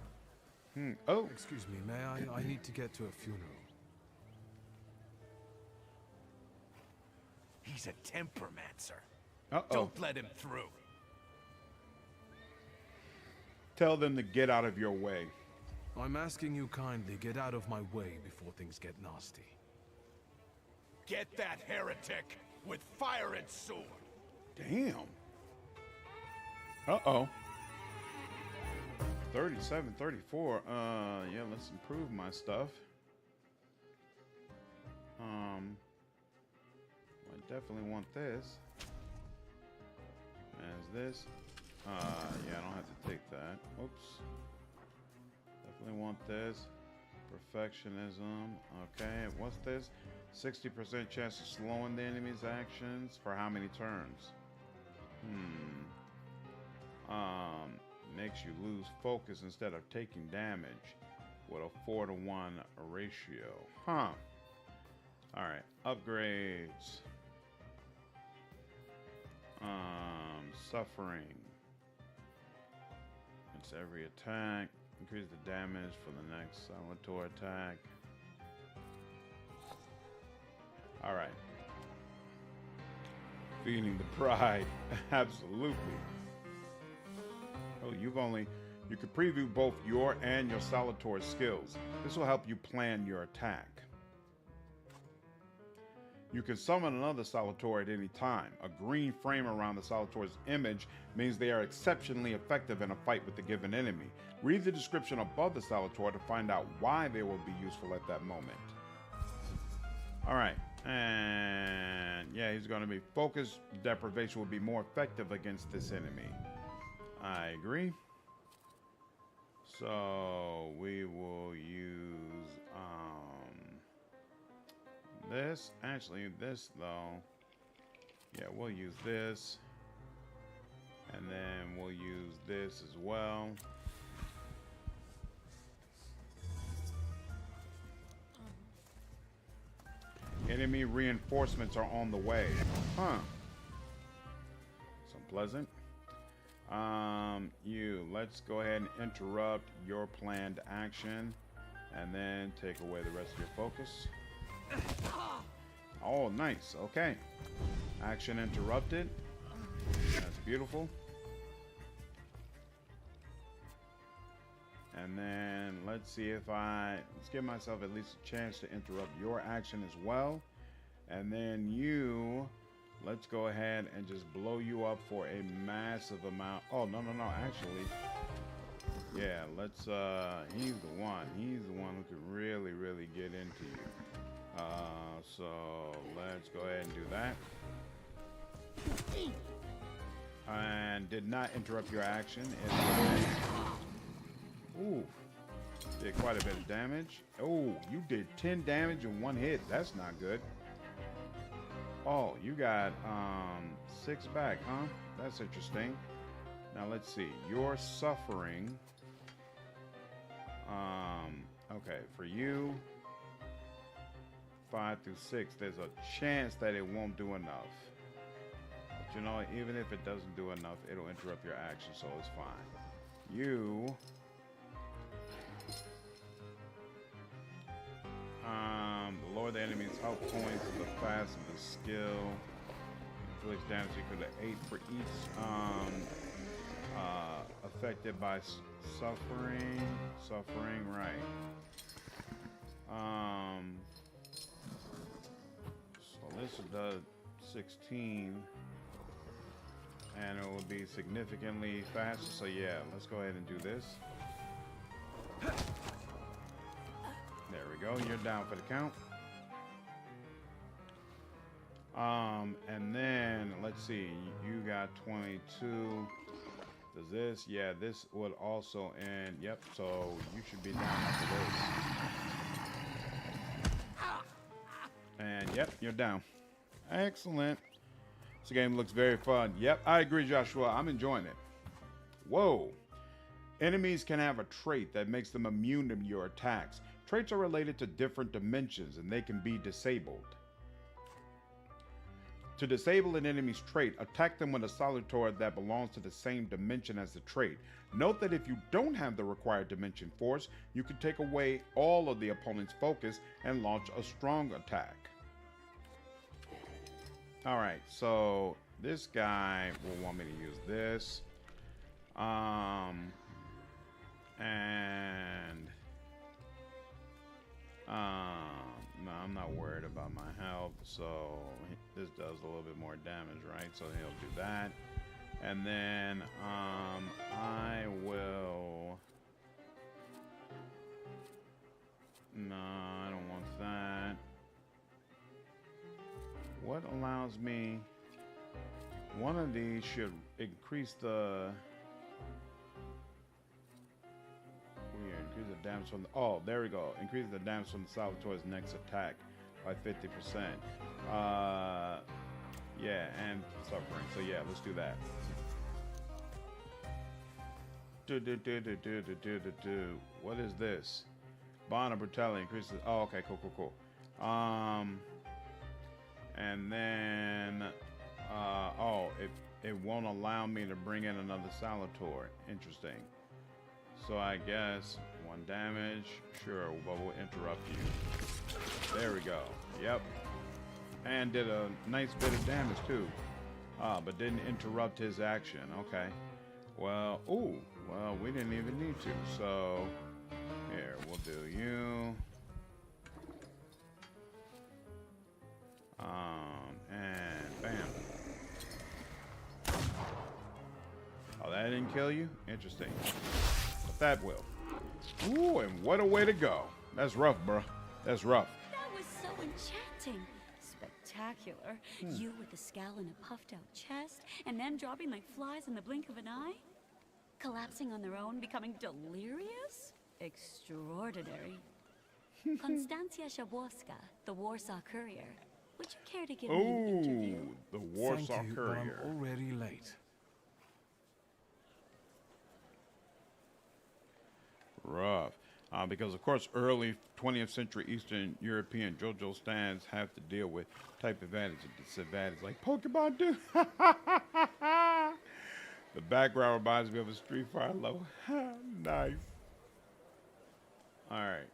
Oh. Excuse me, may I need to get to a funeral. He's a tempermancer. Uh-oh. Don't let him through. Tell them to get out of your way. I'm asking you kindly, get out of my way before things get nasty. Get that heretic with fire and sword. Damn. Uh-oh. 37, 34. Yeah, let's improve my stuff. I definitely want this. As this. Yeah, I don't have to take that. Oops. Definitely want this. Perfectionism. Okay, what's this? 60% chance of slowing the enemy's actions for how many turns? Makes you lose focus instead of taking damage with a 4-to-1 ratio. Huh. Alright, upgrades. Suffering. It's every attack. Increase the damage for the next Thaumaturge attack. Alright. Feeding the pride. Absolutely. Oh, you can preview both your and your Thaumaturge skills. This will help you plan your attack. You can summon another Thaumaturge at any time. A green frame around the Thaumaturge's image means they are exceptionally effective in a fight with the given enemy. Read the description above the Thaumaturge to find out why they will be useful at that moment. Alright, and yeah, he's going to be focus deprivation will be more effective against this enemy. I agree. So we will use this. Actually, this though. Yeah, we'll use this. And then we'll use this as well. Enemy reinforcements are on the way. Huh. So pleasant. Let's go ahead and interrupt your planned action and then take away the rest of your focus. Oh, nice. Okay. Action interrupted. That's beautiful. And then let's see if let's give myself at least a chance to interrupt your action as well. And then let's go ahead and just blow you up for a massive amount. Oh, no. Actually, Yeah, let's, he's the one. He's the one who can really, really get into you. So let's go ahead and do that. And did not interrupt your action. Ooh, did quite a bit of damage. Oh, you did 10 damage in one hit. That's not good. Oh, you got 6 back, huh? That's interesting. Now let's see. You're suffering. Okay, for you, 5 through 6, there's a chance that it won't do enough. But you know, even if it doesn't do enough, it'll interrupt your action, so it's fine. You lower the enemy's health points, the fast and the skill. Inflicts damage equal to 8 for each affected by suffering. Suffering, right. So this does 16. And it will be significantly faster. So yeah, let's go ahead and do this. There we go. You're down for the count. And then let's see. You got 22. Does this? Yeah, this would also end. Yep. So you should be down after this. And yep, you're down. Excellent. This game looks very fun. Yep, I agree, Joshua. I'm enjoying it. Whoa. Enemies can have a trait that makes them immune to your attacks. Traits are related to different dimensions and they can be disabled. To disable an enemy's trait, attack them with a Thaumaturge that belongs to the same dimension as the trait. Note that if you don't have the required dimension force, you can take away all of the opponent's focus and launch a strong attack. Alright, so this guy will want me to use this. No, I'm not worried about my health, so this does a little bit more damage, right? So he'll do that. And then I will... No, I don't want that. What allows me... One of these should increase the... Increase the damage from the... Oh, there we go. Increase the damage from the Thaumaturge's next attack by 50%. Yeah, and suffering. So yeah, let's do that. What is this? Bond of brutality increases... Oh, okay, cool. And then... oh, it won't allow me to bring in another Thaumaturge. Interesting. So I guess 1 damage. Sure, but we'll interrupt you. There we go. Yep. And did a nice bit of damage too. But didn't interrupt his action. Okay. Well, ooh. Well, we didn't even need to. So here, we'll do you. And bam. Oh, that didn't kill you? Interesting. But that will. Ooh, and what a way to go. That's rough, bro. That's rough. That was so enchanting. Spectacular. You with a scowl and a puffed out chest, and them dropping like flies in the blink of an eye? Collapsing on their own, becoming delirious? Extraordinary. Konstancja Szabłowska, the Warsaw Courier. Would you care to give me an interview? The Warsaw Thank you, Courier. But I'm already late. Rough. Because, of course, early 20th century Eastern European JoJo stands have to deal with type advantage and disadvantage like Pokemon do. The background reminds me of a Street Fighter level. Nice. All right.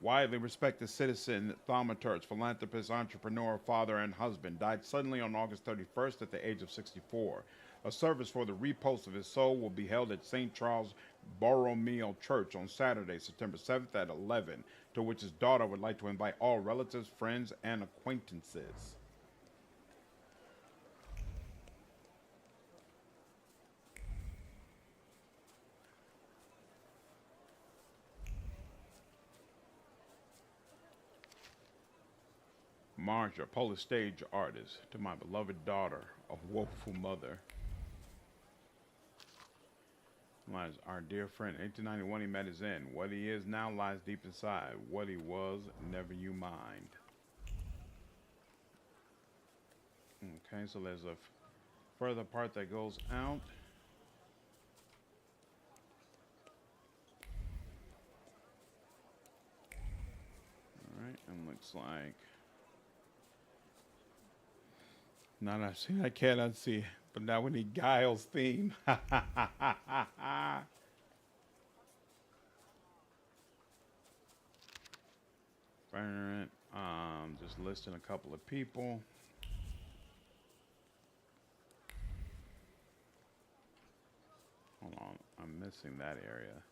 Widely respected citizen, Thaumaturge, philanthropist, entrepreneur, father, and husband, died suddenly on August 31st at the age of 64. A service for the repose of his soul will be held at St. Charles Borromeo Church on Saturday, September 7th at 11, to which his daughter would like to invite all relatives, friends, and acquaintances. Marsha, Polish stage artist, to my beloved daughter, a woeful mother. Lies our dear friend. 1891 he met his end. What he is now lies deep inside. What he was, never you mind. Okay, so there's a further part that goes out. Alright, and looks like... Now that I've seen, I cannot see. But now we need Guile's theme. Just listing a couple of people. Hold on, I'm missing that area.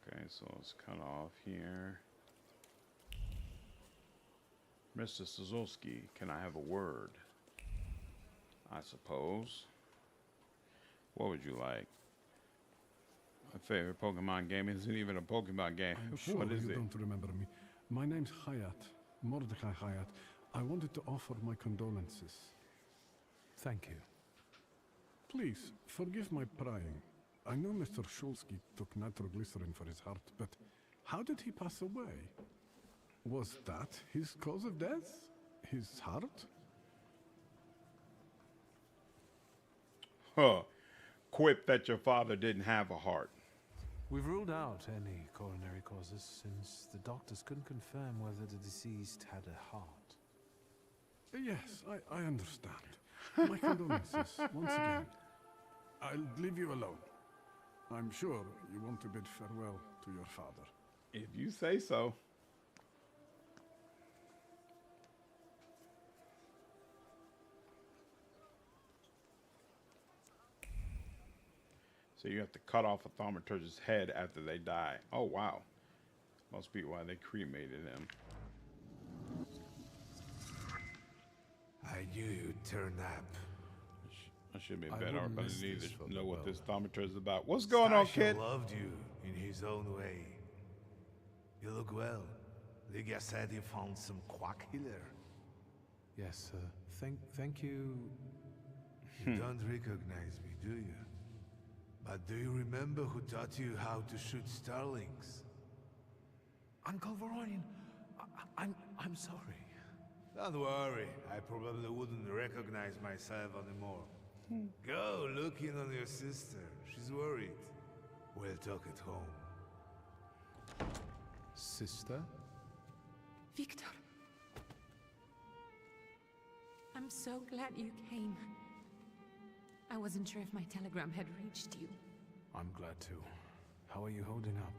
Okay, so let's cut off here. Mr. Suzuki, can I have a word? I suppose. What would you like? My favorite Pokemon game isn't even a Pokemon game. I'm sure What is you it? don't remember me. My name's Hayat, Mordecai Hayat. I wanted to offer my condolences. Thank you. Please, forgive my prying. I know Mr. Shulsky took nitroglycerin for his heart, but how did he pass away? Was that his cause of death? His heart? Huh. Quip that your father didn't have a heart. We've ruled out any coronary causes since the doctors couldn't confirm whether the deceased had a heart. Yes, I understand. My condolences, once again. I'll leave you alone. I'm sure you want to bid farewell to your father. If you say so. So you have to cut off a Thaumaturge's head after they die. Oh, wow. Must be why they cremated him. I knew you'd turn up. I should be I better, wouldn't but I miss need this to for know the what world. this Thaumaturge is about. What's going on, kid? loved you in his own way. You look well. Liga said he found some quack healer. Yes, thank you. You don't recognize me, do you? But do you remember who taught you how to shoot starlings? Uncle Varonian, I'm sorry. Don't worry, I probably wouldn't recognize myself anymore. Go look in on your sister. She's worried. We'll talk at home. Sister? Victor. I'm so glad you came. I wasn't sure if my telegram had reached you. I'm glad too. How are you holding up?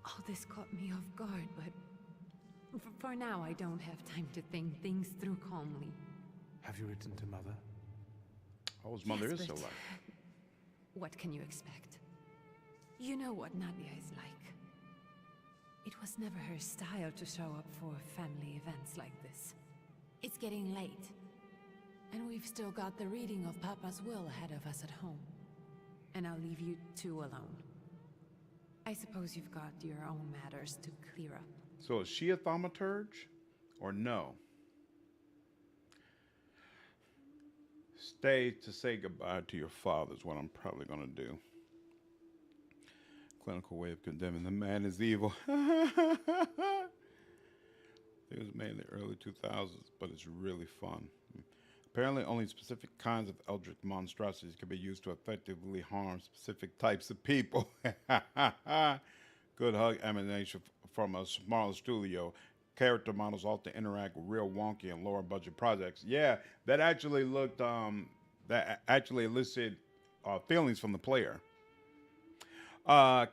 All this caught me off guard, but for now I don't have time to think things through calmly. Have you written to Mother? Oh, his mother Yes, is so but lucky. what can you expect? You know what Nadia is like. It was never her style to show up for family events like this. It's getting late, and we've still got the reading of Papa's will ahead of us at home. And I'll leave you two alone. I suppose you've got your own matters to clear up. So is she a Thaumaturge or no? Stay to say goodbye to your father is what I'm probably going to do. Clinical way of condemning the man is evil. It was made in the early 2000s, but it's really fun. Apparently, only specific kinds of eldritch monstrosities can be used to effectively harm specific types of people. Good hug emanation from a smaller studio. Character models often interact with real wonky and lower budget projects. Yeah, that actually looked, that actually elicited feelings from the player.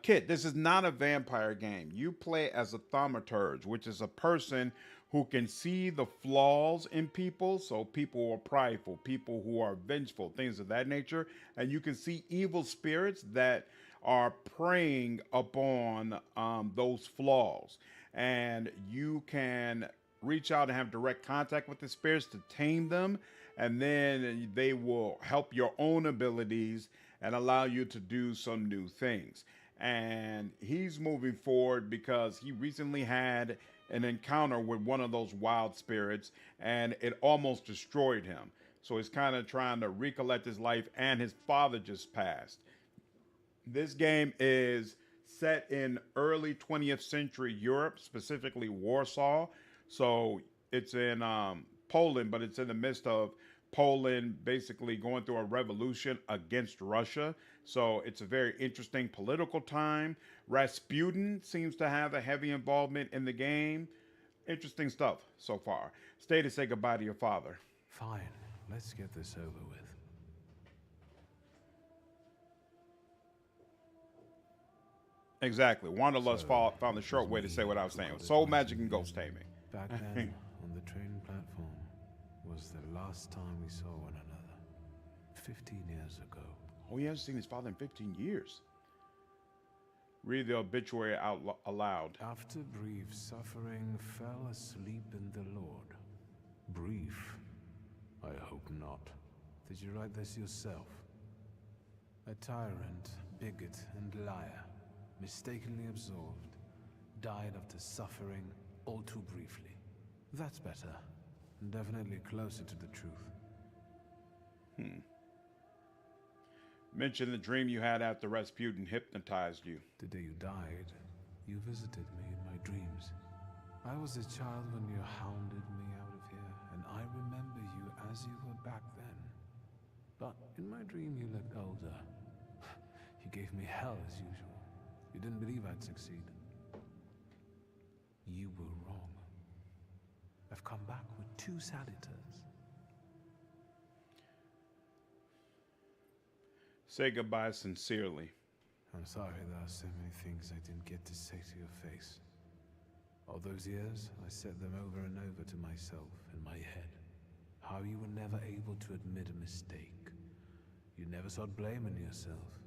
Kit, this is not a vampire game. You play as a Thaumaturge, which is a person who can see the flaws in people. So people who are prideful, people who are vengeful, things of that nature. And you can see evil spirits that are preying upon those flaws. And you can reach out and have direct contact with the spirits to tame them. And then they will help your own abilities and allow you to do some new things. And he's moving forward because he recently had an encounter with one of those wild spirits, and it almost destroyed him. So he's kind of trying to recollect his life, and his father just passed. This game is set in early 20th century Europe, specifically Warsaw. So it's in Poland, but it's in the midst of Poland basically going through a revolution against Russia. So it's a very interesting political time. Rasputin seems to have a heavy involvement in the game. Interesting stuff so far. Stay to say goodbye to your father. Fine, let's get this over with. Exactly. Wanderlust found the short way to say what I was saying. Soul magic and ghost taming. Back then, on the train platform, was the last time we saw one another. 15 years ago. Oh, he hasn't seen his father in 15 years. Read the obituary out aloud. After brief suffering, fell asleep in the Lord. Brief? I hope not. Did you write this yourself? A tyrant, bigot, and liar, mistakenly absorbed, died after suffering all too briefly. That's better. Definitely closer to the truth. Mention the dream you had after Rasputin hypnotized you. The day you died, you visited me in my dreams. I was a child when you hounded me out of here, and I remember you as you were back then. But in my dream you looked older. You gave me hell as usual. You didn't believe I'd succeed. You were wrong. I've come back with 2 senators. Say goodbye sincerely. I'm sorry there are so many things I didn't get to say to your face. All those years, I said them over and over to myself in my head. How you were never able to admit a mistake. You never sought blame in yourself.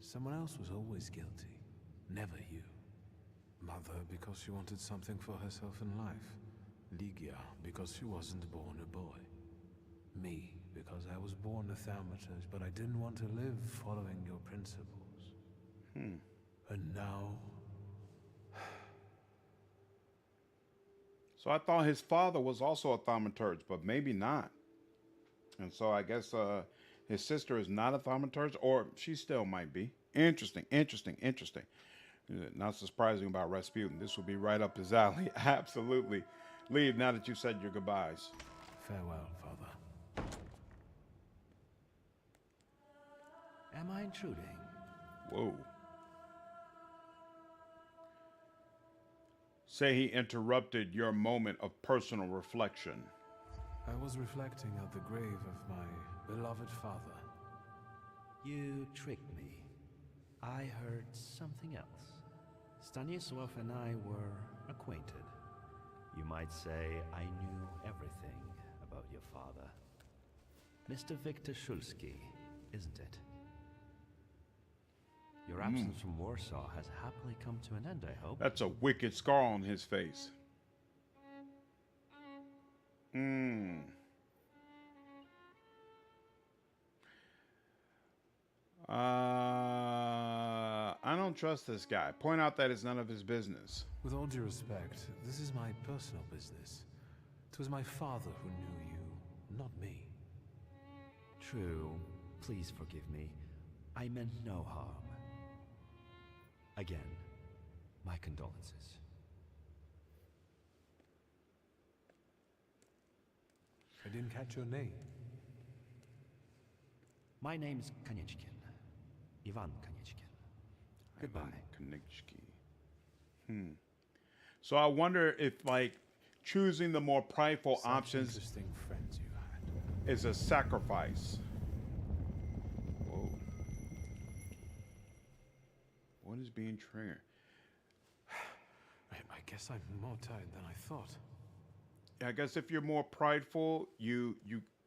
Someone else was always guilty, never you. Mother, because she wanted something for herself in life. Ligia, because she wasn't born a boy. Me, because I was born a Thaumaturge, but I didn't want to live following your principles. And now... So I thought his father was also a Thaumaturge, but maybe not. And so I guess his sister is not a Thaumaturge, or she still might be. Interesting. Not surprising about Rasputin. This will be right up his alley. Absolutely. Leave now that you've said your goodbyes. Farewell, Father. Am I intruding? Whoa. Say he interrupted your moment of personal reflection. I was reflecting at the grave of my beloved father. You tricked me. I heard something else. Stanislav and I were acquainted. You might say I knew everything about your father. Mr. Victor Shulsky, isn't it? Your absence from Warsaw has happily come to an end, I hope. That's a wicked scar on his face. I don't trust this guy. Point out that it's none of his business. With all due respect, this is my personal business. It was my father who knew you, not me. True. Please forgive me. I meant no harm. Again, my condolences. I didn't catch your name. My name's Konieczkin. Ivan Konieczkin. Goodbye. Konieczki. So I wonder if, like, choosing the more prideful options interesting friends you had. Is a sacrifice. Whoa. What is being triggered? I guess I'm more tired than I thought. I guess if you're more prideful,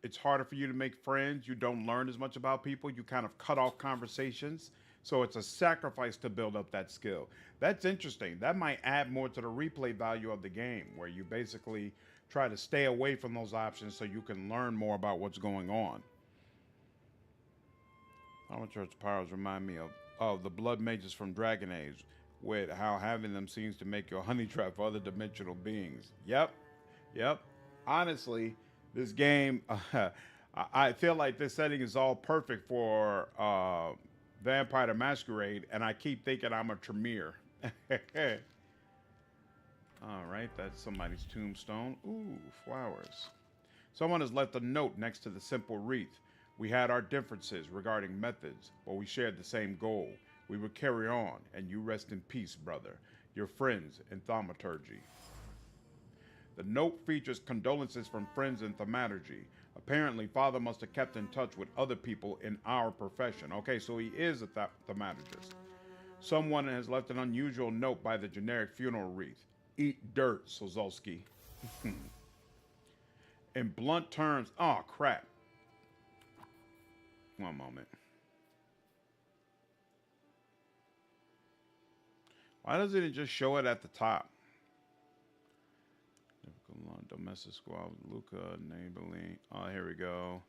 it's harder for you to make friends. You don't learn as much about people. You kind of cut off conversations. So it's a sacrifice to build up that skill. That's interesting. That might add more to the replay value of the game, where you basically try to stay away from those options so you can learn more about what's going on. Thaumaturge powers remind me of the blood mages from Dragon Age. with how having them seems to make you a honey trap for other dimensional beings. Yep. Honestly, this game, I feel like this setting is all perfect for Vampire the Masquerade, and I keep thinking I'm a Tremere. All right, that's somebody's tombstone. Ooh, flowers. Someone has left a note next to the simple wreath. We had our differences regarding methods, but we shared the same goal. We would carry on, and you rest in peace, brother. Your friends in Thaumaturge. The note features condolences from friends in Thaumaturge. Apparently, Father must have kept in touch with other people in our profession. Okay, so he is a thaumaturgist. Someone has left an unusual note by the generic funeral wreath. Eat dirt, Sozolski. In blunt terms, oh crap. One moment. Why doesn't it just show it at the top? Domestic squad, Luca, Neighborly. Oh, here we go.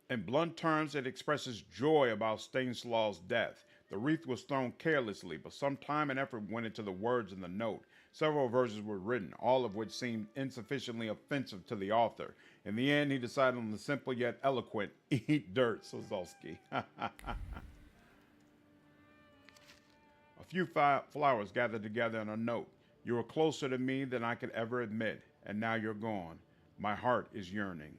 In blunt terms, it expresses joy about Stanislav's death. The wreath was thrown carelessly, but some time and effort went into the words in the note. Several versions were written, all of which seemed insufficiently offensive to the author. In the end, he decided on the simple yet eloquent, eat dirt, Sozolski. A few flowers gathered together in a note. You were closer to me than I could ever admit, and now you're gone. My heart is yearning.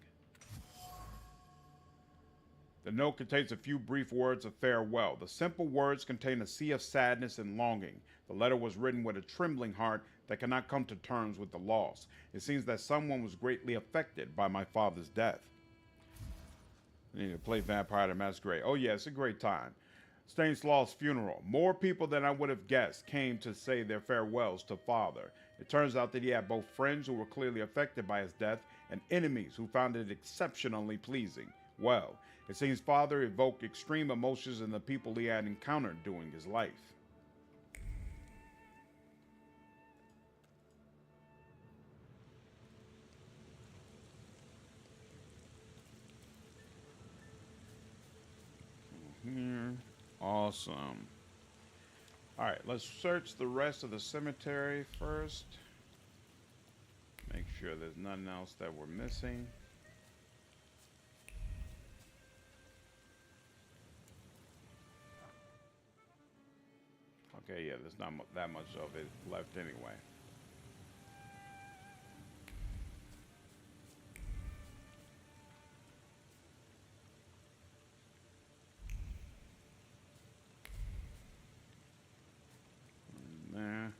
The note contains a few brief words of farewell. The simple words contain a sea of sadness and longing. The letter was written with a trembling heart that cannot come to terms with the loss. It seems that someone was greatly affected by my father's death. I need to play Vampire the Masquerade. Oh yeah, it's a great time. Stanislav's funeral. More people than I would have guessed came to say their farewells to Father. It turns out that he had both friends who were clearly affected by his death and enemies who found it exceptionally pleasing. Well, it seems Father evoked extreme emotions in the people he had encountered during his life. Here. Awesome. All right, let's search the rest of the cemetery first. Make sure there's nothing else that we're missing. Okay, yeah, there's not that much of it left anyway. There.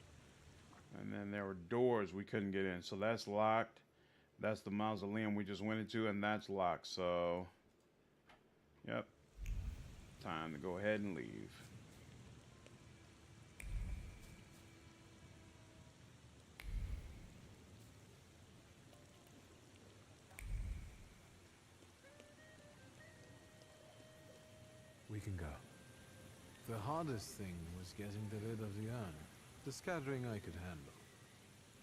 And then there were doors we couldn't get in, so that's locked. That's the mausoleum we just went into, and that's locked. So, yep, time to go ahead and leave. We can go. The hardest thing was getting rid of the urn. The scattering I could handle.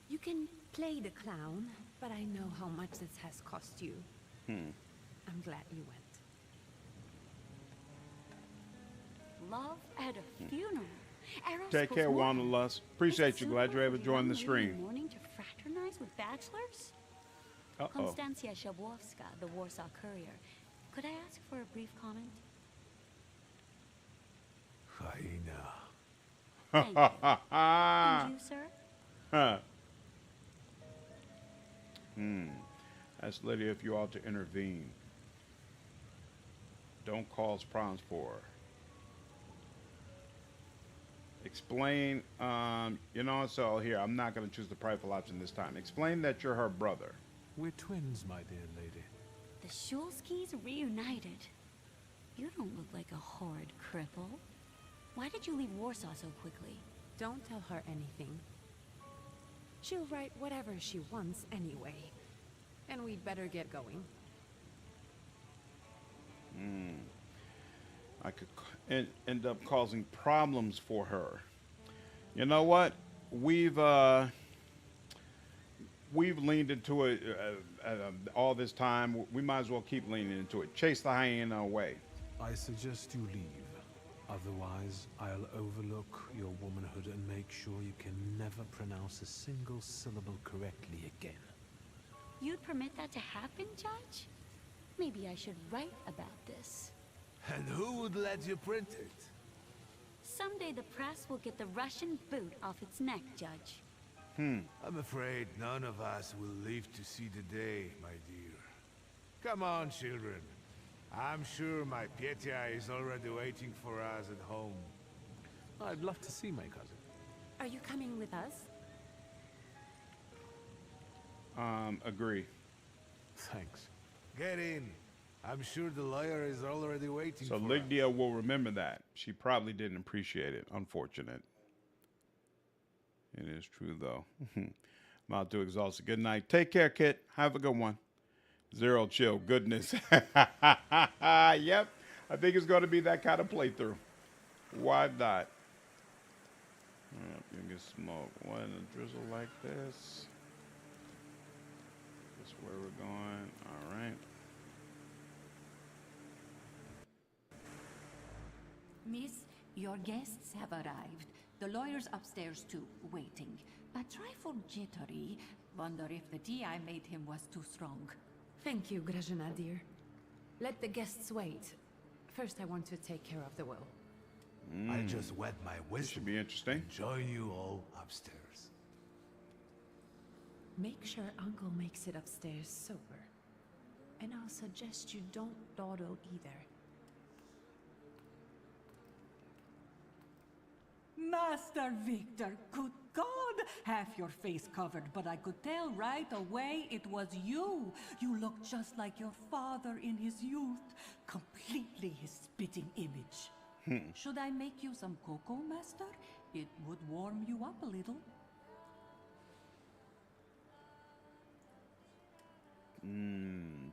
You can play the clown, but I know how much this has cost you. I'm glad you went. Love at a funeral. Take care, Wanderlust. Appreciate you. Glad you're able to join the stream. Morning to fraternize with bachelors? Konstancja Szabłowska, the Warsaw courier. Could I ask for a brief comment? Hyena. Thank you. And you, sir? Ask Lydia if you ought to intervene. Don't cause problems for her. Explain, you know, so here, I'm not going to choose the prideful option this time. Explain that you're her brother. We're twins, my dear lady. The Shulskis reunited. You don't look like a horrid cripple. Why did you leave Warsaw so quickly? Don't tell her anything. She'll write whatever she wants anyway. And we'd better get going. I could end up causing problems for her. You know what? We've leaned into it all this time. We might as well keep leaning into it. Chase the hyena away. I suggest you leave. Otherwise, I'll overlook your womanhood and make sure you can never pronounce a single syllable correctly again. You'd permit that to happen, Judge? Maybe I should write about this. And who would let you print it? Someday the press will get the Russian boot off its neck, Judge. I'm afraid none of us will live to see the day, my dear. Come on, children. I'm sure my Petya is already waiting for us at home. I'd love to see my cousin. Are you coming with us? Agree. Thanks. Get in. I'm sure the lawyer is already waiting So for Lydia will remember that. She probably didn't appreciate it. Unfortunate. It is true, though. I'm out too exhausted. Good night. Take care, Kit. Have a good one. Zero chill. Goodness. Yep. I think it's going to be that kind of playthrough. Why not? You can smoke. What in a drizzle like this? That's where we're going. All right. Miss, your guests have arrived. The lawyer's upstairs too, waiting. A trifle jittery. Wonder if the tea I made him was too strong. Thank you, Grażyna, dear. Let the guests wait. First, I want to take care of the will. I just wet my whistle. Should be interesting. Join you all upstairs. Make sure Uncle makes it upstairs sober. And I'll suggest you don't dawdle either. Master Victor, good God! Half your face covered, but I could tell right away it was you. You look just like your father in his youth. Completely his spitting image. Should I make you some cocoa, Master? It would warm you up a little.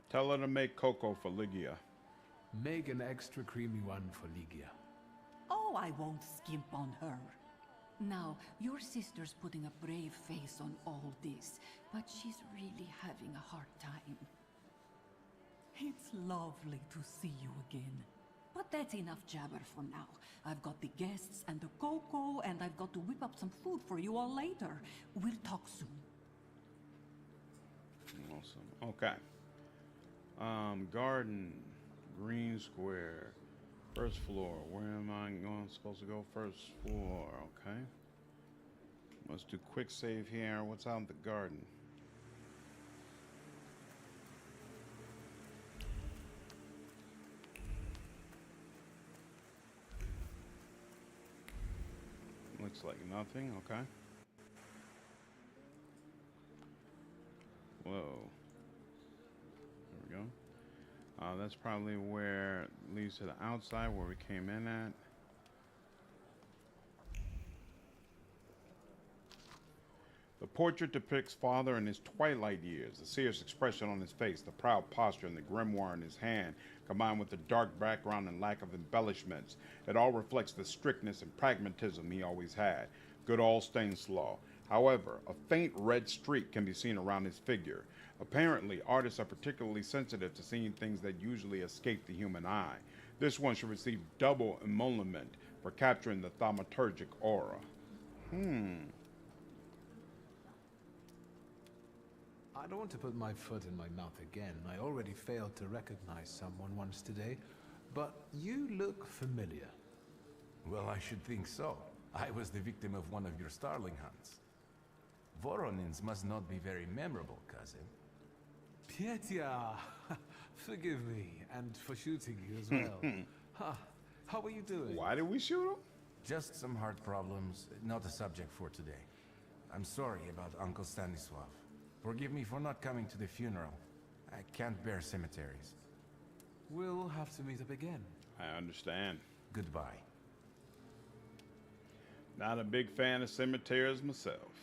Tell her to make cocoa for Lygia. Make an extra creamy one for Lygia. Oh, I won't skimp on her. Now, your sister's putting a brave face on all this, but she's really having a hard time. It's lovely to see you again. But that's enough jabber for now. I've got the guests and the cocoa, and I've got to whip up some food for you all later. We'll talk soon. Awesome. Okay. Garden, green square, first floor. Where am I going? Supposed to go first floor. Okay. Let's do quick save here. What's out in the garden? Looks like nothing. Okay. Whoa. There we go. That's probably where it leads to the outside where we came in at. The portrait depicts father in his twilight years, the serious expression on his face, the proud posture, and the grimoire in his hand, combined with the dark background and lack of embellishments. It all reflects the strictness and pragmatism he always had. Good old Stanislaw. However, a faint red streak can be seen around his figure. Apparently, artists are particularly sensitive to seeing things that usually escape the human eye. This one should receive double emolument for capturing the thaumaturgic aura. I don't want to put my foot in my mouth again. I already failed to recognize someone once today, but you look familiar. Well, I should think so. I was the victim of one of your starling hunts. Voronins must not be very memorable, cousin. Petya! Forgive me, and for shooting you as well. How are you doing? Why did we shoot him? Just some heart problems, not a subject for today. I'm sorry about Uncle Stanislav. Forgive me for not coming to the funeral. I can't bear cemeteries. We'll have to meet up again. I understand. Goodbye. Not a big fan of cemeteries myself.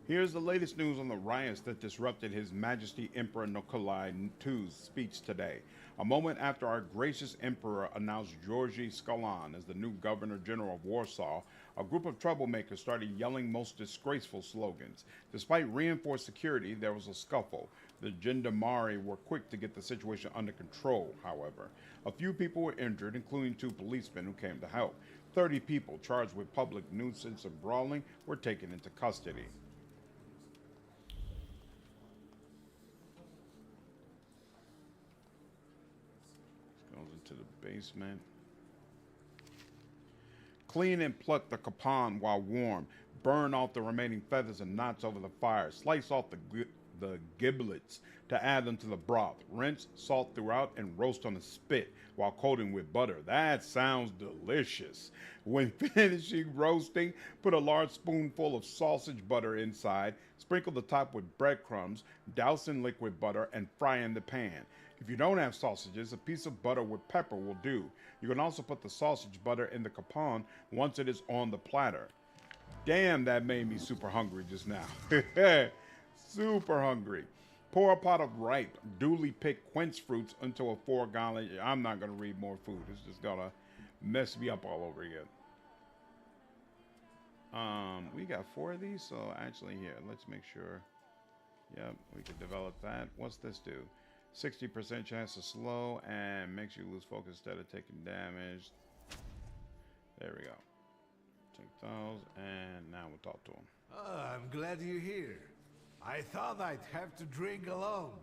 Here's the latest news on the riots that disrupted His Majesty Emperor Nikolai II's speech today. A moment after our gracious emperor announced Georgy Skalan as the new Governor General of Warsaw, a group of troublemakers started yelling most disgraceful slogans. Despite reinforced security, there was a scuffle. The gendarmerie were quick to get the situation under control, however. A few people were injured, including 2 policemen who came to help. 30 people charged with public nuisance and brawling were taken into custody. Goes into the basement. Clean and pluck the capon while warm. Burn off the remaining feathers and knots over the fire. Slice off the giblets to add them to the broth. Rinse, salt throughout, and roast on a spit while coating with butter. That sounds delicious. When finishing roasting, put a large spoonful of sausage butter inside. Sprinkle the top with breadcrumbs. Douse in liquid butter and fry in the pan. If you don't have sausages, a piece of butter with pepper will do. You can also put the sausage butter in the capon once it is on the platter. Damn, that made me super hungry just now. Super hungry. Pour a pot of ripe, duly picked quince fruits into a 4-gallon. I'm not going to read more food. It's just going to mess me up all over again. We got 4 of these, so actually here, let's make sure. Yep, we can develop that. What's this do? 60% chance to slow and makes you lose focus instead of taking damage. There we go. Take those, and now we'll talk to him. Oh, I'm glad you're here. I thought I'd have to drink alone.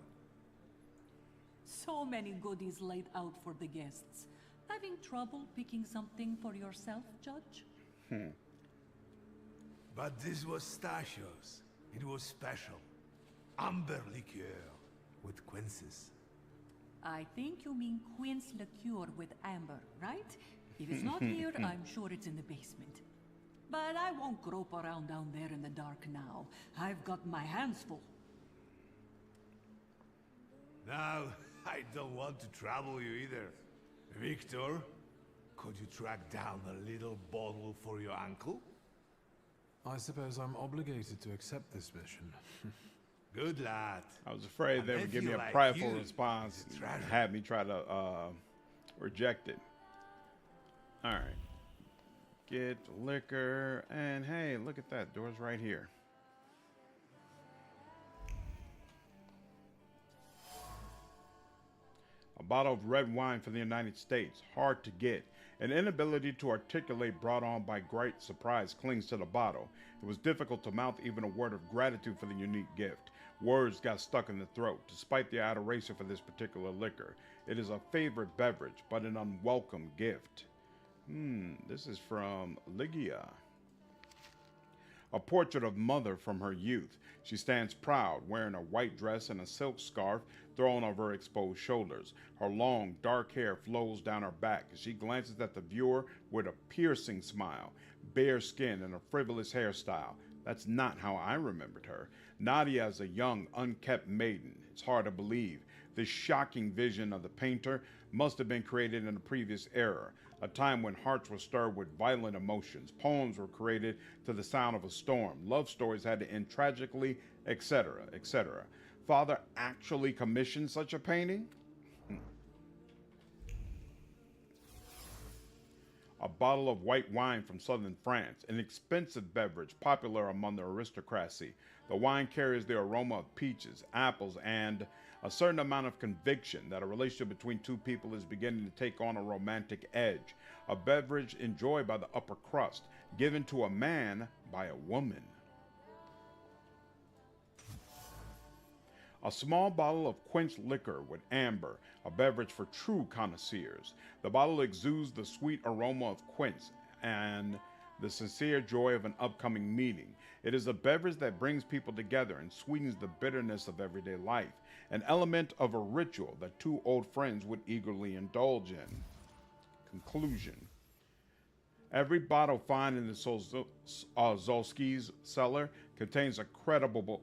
So many goodies laid out for the guests. Having trouble picking something for yourself, Judge? But this was Stashio's. It was special. Amber liqueur with quinces. I think you mean quince liqueur with amber, right? If it's not here, I'm sure it's in the basement. But I won't grope around down there in the dark now. I've got my hands full. Now, I don't want to trouble you either. Victor, could you track down a little bottle for your uncle? I suppose I'm obligated to accept this mission. Good lad. I was afraid they would give me a like prideful you, response and have me try to reject it. All right. Get liquor, and hey, look at that. Door's right here. A bottle of red wine from the United States. Hard to get. An inability to articulate brought on by great surprise clings to the bottle. It was difficult to mouth even a word of gratitude for the unique gift. Words got stuck in the throat, despite the adoration for this particular liquor. It is a favorite beverage, but an unwelcome gift. This is from Lygia. A portrait of mother from her youth. She stands proud, wearing a white dress and a silk scarf thrown over her exposed shoulders. Her long, dark hair flows down her back as she glances at the viewer with a piercing smile, bare skin, and a frivolous hairstyle. That's not how I remembered her. Nadia is a young, unkept maiden. It's hard to believe. This shocking vision of the painter must have been created in a previous era, a time when hearts were stirred with violent emotions. Poems were created to the sound of a storm. Love stories had to end tragically, etc., etc. Father actually commissioned such a painting? A bottle of white wine from southern France, an expensive beverage popular among the aristocracy. The wine carries the aroma of peaches, apples, and a certain amount of conviction that a relationship between two people is beginning to take on a romantic edge. A beverage enjoyed by the upper crust, given to a man by a woman. A small bottle of quenched liquor with amber, a beverage for true connoisseurs. The bottle exudes the sweet aroma of quince and the sincere joy of an upcoming meeting. It is a beverage that brings people together and sweetens the bitterness of everyday life, an element of a ritual that two old friends would eagerly indulge in. Conclusion. Every bottle found in the Zolski's cellar contains a credible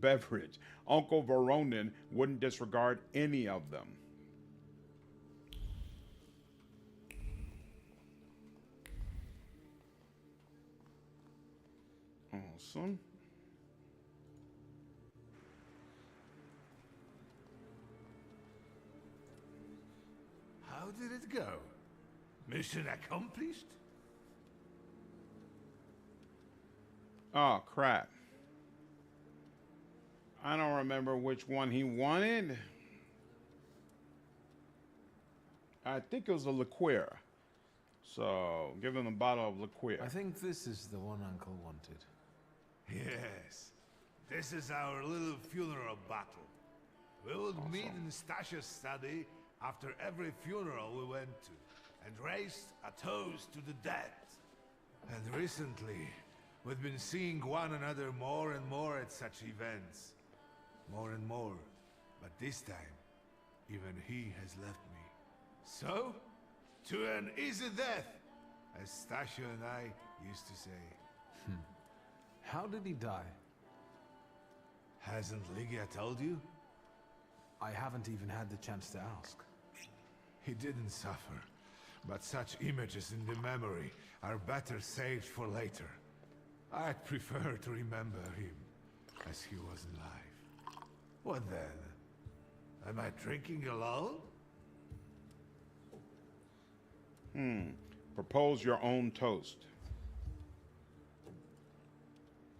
beverage. Uncle Voronin wouldn't disregard any of them. Awesome. How did it go? Mission accomplished? Oh, crap. I don't remember which one he wanted. I think it was a liqueur. So, give him a bottle of liqueur. I think this is the one Uncle wanted. Yes. This is our little funeral bottle. We would Awesome. meet in Stasha's study after every funeral we went to, and raised a toast to the dead. And recently, we've been seeing one another more and more at such events. More and more. But this time, even he has left me. So, to an easy death, as Stasha and I used to say. How did he die? Hasn't Lygia told you? I haven't even had the chance to ask. He didn't suffer, but such images in the memory are better saved for later. I'd prefer to remember him as he was alive. What then? Am I drinking alone? Propose your own toast.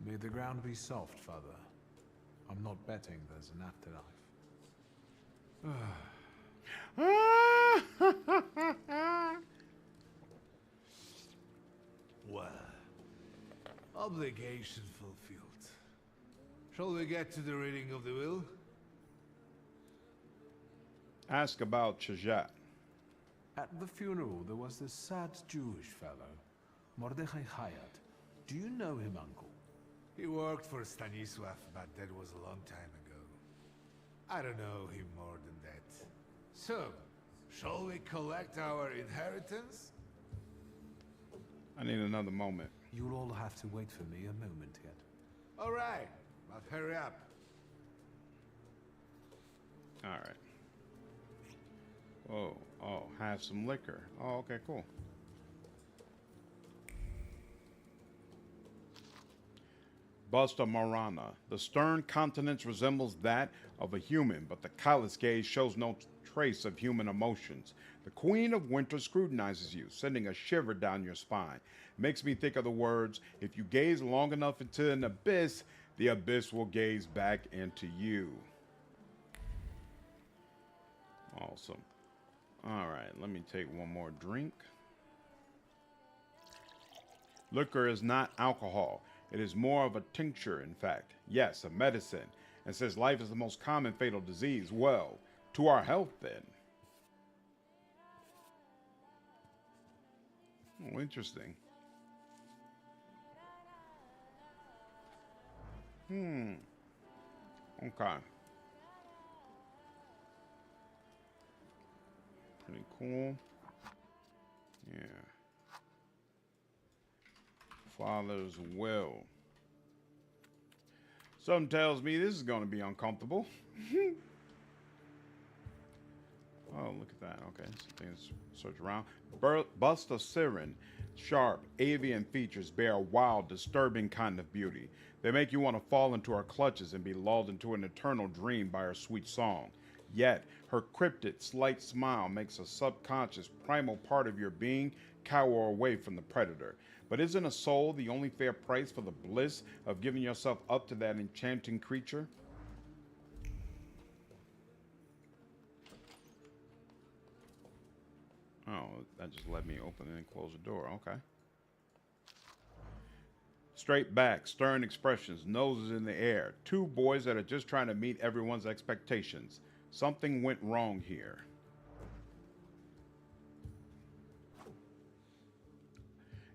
May the ground be soft, Father. I'm not betting there's an afterlife. Well, obligation fulfilled. Shall we get to the reading of the will? Ask about Chajat. At the funeral, there was this sad Jewish fellow, Mordechai Hayat. Do you know him, Uncle? He worked for Stanisław, but that was a long time ago. I don't know him more than that. So, shall we collect our inheritance? I need another moment. You'll all have to wait for me a moment yet. All right, but hurry up. All right. Oh, have some liquor. Oh, okay, cool. Busta Marana. The stern countenance resembles that of a human, but the callous gaze shows no trace of human emotions. The Queen of Winter scrutinizes you, sending a shiver down your spine. Makes me think of the words, if you gaze long enough into an abyss, the abyss will gaze back into you. Awesome. All right, let me take one more drink. Liquor is not alcohol. It is more of a tincture, in fact. Yes, a medicine. And since life is the most common fatal disease, well, to our health then. Oh, interesting. Okay. Pretty cool. Yeah. Father's will. Something tells me this is going to be uncomfortable. Oh, look at that. Okay, something to search around. Busta Siren. Sharp, avian features bear a wild, disturbing kind of beauty. They make you want to fall into her clutches and be lulled into an eternal dream by her sweet song. Yet, her cryptic, slight smile makes a subconscious, primal part of your being cower away from the predator. But isn't a soul the only fair price for the bliss of giving yourself up to that enchanting creature? Oh, that just let me open and close the door. Okay. Straight back, stern expressions, noses in the air. Two boys that are just trying to meet everyone's expectations. Something went wrong here.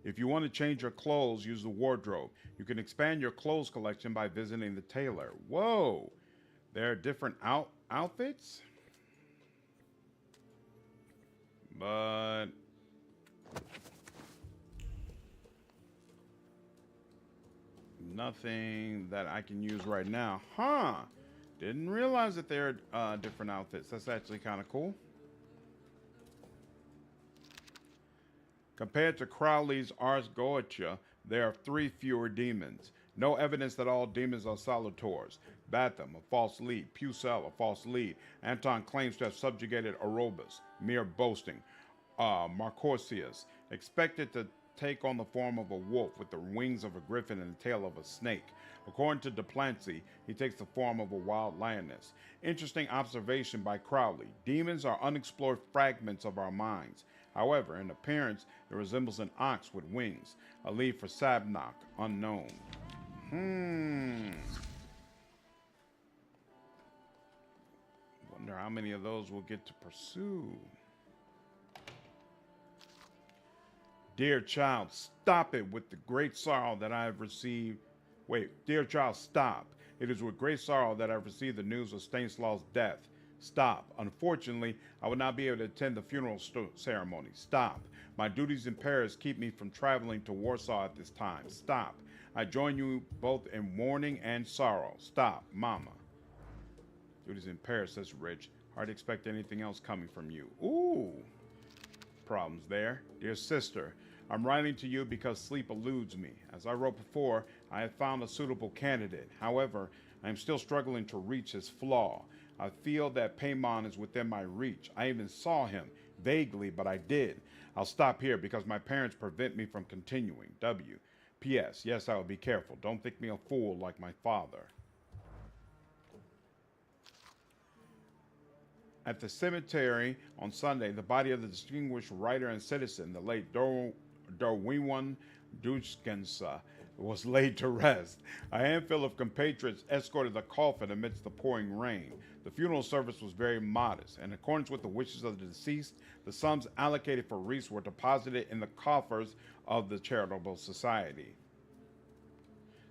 If you want to change your clothes, use the wardrobe. You can expand your clothes collection by visiting the tailor. Whoa! There are different outfits? But nothing that I can use right now. Huh. Didn't realize that there are different outfits. That's actually kind of cool. Compared to Crowley's Ars Goetia, there are 3 fewer demons. No evidence that all demons are Salvatores. Batham, a false lead. Pucelle, a false lead. Anton claims to have subjugated Arobus. Mere boasting. Marcorsius, expected to take on the form of a wolf with the wings of a griffin and the tail of a snake. According to Duplancy, he takes the form of a wild lioness. Interesting observation by Crowley. Demons are unexplored fragments of our minds. However, in appearance, it resembles an ox with wings. A lead for Sabnok, unknown. Wonder how many of those we'll get to pursue. Dear child, stop it with the great sorrow that I have received. Wait, dear child, stop. It is with great sorrow that I have received the news of Stanislaus' death. Stop. Unfortunately, I will not be able to attend the funeral ceremony. Stop. My duties in Paris keep me from traveling to Warsaw at this time. Stop. I join you both in mourning and sorrow. Stop. Mama. Duties in Paris, says Rich. Hard to expect anything else coming from you. Ooh. Problems there. Dear sister, I'm writing to you because sleep eludes me. As I wrote before, I have found a suitable candidate. However, I am still struggling to reach his flaw. I feel that Paimon is within my reach. I even saw him, vaguely, but I did. I'll stop here because my parents prevent me from continuing. W. P.S. Yes, I will be careful. Don't think me a fool like my father. At the cemetery on Sunday, the body of the distinguished writer and citizen, the late Darwin Duchkensa, was laid to rest. A handful of compatriots escorted the coffin amidst the pouring rain. The funeral service was very modest. In accordance with the wishes of the deceased, the sums allocated for wreaths were deposited in the coffers of the charitable society.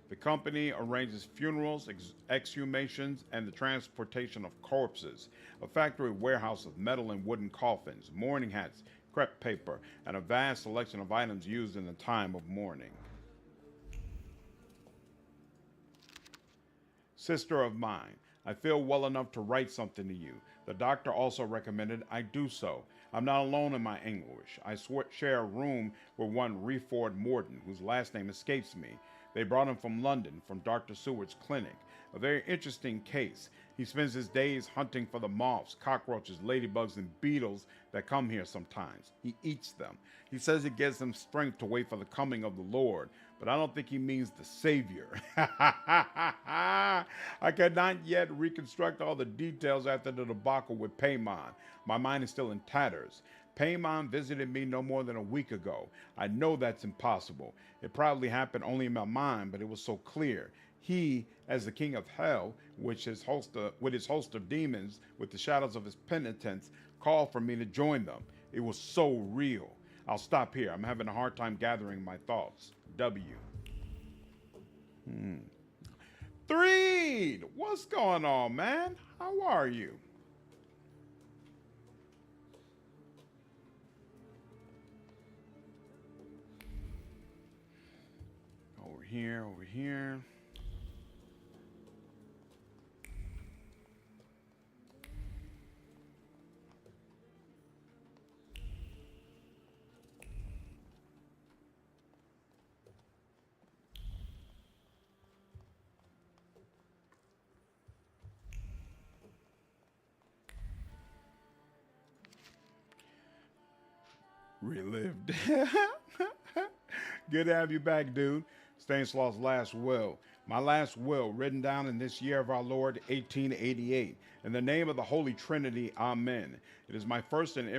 The company arranges funerals, exhumations, and the transportation of corpses. A factory warehouse of metal and wooden coffins, mourning hats, crepe paper, and a vast selection of items used in the time of mourning. Sister of mine, I feel well enough to write something to you. The doctor also recommended I do so. I'm not alone in my anguish. I share a room with one Reford Morton, whose last name escapes me. They brought him from London, from Dr. Seward's clinic. A very interesting case. He spends his days hunting for the moths, cockroaches, ladybugs, and beetles that come here sometimes. He eats them. He says it gives him strength to wait for the coming of the Lord, but I don't think he means the Savior. I cannot yet reconstruct all the details after the debacle with Paimon. My mind is still in tatters. Paimon visited me no more than a week ago. I know that's impossible. It probably happened only in my mind, but it was so clear. He, as the king of hell, with his host of demons, with the shadows of his penitents, called for me to join them. It was so real. I'll stop here. I'm having a hard time gathering my thoughts. W. Threed! What's going on, man? How are you? Over here, over here. Relived. Good to have you back, dude. Stanislaus' last will. My last will, written down in this year of our Lord, 1888. In the name of the Holy Trinity, Amen. It is my first and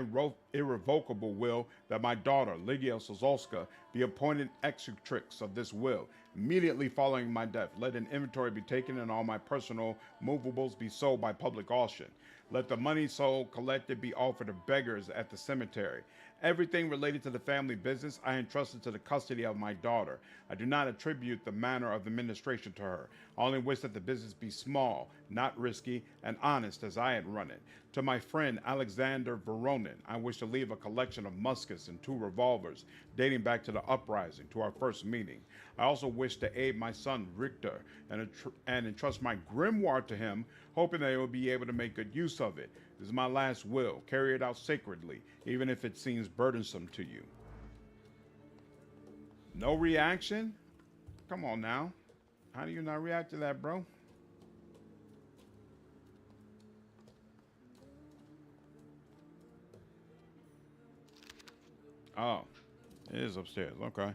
irrevocable will that my daughter, Lygia Sozolska, be appointed executrix of this will. Immediately following my death, let an inventory be taken and all my personal movables be sold by public auction. Let the money so collected be offered to beggars at the cemetery. Everything related to the family business I entrusted to the custody of my daughter. I do not attribute the manner of administration to her. I only wish that the business be small, not risky, and honest as I had run it. To my friend Alexander Voronin, I wish to leave a collection of muskets and 2 revolvers dating back to the uprising, to our first meeting. I also wish to aid my son Richter and entrust my grimoire to him, hoping that he will be able to make good use of it. This is my last will. Carry it out sacredly, even if it seems burdensome to you. No reaction? Come on now. How do you not react to that, bro? Oh. It is upstairs. Okay.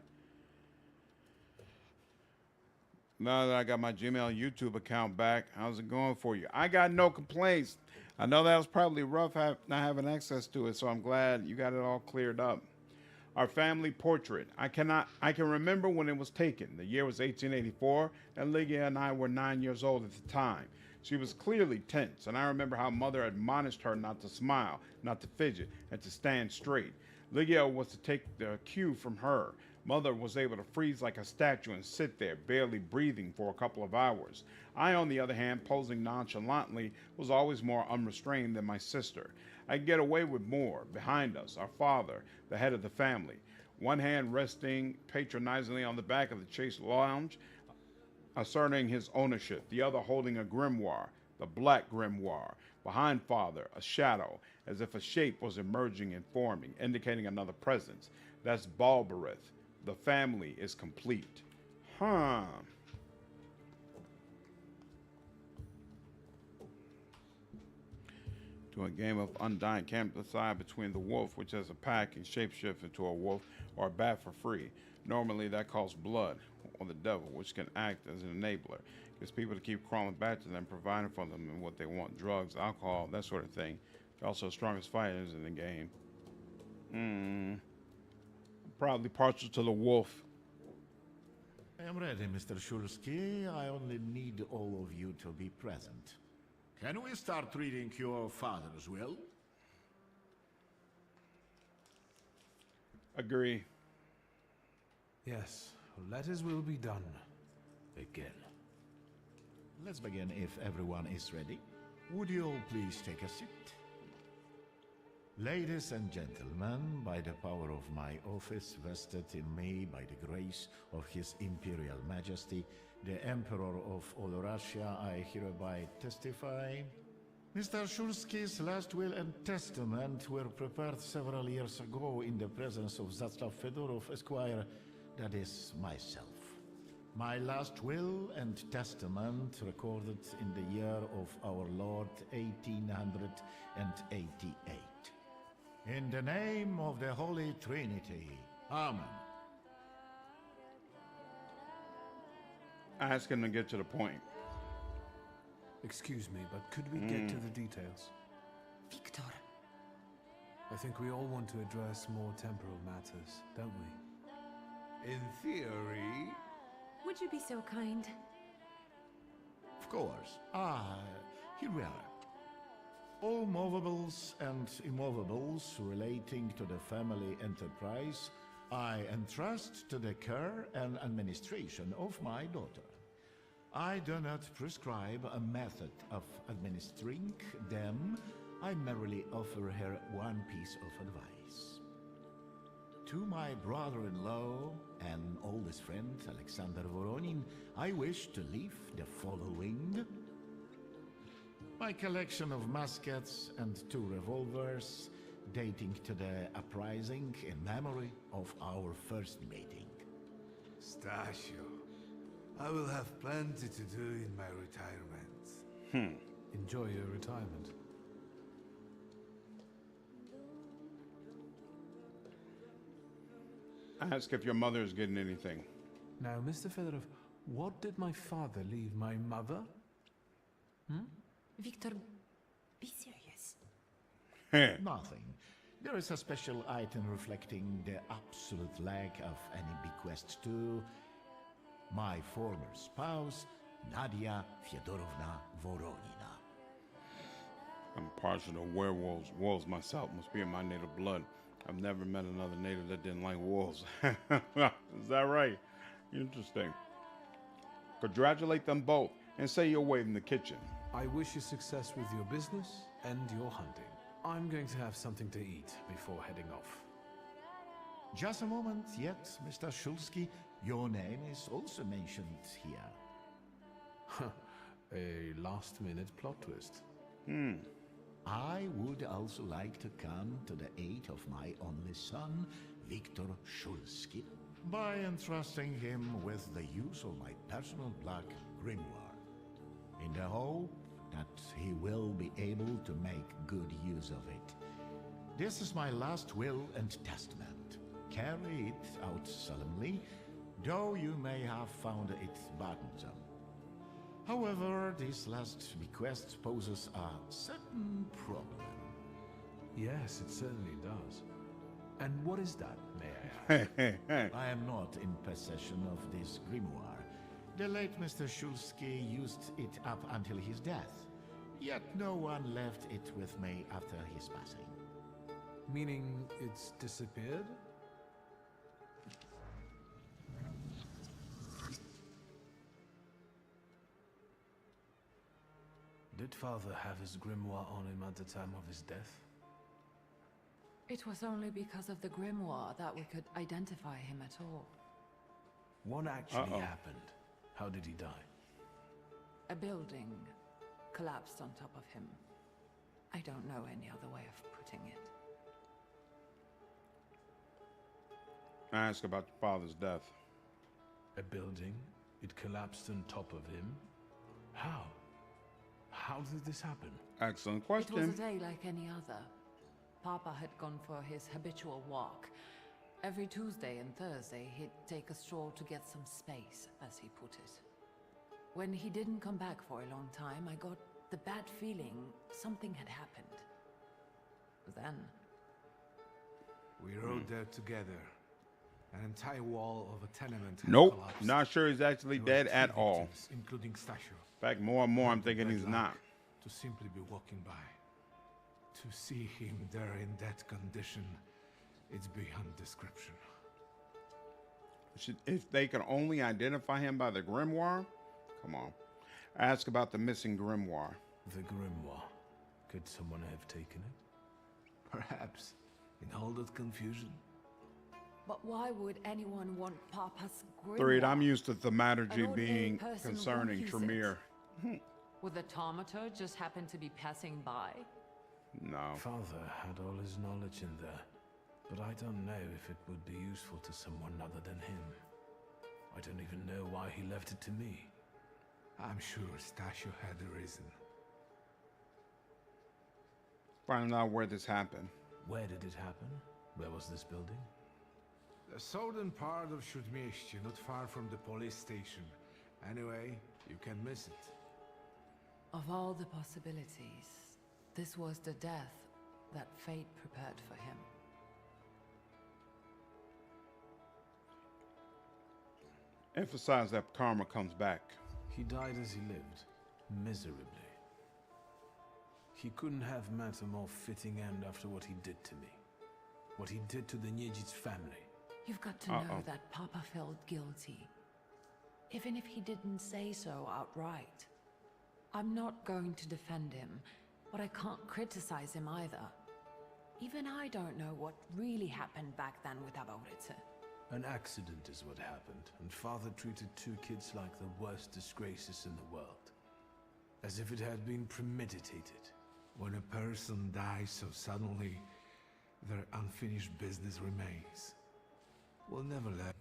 Now that I got my Gmail YouTube account back, how's it going for you? I got no complaints. I know that was probably rough not having access to it, so I'm glad you got it all cleared up. Our family portrait. I can remember when it was taken. The year was 1884, and Lygia and I were 9 years old at the time. She was clearly tense, and I remember how Mother admonished her not to smile, not to fidget, and to stand straight. Lygia was to take the cue from her. Mother was able to freeze like a statue and sit there, barely breathing for a couple of hours. I, on the other hand, posing nonchalantly, was always more unrestrained than my sister. I could get away with more. Behind us, our father, the head of the family, one hand resting patronizingly on the back of the chaise lounge, asserting his ownership, the other holding a grimoire, the black grimoire. Behind father, a shadow, as if a shape was emerging and forming, indicating another presence. That's Balberith. The family is complete. Huh. To a game of Undying, can't decide between the wolf, which has a pack and shapeshift into a wolf, or a bat for free. Normally that costs blood, or the devil, which can act as an enabler. Gets people to keep crawling back to them, providing for them and what they want. Drugs, alcohol, that sort of thing. They're also the strongest fighters in the game. Probably partial to the wolf. I am ready, Mr. Shulsky. I only need all of you to be present. Can we start reading your father's will? Agree. Yes, let his will be done. Begin. Let's begin if everyone is ready. Would you all please take a seat? Ladies and gentlemen, by the power of my office vested in me by the grace of His Imperial Majesty, the Emperor of all Russia, I hereby testify. Mr. Shulsky's last will and testament were prepared several years ago in the presence of Zaslav Fedorov, Esquire, that is, myself. My last will and testament recorded in the year of our Lord 1888. In the name of the Holy Trinity. Amen. Ask him to get to the point. Excuse me, but could we get to the details? Victor. I think we all want to address more temporal matters, don't we? In theory... Would you be so kind? Of course. Here we are. All movables and immovables relating to the family enterprise I entrust to the care and administration of my daughter. I do not prescribe a method of administering them. I merely offer her one piece of advice. To my brother-in-law and oldest friend, Alexander Voronin, I wish to leave the following. My collection of muskets and 2 revolvers, dating to the uprising in memory of our first meeting. Stasio, I will have plenty to do in my retirement. Enjoy your retirement. Ask if your mother is getting anything. Now, Mr. Fedorov, what did my father leave my mother? Victor, be serious. Nothing. There is a special item reflecting the absolute lack of any bequest to my former spouse, Nadia Fyodorovna Voronina. I'm partial to werewolves. Wolves myself must be in my native blood. I've never met another native that didn't like wolves. Is that right? Interesting. Congratulate them both and say you'll wait in the kitchen. I wish you success with your business and your hunting. I'm going to have something to eat before heading off. Just a moment yet, Mr. Shulsky. Your name is also mentioned here. A last-minute plot twist. I would also like to come to the aid of my only son, Victor Shulsky, by entrusting him with the use of my personal black grimoire, in the hope that he will be able to make good use of it. This is my last will and testament. carry it out solemnly, though you may have found it burdensome. However, this last bequest poses a certain problem. Yes, it certainly does. And what is that, may I ask? I am not in possession of this grimoire. The late Mr. Shulsky used it up until his death, yet no one left it with me after his passing. Meaning it's disappeared? Did Father have his grimoire on him at the time of his death? It was only because of the grimoire that we could identify him at all. What actually happened? How did he die? A building collapsed on top of him. I don't know any other way of putting it. I ask about your father's death. A building? It collapsed on top of him? How? How did this happen? Excellent question. It was a day like any other. Papa had gone for his habitual walk. Every Tuesday and Thursday, he'd take a stroll to get some space, as he put it. When he didn't come back for a long time, I got the bad feeling something had happened. Then... We rode there together. An entire wall of a tenement had Nope, collapsed. not sure he's actually There were dead 3 at all. victims, including Stasio. In fact, more and more I'm thinking he's Bad not. luck To simply be walking by. To see him there in that condition, it's beyond description. If they can only identify him by the grimoire, come on. Ask about the missing grimoire. The grimoire. Could someone have taken it? Perhaps. In all that confusion. But why would anyone want Papa's grimoire? Threed, I'm used to An thaumaturgy old being gay person concerning won't use Tremere. Would the Thaumaturge just happen to be passing by? No. Father had all his knowledge in there, but I don't know if it would be useful to someone other than him. I don't even know why he left it to me. I'm sure Stasio had a reason. Find out where this happened. Where did it happen? Where was this building? The southern part of Śródmieście, not far from the police station. Anyway, you can miss it. Of all the possibilities, this was the death that fate prepared for him. Emphasize that karma comes back. He died as he lived, miserably. He couldn't have met a more fitting end after what he did to me. What he did to the Niedzic's family. You've got to know that Papa felt guilty. Even if he didn't say so outright. I'm not going to defend him, but I can't criticize him either. Even I don't know what really happened back then with Abaurice. An accident is what happened, and Father treated 2 kids like the worst disgraces in the world. As if it had been premeditated. When a person dies so suddenly, their unfinished business remains. We'll never let...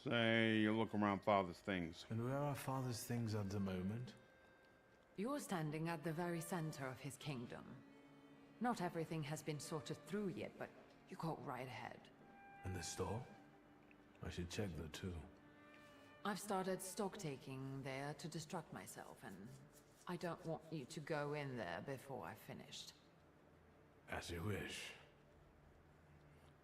Say you look around Father's things. And where are Father's things at the moment? You're standing at the very center of his kingdom. Not everything has been sorted through yet, but you go right ahead. And the store? I should check that too. I've started stock taking there to distract myself, and I don't want you to go in there before I've finished. As you wish.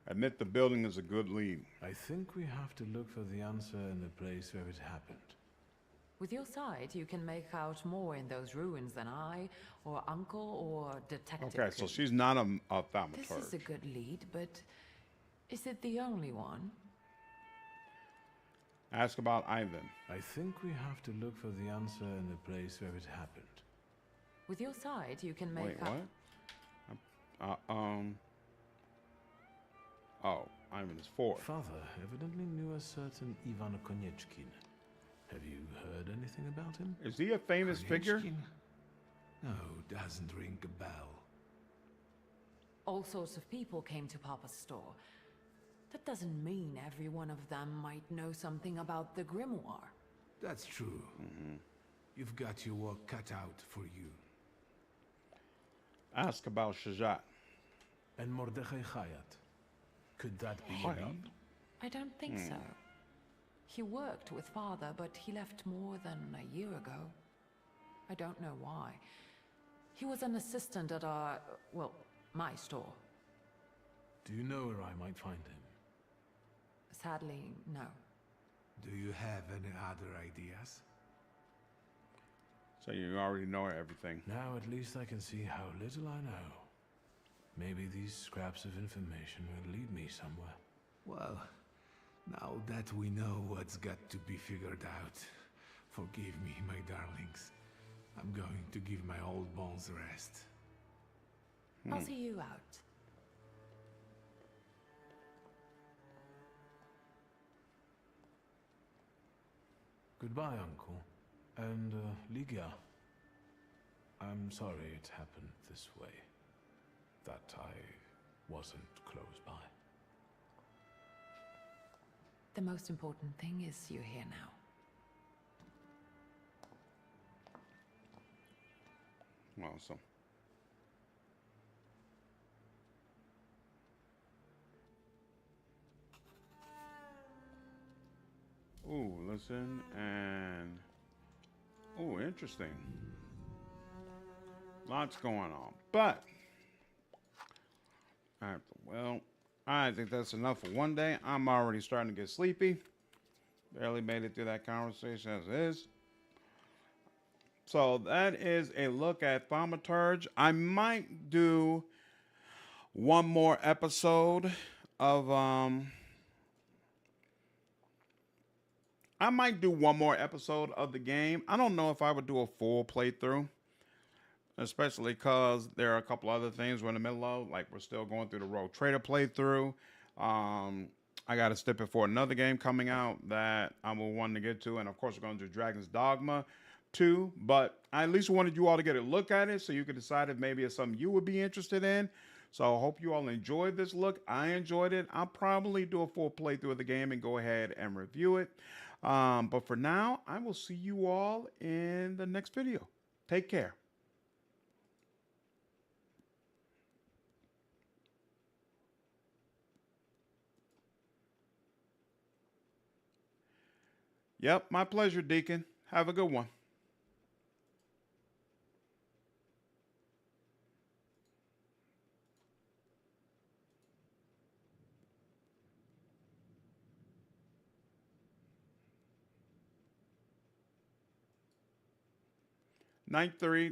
Admit the building is a good lead. I think we have to look for the answer in the place where it happened. With your sight, you can make out more in those ruins than I, or Uncle, or Detective. Okay, so she's not a thaumaturge. This is a good lead, but is it the only one? Ask about Ivan. I think we have to look for the answer in the place where it happened. With your sight, you can make Wait, out... what? Oh, Ivan is 4. Father evidently knew a certain Ivan Konieczkin. Have you heard anything about him? Is he a famous figure? Konieczkin? No, doesn't ring a bell. All sorts of people came to Papa's store. That doesn't mean every one of them might know something about the grimoire. That's true. You've got your work cut out for you. Ask about Shajat. And Mordechai Chayat. Could that be Chayat? him? I don't think so. He worked with father, but he left more than a year ago. I don't know why. He was an assistant at our, well, my store. Do you know where I might find him? Sadly, no. Do you have any other ideas? So you already know everything. Now at least I can see how little I know. Maybe these scraps of information will lead me somewhere. Well, now that we know what's got to be figured out, forgive me, my darlings. I'm going to give my old bones a rest. I'll see you out. Goodbye, Uncle. And, Ligia. I'm sorry it happened this way. That I wasn't close by. The most important thing is you're here now. Awesome. Ooh, listen and... Ooh, interesting. Lots going on. But... well, I think that's enough for one day. I'm already starting to get sleepy. Barely made it through that conversation as is. So that is a look at Thaumaturge. I might do one more episode of I might do one more episode of the game. I don't know if I would do a full playthrough, especially because there are a couple other things we're in the middle of. Like, we're still going through the Rogue Trader playthrough. I got to step it for another game coming out that I will want to get to. And, of course, we're going to do Dragon's Dogma 2. But I at least wanted you all to get a look at it so you could decide if maybe it's something you would be interested in. So I hope you all enjoyed this look. I enjoyed it. I'll probably do a full playthrough of the game and go ahead and review it. But for now, I will see you all in the next video. Take care. Yep, my pleasure, Deacon. Have a good one. Night 3.